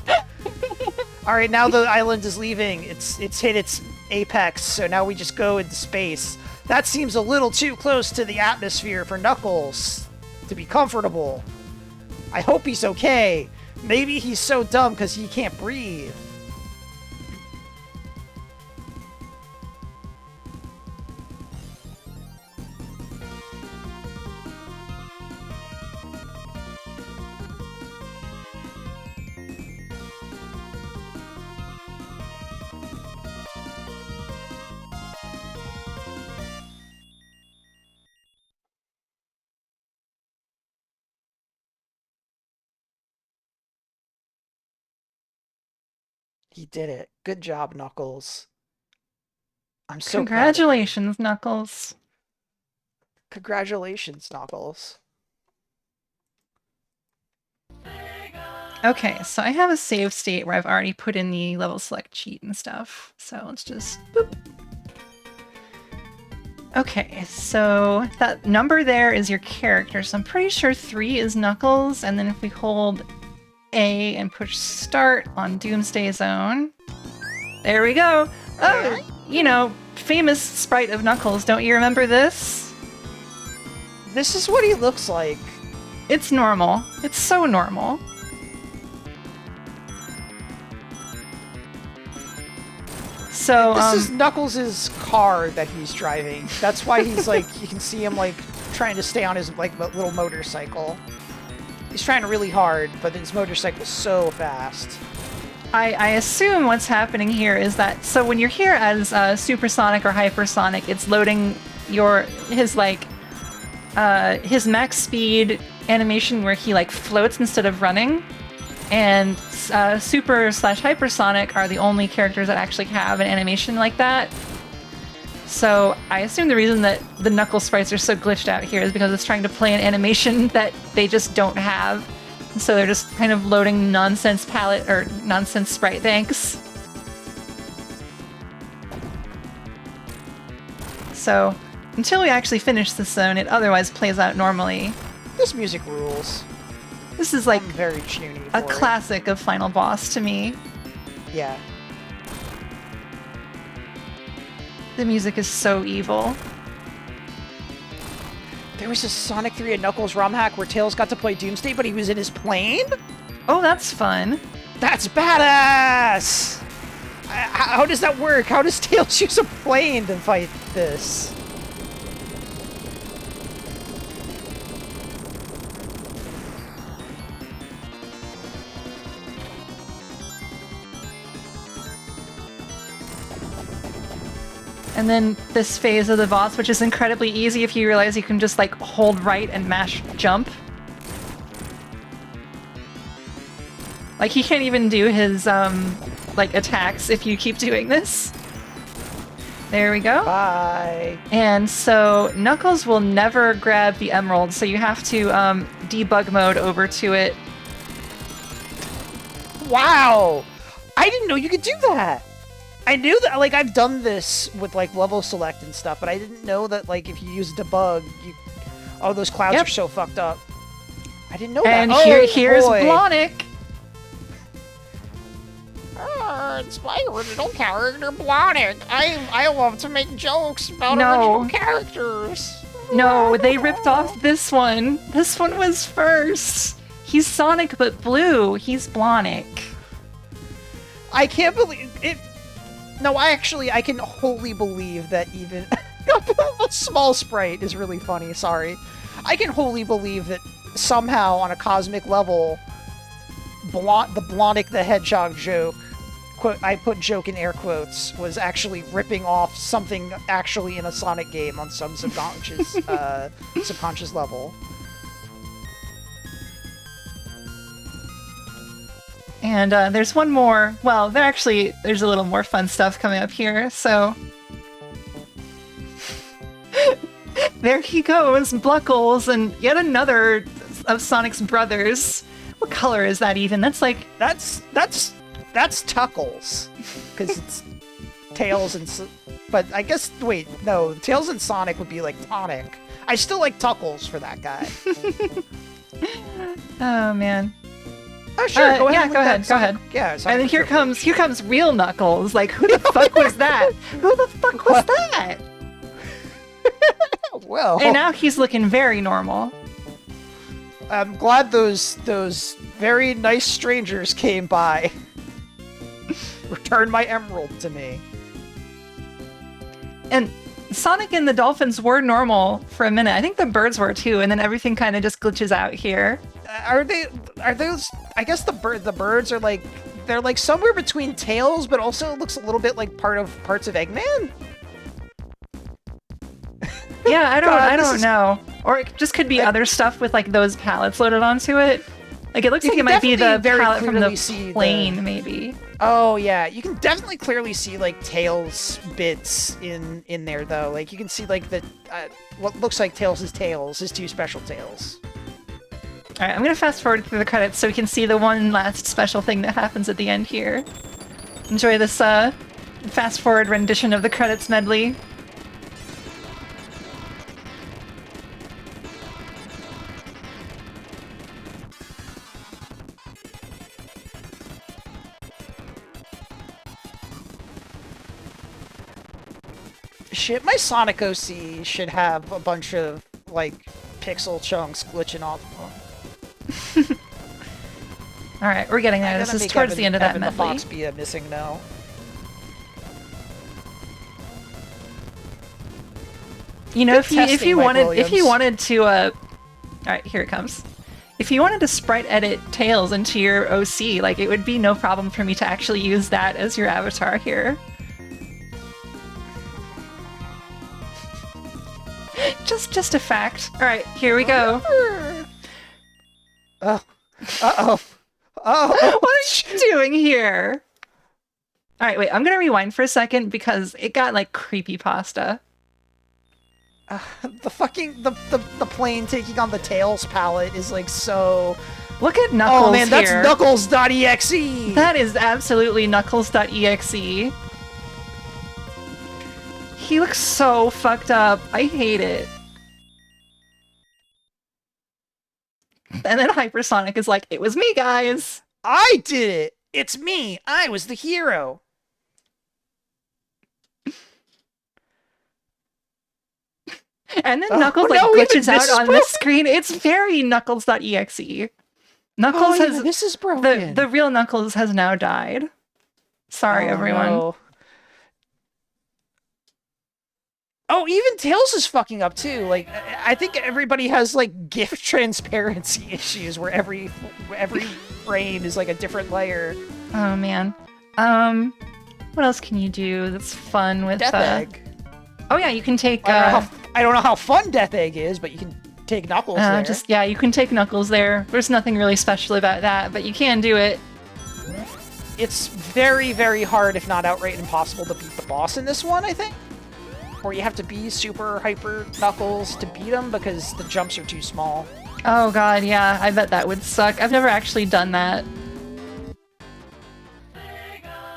All right, now the island is leaving. It's hit its apex, so now we just go into space. That seems a little too close to the atmosphere for Knuckles to be comfortable. I hope he's okay. Maybe he's so dumb because he can't breathe. He did it. Good job, Knuckles. I'm so Congratulations, Knuckles. Congratulations, Knuckles. Okay, so I have a save state where I've already put in the level select cheat and stuff. So let's just boop. Okay, so that number there is your character. So I'm pretty sure 3 is Knuckles, and then if we hold A and push start on Doomsday Zone. There we go. Oh, you know, famous sprite of Knuckles. Don't you remember this? This is what he looks like. It's normal. It's so normal. So, this is Knuckles' car that he's driving. That's why he's like, you can see him like trying to stay on his like little motorcycle. He's trying really hard, but his motorcycle's so fast. I assume what's happening here is that, so when you're here as supersonic or hypersonic, it's loading his max speed animation where he like floats instead of running. And super/hypersonic are the only characters that actually have an animation like that. So I assume the reason that the Knuckles sprites are so glitched out here is because it's trying to play an animation that they just don't have. So they're just kind of loading nonsense palette or nonsense sprite banks. So until we actually finish this zone, it otherwise plays out normally. This music rules. This is like very tuney a classic of Final Boss to me. Yeah. The music is so evil. There was a Sonic 3 and Knuckles ROM hack where Tails got to play Doomsday, but he was in his plane? Oh, that's fun. That's badass! How does that work? How does Tails use a plane to fight this? And then this phase of the boss, which is incredibly easy if you realize you can just like hold right and mash jump. Like he can't even do his like attacks if you keep doing this. There we go. Bye. And so Knuckles will never grab the emerald, so you have to debug mode over to it. Wow! I didn't know you could do that! I knew that, like, I've done this with, like, level select and stuff, but I didn't know that, like, if you use debug, oh, those clouds are so fucked up. I didn't know that. And Oh, here's boy. Blonic. It's my original character, Blonic. I love to make jokes about No. original characters. No, they ripped off this one. This one was first. He's Sonic but blue. He's Blonic. I can't believe it. No, I can wholly believe that even a small sprite is really funny, sorry. I can wholly believe that somehow on a cosmic level, the Blonic the Hedgehog joke I put joke in air quotes, was actually ripping off something actually in a Sonic game on some subconscious subconscious level. And there's one more. Well, there's a little more fun stuff coming up here. So there he goes, Bluckles, and yet another of Sonic's brothers. What color is that even? That's like That's Tuckles, because it's Tails and but I guess wait, no, Tails and Sonic would be like Tonic. I still like Tuckles for that guy. oh man. Oh sure, go ahead. Go ahead. Yeah, And then here comes real Knuckles. Like, who the fuck was that? Who the fuck was that? Well, And now he's looking very normal. I'm glad those very nice strangers came by. Return my emerald to me. And Sonic and the dolphins were normal for a minute. I think the birds were too, and then everything kind of just glitches out here. Are those? I guess the birds are like, they're like somewhere between Tails, but also it looks a little bit like parts of Eggman. Yeah, I God, don't know. Or it just could be other stuff with like those pallets loaded onto it. Like it looks You like it can might be the definitely very pallet from clearly the see plane, maybe. Oh yeah, you can definitely clearly see like Tails bits in there though. Like you can see like the what looks like Tails' tails, his two special tails. All right, I'm gonna fast forward through the credits so we can see the one last special thing that happens at the end here. Enjoy this fast forward rendition of the credits medley. Shit, my Sonic OC should have a bunch of like pixel chunks glitching off of them. All right, we're getting there. This is towards the end of that Evan the medley. Fox be a missing no. You know, if you testing, Mike Williams. wanted to, all right, here it comes. If you wanted to sprite edit Tails into your OC, like it would be no problem for me to actually use that as your avatar here. Just a fact. All right, here we go. Oh, uh-oh. Oh, What are you doing here? All right, wait. I'm gonna rewind for a second because it got like creepypasta. the fucking the plane taking on the Tails palette is like so. Look at Knuckles Oh man, here. that's Knuckles.exe. That is absolutely Knuckles.exe. He looks so fucked up. I hate it. And then Hypersonic is like, it was me, guys. I did it. It's me. I was the hero. And then Knuckles like no, even glitches out this is on broken. the screen. It's very Knuckles.exe. Knuckles Even has this is broken. the real Knuckles has now died. Sorry, everyone. No. Oh, even Tails is fucking up too. Like, I think everybody has like GIF transparency issues where every frame is like a different layer. Oh man. What else can you do that's fun with Death Egg. Oh yeah, you can take I don't know how fun Death Egg is, but you can take Knuckles there. you can take Knuckles there. There's nothing really special about that, but you can do it. It's very, very hard, if not outright impossible, to beat the boss in this one, I think. Or you have to be super hyper Knuckles to beat him because the jumps are too small. Oh god, yeah, I bet that would suck. I've never actually done that.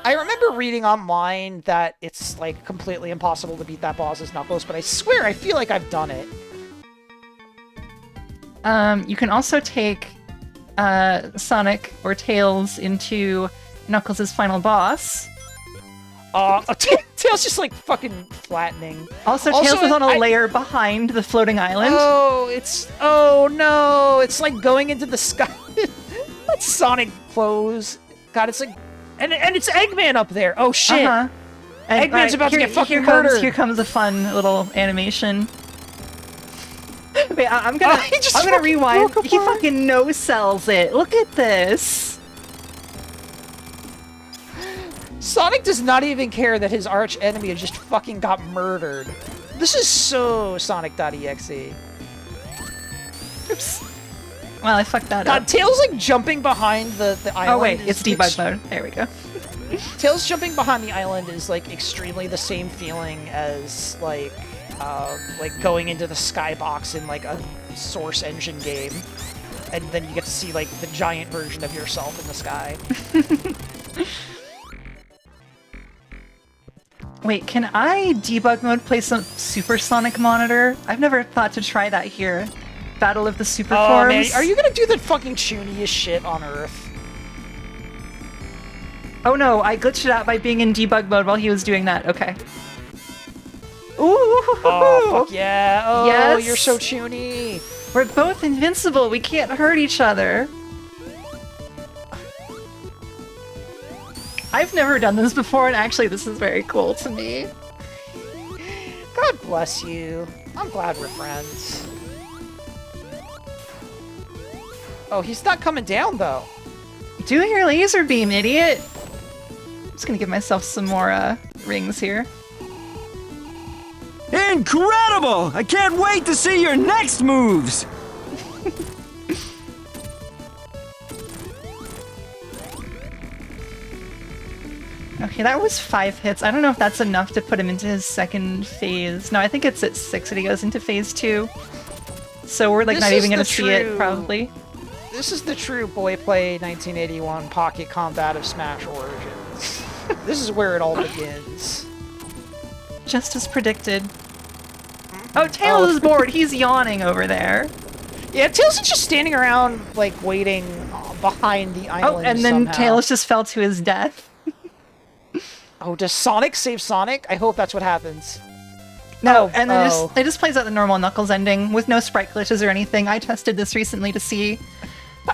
I remember reading online that it's like completely impossible to beat that boss as Knuckles, but I swear I feel like I've done it. You can also take Sonic or Tails into Knuckles' final boss. Tails just like fucking flattening. Also, Tails is on a layer behind the floating island. Oh no, it's like going into the sky. That's Sonic clothes. God, it's like, and it's Eggman up there. Oh shit. Uh-huh. And, Eggman's about to get fucking murdered. Here comes a fun little animation. Wait, I'm gonna rewind. He fucking no-sells it. Look at this. Sonic does not even care that his arch enemy just fucking got murdered. This is so Sonic.exe. Oops. Well, I fucked that God, up. Tails like jumping behind the island. Oh wait, is it's debug mode. There we go. Tails jumping behind the island is like extremely the same feeling as like going into the skybox in like a Source Engine game, and then you get to see like the giant version of yourself in the sky. Wait, can I debug mode play some Supersonic Monitor? I've never thought to try that here. Battle of the Super Oh Forms. man, are you gonna do the fucking chuniest shit on Earth? Oh no, I glitched it out by being in debug mode while he was doing that. Okay. Ooh! Oh fuck yeah! Oh, Yes. you're so chuny. We're both invincible. We can't hurt each other. I've never done this before, and actually this is very cool to me. God bless you. I'm glad we're friends. Oh, he's not coming down though. Do your laser beam, idiot! I'm just gonna give myself some more rings here. Incredible! I can't wait to see your next moves! Okay, that was 5 hits. I don't know if that's enough to put him into his second phase. No, I think it's at 6 that he goes into phase 2. So we're like This not is even gonna the see it, true- probably. This is the true Boy Play 1981 Pocket Combat of Smash Origins. This is where it all begins. Just as predicted. Oh, Tails is bored. He's yawning over there. Yeah, Tails is just standing around, like, waiting behind the Oh, island and then somehow. Tails just fell to his death. Oh, does Sonic save Sonic? I hope that's what happens. No, Oh, and then oh. it just plays out the normal Knuckles ending with no sprite glitches or anything. I tested this recently to see.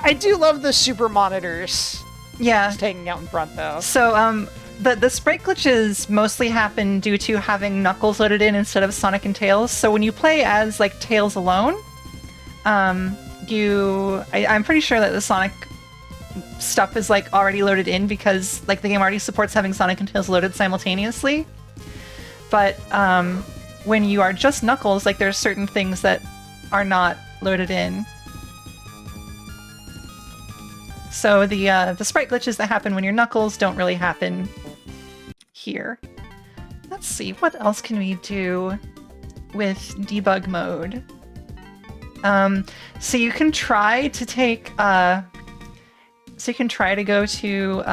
I do love the super monitors Yeah. just hanging out in front, though. So, the sprite glitches mostly happen due to having Knuckles loaded in instead of Sonic and Tails. So when you play as, like, Tails alone, I'm pretty sure that the Sonic stuff is, like, already loaded in because, like, the game already supports having Sonic and Tails loaded simultaneously. But, when you are just Knuckles, like, there's certain things that are not loaded in. So the sprite glitches that happen when you're Knuckles don't really happen here. Let's see, what else can we do with debug mode? So you can try to take, so you can try to go to,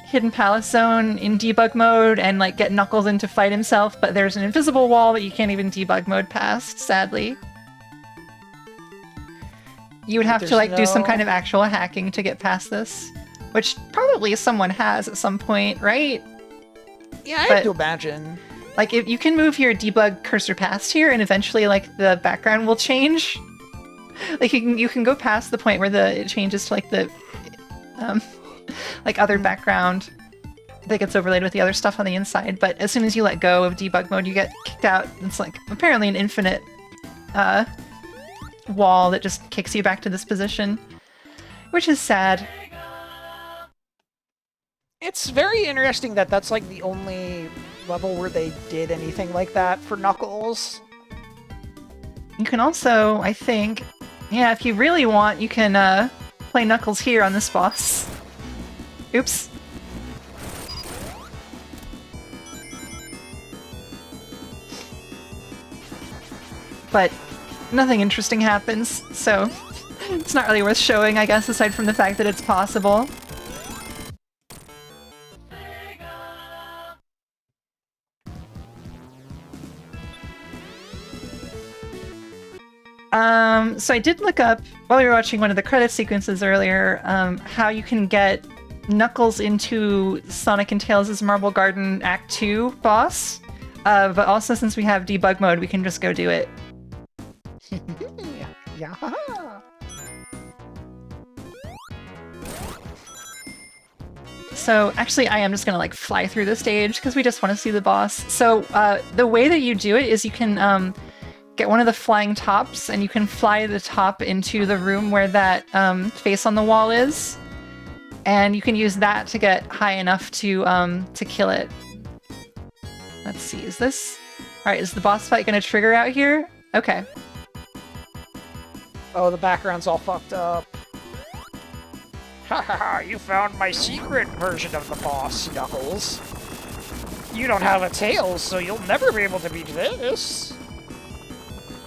Hidden Palace Zone in debug mode and, like, get Knuckles in to fight himself, but there's an invisible wall that you can't even debug mode past, sadly. You would have to, like, do some kind of actual hacking to get past this, which probably someone has at some point, right? Yeah, I But- have to imagine. Like, if you can move your debug cursor past here, and eventually, like, the background will change. Like, you can go past the point where it changes to, like, the, like, other background that gets overlaid with the other stuff on the inside. But as soon as you let go of debug mode, you get kicked out. It's, like, apparently an infinite, wall that just kicks you back to this position, which is sad. It's very interesting that that's, like, the only level where they did anything like that for Knuckles. You can also, I think, yeah, if you really want, you can play Knuckles here on this boss. Oops. But nothing interesting happens, so it's not really worth showing, I guess, aside from the fact that it's possible. So I did look up, while we were watching one of the credit sequences earlier, how you can get Knuckles into Sonic and Tails' Marble Garden Act 2 boss. But also, since we have debug mode, we can just go do it. Yeah. So actually, I am just gonna like fly through the stage because we just want to see the boss. So the way that you do it is you can get one of the flying tops and you can fly the top into the room where that face on the wall is. and you can use that to get high enough to kill it. Let's see, is this... Alright, is the boss fight gonna trigger out here? Okay. Oh, the background's all fucked up. Ha ha ha, you found my secret version of the boss, Knuckles. You don't have a tail, so you'll never be able to beat this.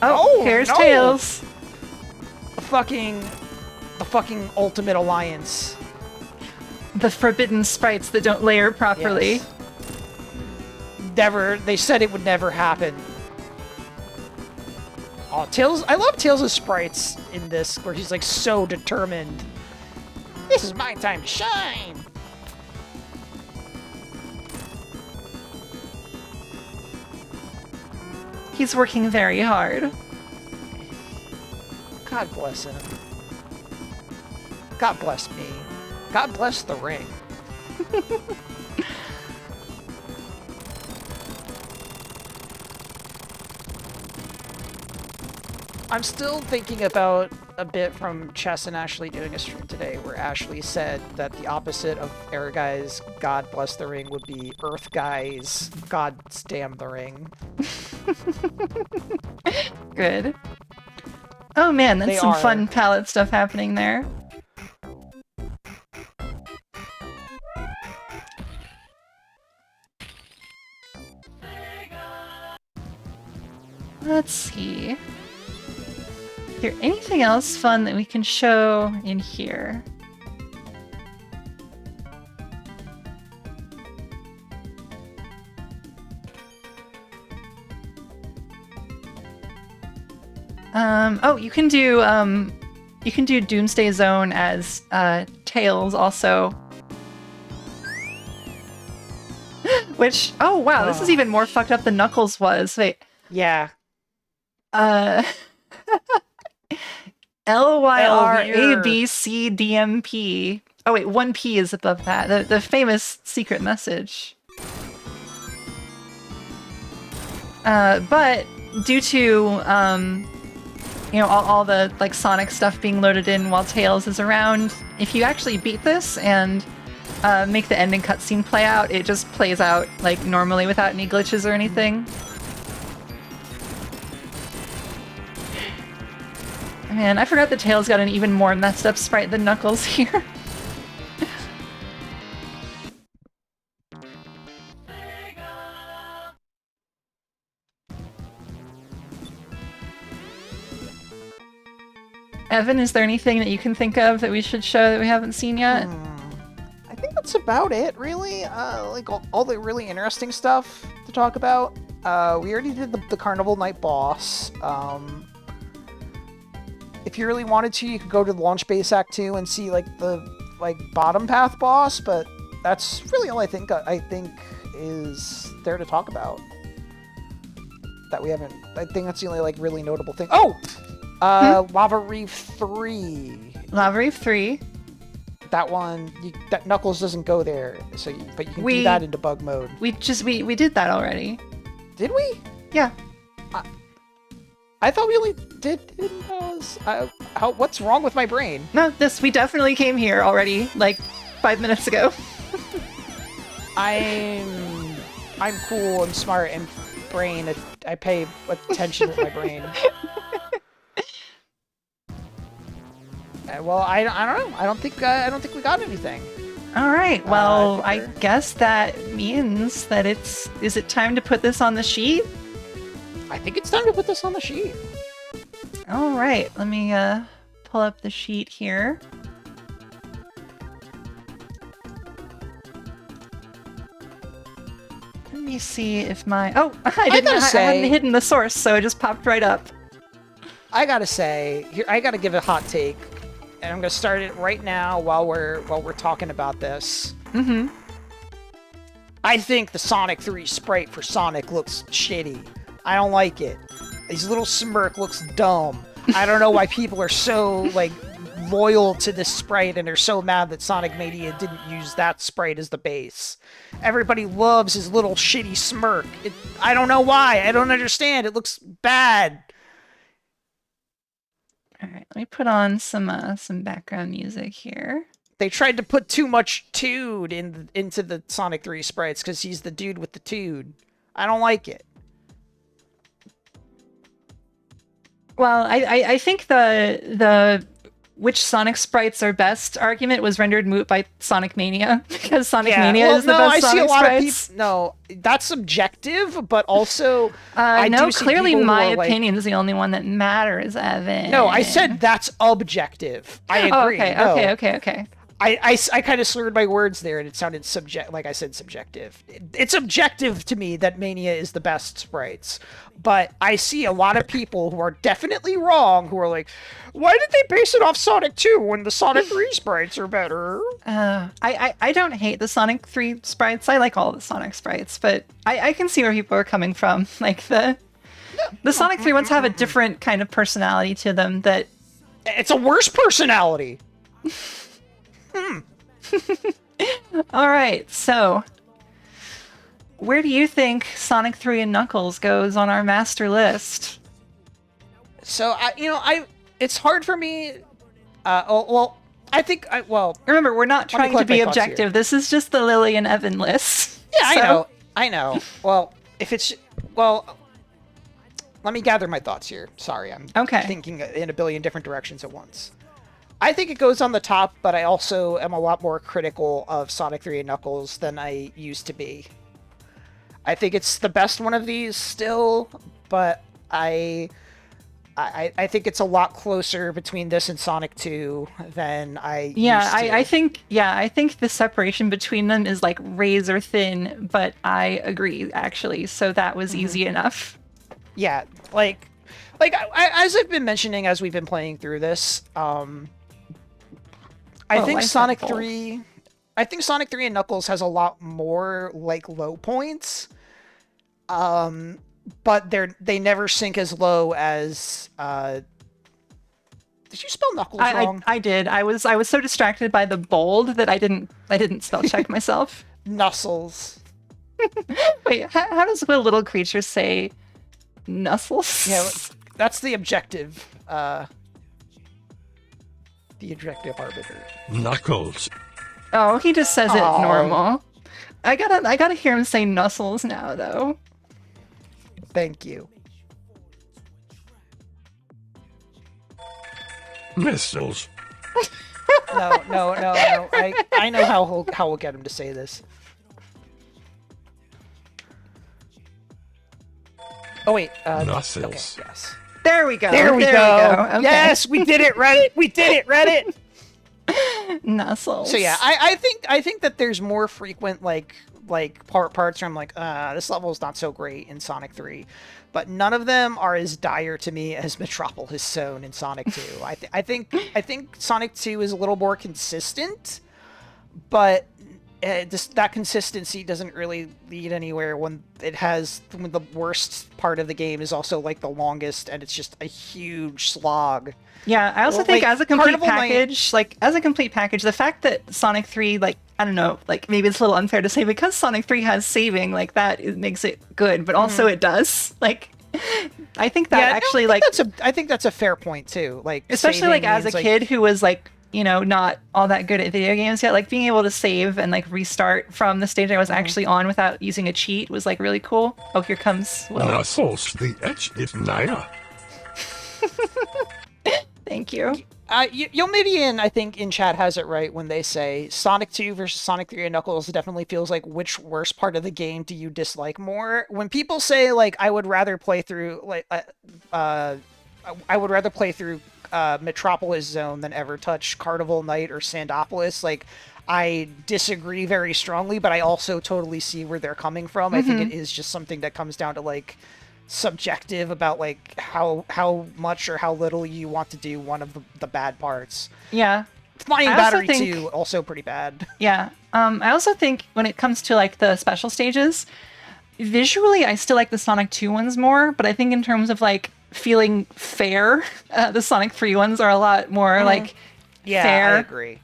Oh, No, here's no. Tails. The fucking Ultimate Alliance. The forbidden sprites that don't layer properly. Yes. Never, they said it would never happen. Oh, Tails, I love Tails' sprites in this, where he's like so determined. This is my time to shine! He's working very hard. God bless him. God bless me. God bless the ring. I'm still thinking about a bit from Chess and Ashley doing a stream today where Ashley said that the opposite of Air Guy's God bless the ring would be Earth Guy's God damn the ring. Good. Oh man, that's They some are. fun palette stuff happening there. Let's see. Is there anything else fun that we can show in here? Oh, you can do Doomsday Zone as Tails also. Which, oh wow, this is even more fucked up than Knuckles was. Wait. Yeah. LYRABCDMP. Oh wait, 1P is above that. The famous secret message. But due to all the like Sonic stuff being loaded in while Tails is around, if you actually beat this and make the ending cutscene play out, it just plays out like normally without any glitches or anything. Man, I forgot that Tails got an even more messed up sprite than Knuckles here. Evan, is there anything that you can think of that we should show that we haven't seen yet? I think that's about it, really. Like all the really interesting stuff to talk about. We already did the Carnival Night boss. If you really wanted to, you could go to the Launch Base Act 2 and see like the bottom path boss, but that's really all I think is there to talk about. That we haven't. I think that's the only like really notable thing. Oh, Lava Reef 3. Lava Reef 3. That one, that Knuckles doesn't go there, but you can do that in debug mode. We did that already. Did we? Yeah. I thought we only did what's wrong with my brain? No, we definitely came here already, like 5 minutes ago. I'm cool and smart and brain. I pay attention with my brain. Well, I don't know. I don't think we got anything. All right. Well, I guess that means that is it time to put this on the sheet? I think it's time to put this on the sheet. All right. Let me pull up the sheet here. Let me see if I hadn't hidden the source, so it just popped right up. I gotta say, here I gotta give a hot take, and I'm gonna start it right now while we're talking about this. Mm-hmm. I think the Sonic 3 sprite for Sonic looks shitty. I don't like it. His little smirk looks dumb. I don't know why people are so like loyal to this sprite and are so mad that Sonic Mania didn't use that sprite as the base. Everybody loves his little shitty smirk. I don't know why. I don't understand. It looks bad. All right, let me put on some background music here. they tried to put too much tood into the Sonic 3 sprites because he's the dude with the tood. I don't like it. Well, I think the which Sonic sprites are best argument was rendered moot by Sonic Mania because Sonic Mania is the best Sonic sprites. No, that's subjective, but also I no, do see clearly people who my are like- opinion is the only one that matters, Evan. No, I said that's objective. I agree. Oh, No. okay. I kind of slurred my words there, and it sounded like I said subjective. It's objective to me that Mania is the best sprites, but I see a lot of people who are definitely wrong who are like, why did they base it off Sonic 2 when the Sonic 3 sprites are better? I don't hate the Sonic 3 sprites. I like all the Sonic sprites, but I can see where people are coming from. Like the Sonic 3 ones have a different kind of personality to them that... It's a worse personality. All right, so where do you think Sonic 3 and Knuckles goes on our master list? So it's hard for me. Remember, we're not trying to collect be my thoughts here. objective. This is just the Lili and Evan list. Yeah, I know. Well, let me gather my thoughts here. Sorry, I'm thinking in a billion different directions at once. I think it goes on the top, but I also am a lot more critical of Sonic 3 and Knuckles than I used to be. I think it's the best one of these still, but I think it's a lot closer between this and Sonic 2 than I used to. I think the separation between them is like razor thin, but I agree actually. So that was easy enough. Yeah, like as I've been mentioning as we've been playing through this, I think Sonic 3 and Knuckles has a lot more like low points. But they never sink as low as did you spell Knuckles wrong? I did. I was so distracted by the bold that I didn't spell check myself. Nussles. Wait, how does a little creature say Nussles? Yeah, that's the objective. The objective arbiter. Knuckles. Oh, he just says it normal. I gotta hear him say Nussles now, though. Thank you. Missiles. No. I know how we'll get him to say this. Oh wait. Nussles. Okay, yes. There we go. There we go. Okay. Yes, we did it, Reddit. We did it, Reddit. Nussles. So yeah, I think that there's more frequent like parts where I'm like, this level is not so great in Sonic 3, but none of them are as dire to me as Metropolis Zone in Sonic 2. I think Sonic 2 is a little more consistent, but that consistency doesn't really lead anywhere when the worst part of the game is also like the longest, and it's just a huge slog. Yeah, I also think like, as a complete Carnival package, the fact that Sonic 3, like, I don't know, like, maybe it's a little unfair to say because Sonic 3 has saving, like, that makes it good, but also it does. Like, I think that I think that's a fair point, too. Like, especially, like, as a kid who was, like, you know, not all that good at video games yet, like, being able to save and, like, restart from the stage I was actually on without using a cheat was, like, really cool. Oh, here comes Will. Nussles, the edge is Naya. Thank you. Yomedian, I think, in chat has it right when they say Sonic 2 versus Sonic 3 and Knuckles definitely feels like which worst part of the game do you dislike more? When people say, like, I would rather play through, Metropolis Zone than ever touch Carnival Night or Sandopolis, like, I disagree very strongly, but I also totally see where they're coming from. I think it is just something that comes down to, like, subjective about like how much or how little you want to do one of the bad parts. Yeah. Flying Battery 2 also pretty bad. Yeah. I also think when it comes to like the special stages, visually I still like the Sonic 2 ones more, but I think in terms of like feeling fair, the Sonic 3 ones are a lot more like fair. I agree.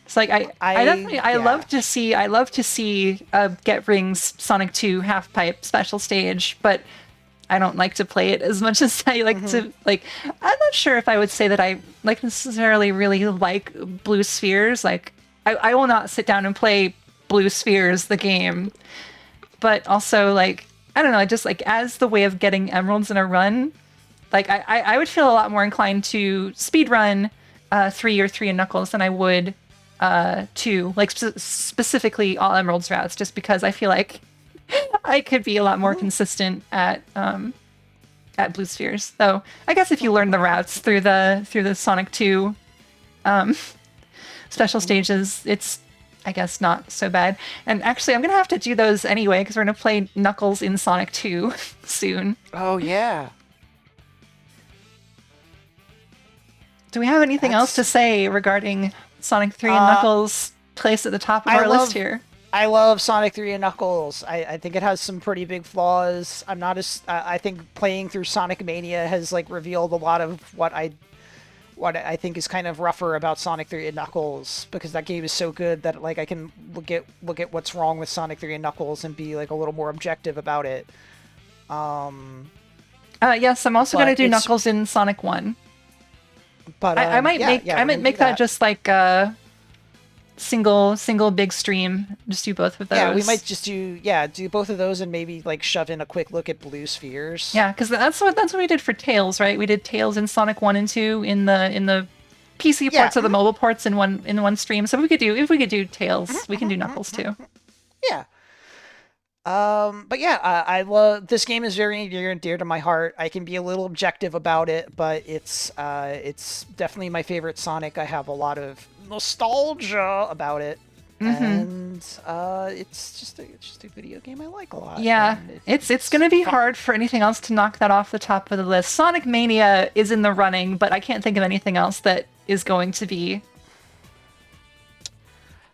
It's like I love to see Get Ring's Sonic 2 half pipe special stage, but I don't like to play it as much as I like to like. I'm not sure if I would say that I like necessarily really like Blue Spheres. Like I will not sit down and play Blue Spheres the game, but also like I don't know, just like as the way of getting emeralds in a run, like I would feel a lot more inclined to speed run 3 or 3 and Knuckles than I would 2, like specifically all emeralds routes, just because I feel like I could be a lot more consistent at Blue Spheres. So I guess if you learn the routes through the Sonic 2 special stages, it's I guess not so bad. And actually, I'm gonna have to do those anyway because we're gonna play Knuckles in Sonic 2 soon. Oh yeah. Do we have anything else to say regarding Sonic 3 and Knuckles' place at the top of our list here? I love Sonic 3 and Knuckles. I think it has some pretty big flaws. I think playing through Sonic Mania has like revealed a lot of what I think is kind of rougher about Sonic 3 and Knuckles, because that game is so good that like I can look at what's wrong with Sonic 3 and Knuckles and be like a little more objective about it. Yes, I'm also gonna do Knuckles in Sonic 1. But I might make that just like a single big stream. Just do both of those. Yeah, we might just do both of those and maybe like shove in a quick look at Blue Spheres. Yeah, because that's what we did for Tails, right? We did Tails in Sonic 1 and 2 in the PC ports or the mobile ports in one stream. So if we could do Tails, we can do Knuckles too. Yeah. But yeah, I love this game. Is very near and dear to my heart. I can be a little objective about it, but it's definitely my favorite Sonic. I have a lot of nostalgia about it, and it's just a video game I like a lot. Yeah, it's gonna be hard for anything else to knock that off the top of the list. Sonic Mania is in the running, but I can't think of anything else that is going to be.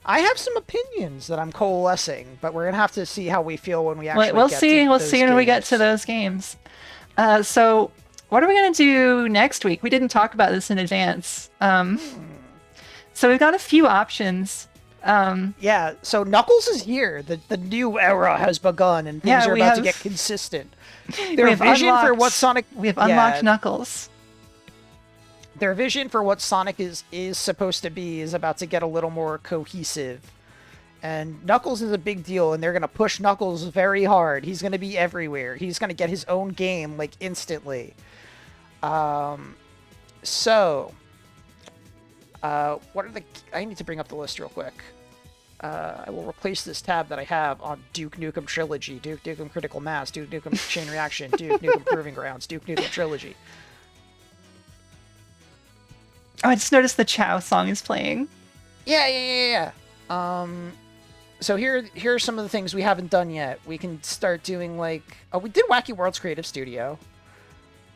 I have some opinions that I'm coalescing, but we're gonna have to see how we feel when we actually. We'll see when we get to those games. So, what are we gonna do next week? We didn't talk about this in advance. So we've got a few options. Yeah. So Knuckles is here. The new era has begun, and things are about to get consistent. Their vision for what Sonic. We have unlocked Knuckles. Their vision for what Sonic is supposed to be is about to get a little more cohesive. And Knuckles is a big deal, and they're going to push Knuckles very hard. He's going to be everywhere. He's going to get his own game, like, instantly. So, what are the... I need to bring up the list real quick. I will replace this tab that I have on Duke Nukem Trilogy, Duke Nukem Critical Mass, Duke Nukem Chain Reaction, Duke Nukem Proving Grounds, Duke Nukem Trilogy. Oh, I just noticed the Chow song is playing. Yeah. So here are some of the things we haven't done yet. We can start doing like... Oh, we did Wacky Worlds Creative Studio.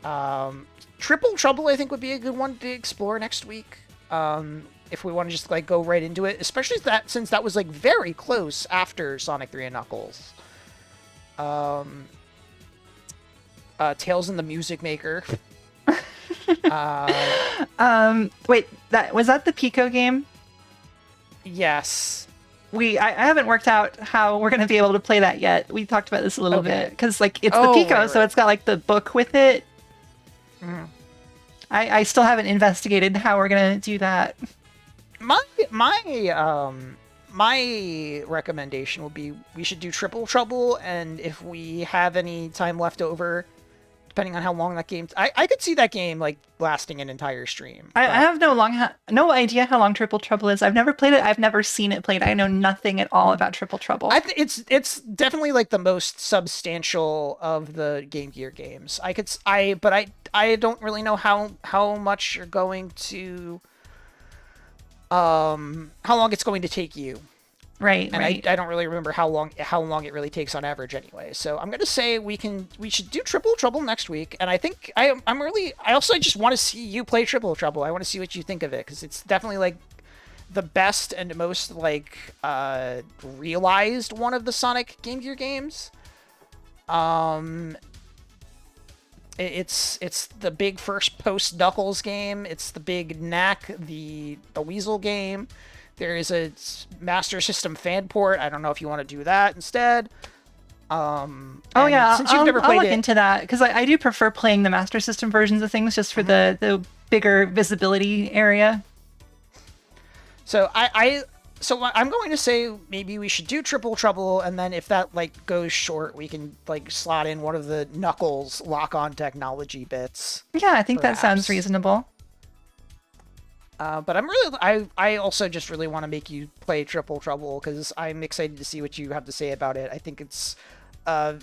Triple Trouble, I think, would be a good one to explore next week. If we want to just like go right into it, especially since that was like very close after Sonic 3 and Knuckles. Tales in the Music Maker. Wait, was that the Pico game? Yes. I haven't worked out how we're going to be able to play that yet. We talked about this a little bit because like it's the Pico, right. So it's got like the book with it. I still haven't investigated how we're going to do that. My recommendation would be we should do Triple Trouble, and if we have any time left over, depending on how long that game... I could see that game, like, lasting an entire stream. I have no idea how long Triple Trouble is. I've never played it. I've never seen it played. I know nothing at all about Triple Trouble. It's definitely, like, the most substantial of the Game Gear games. But I don't really know how much you're going to... how long it's going to take you. Right, and right. I don't really remember how long it really takes on average anyway. So I'm gonna say we should do Triple Trouble next week. And I think I also just want to see you play Triple Trouble. I want to see what you think of it, because it's definitely like the best and most like realized one of the Sonic Game Gear games. It's the big first post Knuckles game. It's the big Knack the Weasel game. There is a Master System fan port. I don't know if you want to do that instead. Oh and yeah, since you've never I'll played look it, into that because I do prefer playing the Master System versions of things just for the bigger visibility area. so so I'm going to say maybe we should do Triple Trouble, and then if that like goes short, we can like slot in one of the Knuckles lock-on technology bits. Yeah, I think that Perhaps. sounds reasonable. But I also just really want to make you play Triple Trouble because I'm excited to see what you have to say about it. I think it's, I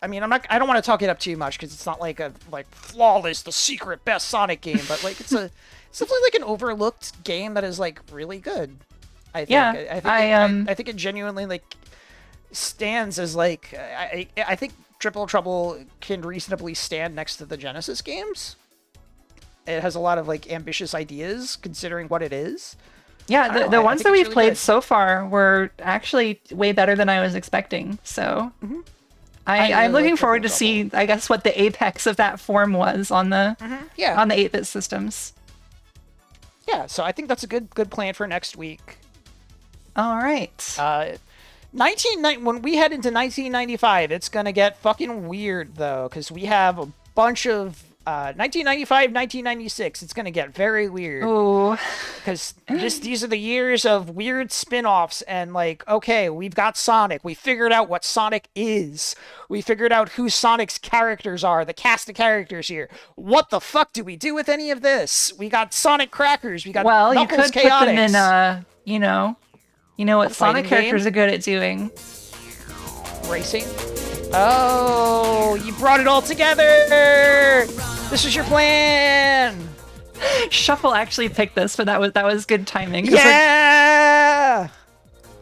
mean, I don't want to talk it up too much because it's not like a flawless, the secret best Sonic game, but like it's definitely like an overlooked game that is like really good. I think. Yeah, I think it genuinely like stands as like I think Triple Trouble can reasonably stand next to the Genesis games. It has a lot of like ambitious ideas considering what it is. Yeah, the ones that we've really played good. so far were actually way better than I was expecting. So I'm really looking like forward to Triple see, I guess, what the apex of that form was on the Yeah. on the 8-bit systems. Yeah, so I think that's a good plan for next week. All right. When we head into 1995, it's gonna get fucking weird though, because we have a bunch of 1995, 1996. It's gonna get very weird. Ooh. Because these are the years of weird spin-offs and like, okay, we've got Sonic. We figured out what Sonic is. We figured out who Sonic's characters are, the cast of characters here. What the fuck do we do with any of this? We got Sonic Crackers. We got Well, you Knuckles could put them Chaotix. in, you know what Sonic fighting characters game? are good at doing. Racing. Oh, you brought it all together. This was your plan. Shuffle actually picked this, but that was good timing. 'Cause Yeah.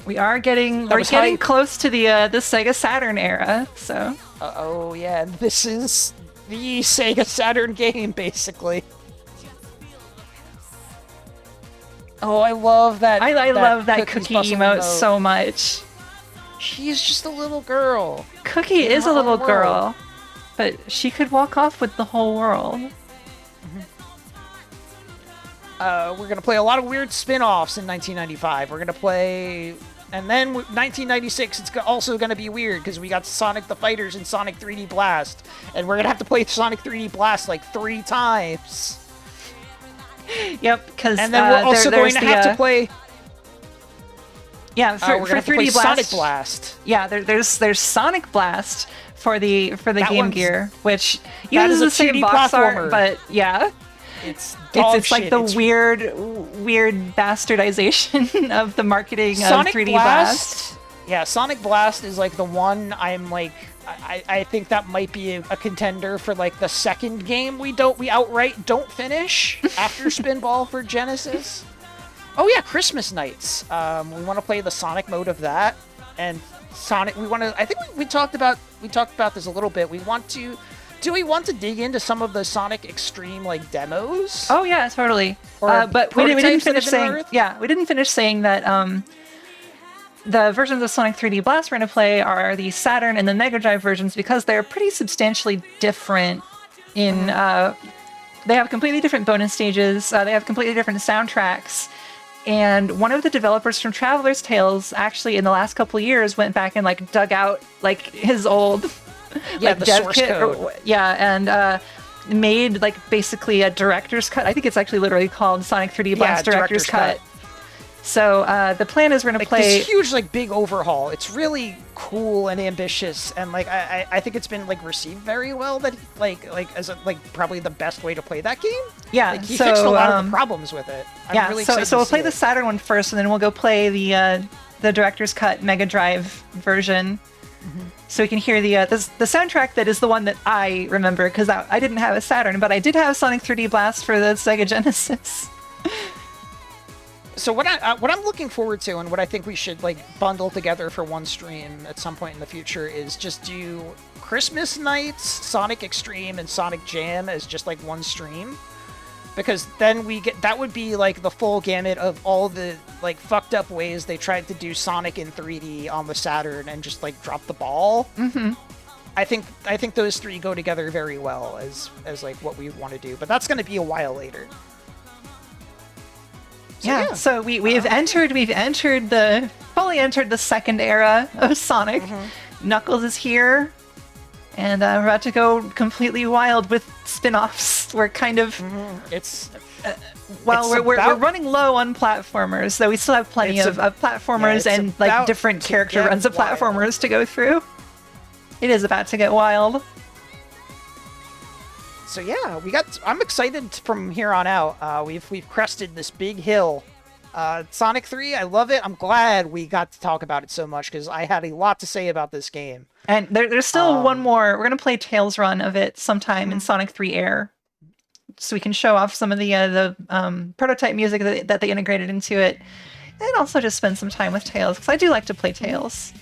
we're getting was hype. close to the Sega Saturn era. So Oh yeah, this is the Sega Saturn game basically. Oh, I love that. I love that Cookie's Cookie Bustle emote so much. She's just a little girl. Cookie is her a little own world. girl, but she could walk off with the whole world. We're gonna play a lot of weird spin-offs in 1995. We're gonna play, and then 1996. It's also gonna be weird because we got Sonic the Fighters and Sonic 3D Blast, and we're gonna have to play Sonic 3D Blast like 3 times. Yep, because And then we're also going to have to play. Yeah, We're for gonna have to 3D play Blast. Sonic Blast. Yeah, there's Sonic Blast for the That Game one's- Gear, which that uses is a the same 2D box platformer. art, but yeah, It's dog it's like shit. the It's weird bastardization of the marketing Sonic of 3D Blast. Yeah, Sonic Blast is like the one I'm like. I think that might be a contender for like the second game we outright don't finish after Spinball for Genesis. Oh yeah, Christmas Nights. We want to play the Sonic mode of that, and Sonic. We want to. I think we talked about this a little bit. We want to. Do we want to dig into some of the Sonic Extreme like demos? Oh yeah, totally. Or But we didn't prototypes that finish have been saying. unearthed? Yeah, we didn't finish saying that. The versions of Sonic 3D Blast we're going to play are the Saturn and the Mega Drive versions because they're pretty substantially different in. They have completely different bonus stages. They have completely different soundtracks. And one of the developers from Traveler's Tales actually in the last couple of years went back and like dug out like his old Yeah, the dev source kit code. and made like basically a director's cut. I think it's actually literally called Sonic 3D Blast Director's Cut. So the plan is we're going to Like play. this huge, like, big overhaul. It's really cool and ambitious, and like I think it's been like received very well. That like as a, like probably the best way to play that game. Yeah, Like, he so, fixed a lot of the problems with it. I'm Yeah, really so excited so to we'll see play the it. Saturn one first, and then we'll go play the director's cut Mega Drive version, so we can hear the soundtrack that is the one that I remember because I didn't have a Saturn, but I did have Sonic 3D Blast for the Sega Genesis. So what I'm looking forward to, and what I think we should like bundle together for one stream at some point in the future, is just do Christmas Nights, Sonic Extreme, and Sonic Jam as just like one stream, because then that would be like the full gamut of all the like fucked up ways they tried to do Sonic in 3D on the Saturn and just like drop the ball. Mm-hmm. I think those three go together very well as like what we want to do, but that's going to be a while later. Yeah, so we've fully entered the second era of Sonic, Knuckles is here, and we're about to go completely wild with spin-offs. We're kind of It's well, it's we're about- running low on platformers, though we still have plenty It's of platformers yeah, it's and like about different to character get runs of wild. platformers to go through. It is about to get wild. So yeah, I'm excited from here on out. We've crested this big hill. Sonic 3, I love it. I'm glad we got to talk about it so much because I had a lot to say about this game. And there's still one more. We're gonna play Tails run of it sometime in Sonic 3 Air, so we can show off some of the prototype music that they integrated into it, and also just spend some time with Tails because I do like to play Tails.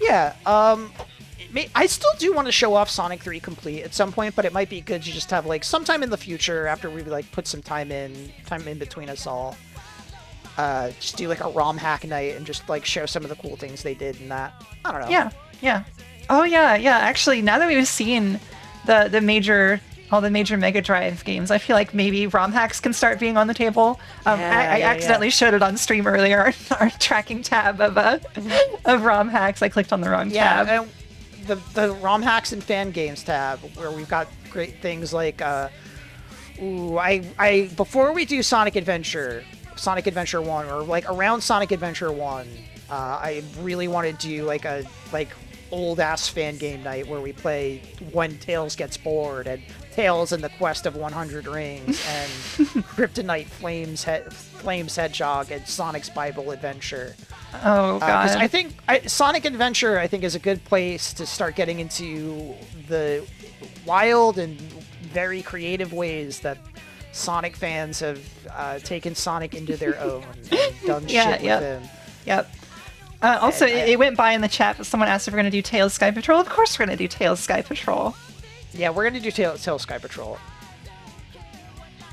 Yeah, I still do want to show off Sonic 3 Complete at some point, but it might be good to just have like sometime in the future after we like put some time in between us all. Just do like a ROM hack night and just like show some of the cool things they did in that. I don't know. Yeah. Oh yeah. Actually, now that we've seen all the major Mega Drive games, I feel like maybe ROM hacks can start being on the table. I accidentally showed it on stream earlier, our tracking tab of ROM hacks. I clicked on the wrong tab. And the ROM hacks and fan games tab where we've got great things like before we do Sonic Adventure 1 or like around Sonic Adventure 1, I really want to do like a old ass fan game night where we play When Tails Gets Bored and Tails and the Quest of 100 Rings and Kryptonite Flames Hedgehog and Sonic's Bible Adventure. Oh god. 'Cause I think Sonic Adventure is a good place to start getting into the wild and very creative ways that Sonic fans have taken Sonic into their own and done shit with him. Yep. Also, it went by in the chat, but someone asked if we're going to do Tails Sky Patrol. Of course we're going to do Tails Sky Patrol. Yeah, we're going to do Tails Sky Patrol.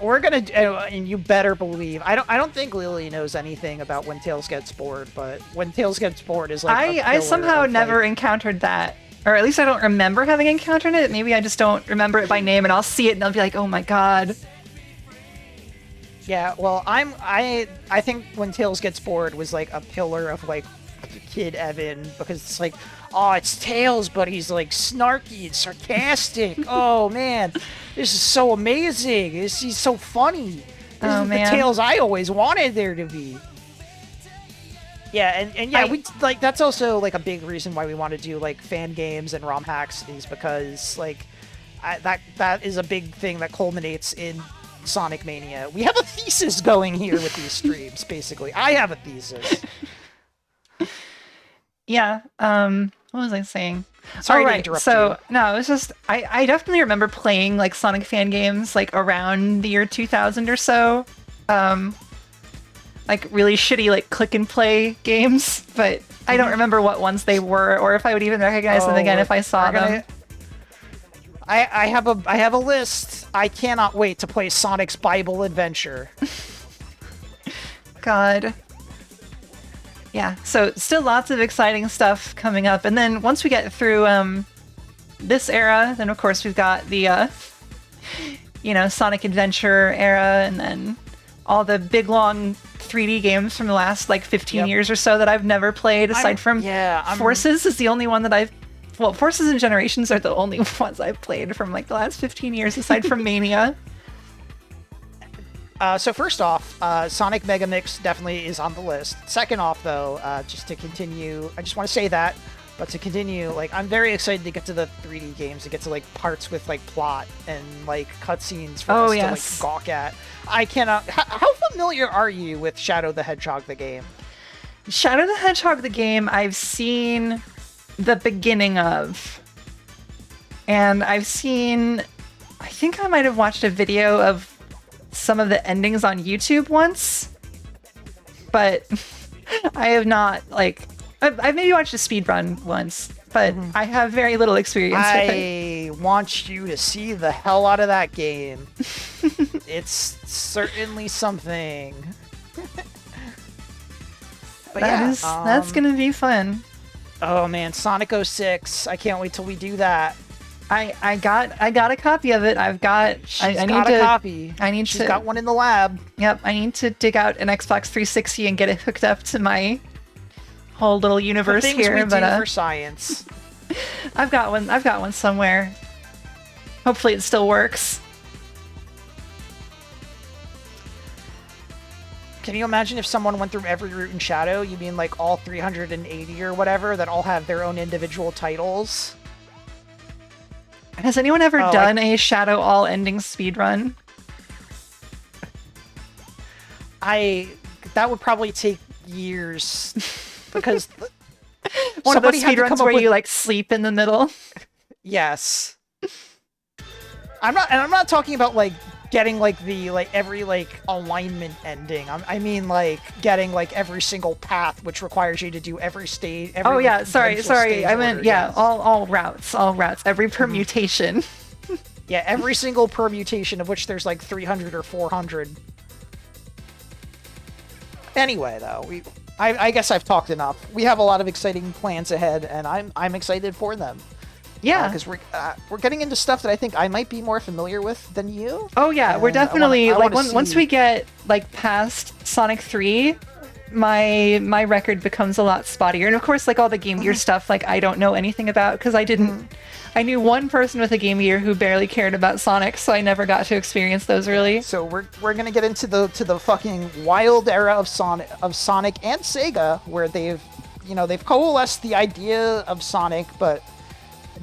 We're going to, and you better believe, I don't think Lili knows anything about When Tails Gets Bored, but When Tails Gets Bored is like I somehow never encountered that. Or at least I don't remember having encountered it. Maybe I just don't remember it by name, and I'll see it and I'll be like, oh my god. Yeah, well, I think When Tails Gets Bored was like a pillar of like Kid Evan because it's like, oh, it's Tails, but he's like snarky and sarcastic. Oh man, this is so amazing. He's so funny. This is the Tails I always wanted there to be. Yeah, and we like that's also like a big reason why we want to do like fan games and ROM hacks is because like that is a big thing that culminates in Sonic Mania. We have a thesis going here with these streams, basically. I have a thesis. Yeah. What was I saying? Sorry to interrupt you. No, it was just I definitely remember playing like Sonic fan games like around the year 2000 or so. Like really shitty like click and play games, but I don't remember what ones they were or if I would even recognize them again if I saw them. I have a list. I cannot wait to play Sonic's Bible Adventure. God. Yeah, so still lots of exciting stuff coming up. And then once we get through this era, then of course we've got the Sonic Adventure era and then all the big long 3D games from the last like 15 years or so that I've never played aside from Forces is the only one that Forces and Generations are the only ones I've played from like the last 15 years aside from Mania. So first off, Sonic Mega Mix definitely is on the list. Second off, though, just to continue, I just want to say that, but to continue, like, I'm very excited to get to the 3D games, to get to, like, parts with, like, plot and, like, cutscenes for us to, like, gawk at. I cannot... How familiar are you with Shadow the Hedgehog, the game? Shadow the Hedgehog, the game, I've seen the beginning of. And I've seen... I think I might have watched a video of some of the endings on YouTube once, but I have not, like, I've maybe watched a speedrun once, but I have very little experience with it. I want you to see the hell out of that game. It's certainly something. But that's gonna be fun. Oh man, Sonic 06. I can't wait till we do that. I got a copy of it. I've got. She's got a copy. She's got one in the lab. Yep. I need to dig out an Xbox 360 and get it hooked up to my whole little The universe things here, we but do for science. I've got one somewhere. Hopefully it still works. Can you imagine if someone went through every route in Shadow? You mean like all 380 or whatever that all have their own individual titles? Has anyone ever Oh, done a Shadow all ending speedrun? That would probably take years because One of those somebody had to speedruns come up where with you like sleep in the middle. yes. I'm not talking about like getting like the every like alignment ending. I mean like getting like every single path, which requires you to do every stage. Every, Oh yeah, like, sorry. potential I meant order, yeah, yes. all routes, every permutation. Yeah, every single permutation of which there's like 300 or 400. Anyway, though, I guess I've talked enough. We have a lot of exciting plans ahead, and I'm excited for them. Yeah. Because we're getting into stuff that I think I might be more familiar with than you. Oh yeah, we're And I definitely wanna once see- we get like past Sonic 3, my record becomes a lot spottier. And of course, like all the Game Gear stuff, like I don't know anything about because I didn't. I knew one person with a Game Gear who barely cared about Sonic, so I never got to experience those really. So we're gonna get into the fucking wild era of Sonic and Sega, where they've coalesced the idea of Sonic, but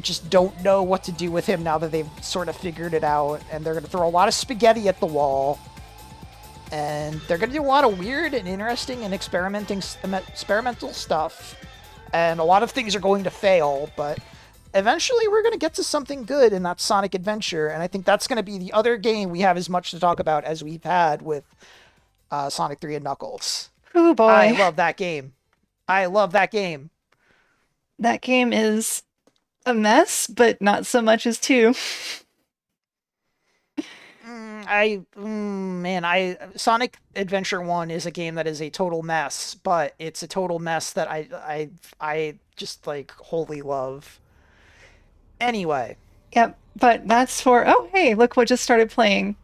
just don't know what to do with him now that they've sort of figured it out, and they're gonna throw a lot of spaghetti at the wall, and they're gonna do a lot of weird and interesting and experimental stuff, and a lot of things are going to fail, but eventually we're going to get to something good in that Sonic Adventure, and I think that's going to be the other game we have as much to talk about as we've had with Sonic 3 and Knuckles. Oh boy, I love that game. that game is a mess, but not so much as 2. Sonic Adventure 1 is a game that is a total mess, but it's a total mess that I just like wholly love. Anyway, Yep, but that's for. Oh hey, look what just started playing.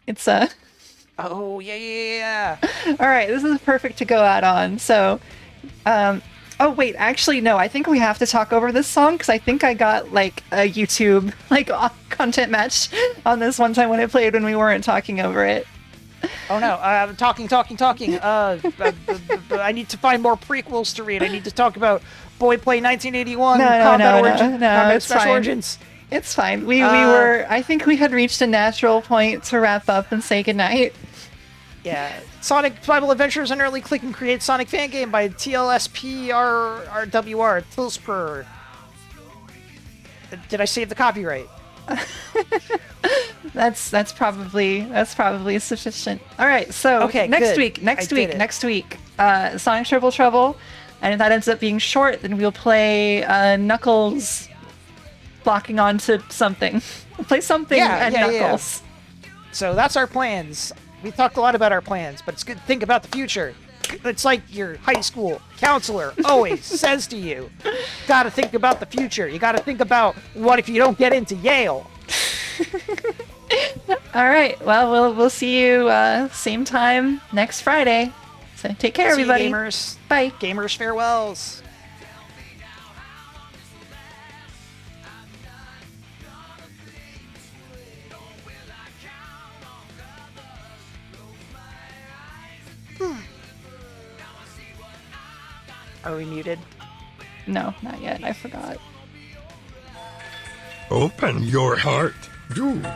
It's oh yeah. All right, this is perfect to go out on. So, oh wait, actually no, I think we have to talk over this song because I think I got like a YouTube like content match on this one time when I played when we weren't talking over it. Oh no, talking. I need to find more prequels to read. I need to talk about Boy Play 1981, Combat Special fine. Origins. It's fine. We were. I think we had reached a natural point to wrap up and say goodnight. Yeah, Sonic Survival Adventures, an early click and create Sonic fan game by TLSPRWR Tilspur. Did I save the copyright? That's probably sufficient. All right, so Okay, next good. week, I did it. Sonic Triple Trouble, and if that ends up being short, then we'll play Knuckles locking onto something. We'll play something and Knuckles. So that's our plans. We talked a lot about our plans, but it's good to think about the future. It's like your high school counselor always says to you, gotta think about the future. You gotta think about what if you don't get into Yale. All right, well, we'll see you same time next Friday. So take care, See you, everybody. gamers. Bye. Gamers farewells. Are we muted? No, not yet. I forgot. Open your heart, dude.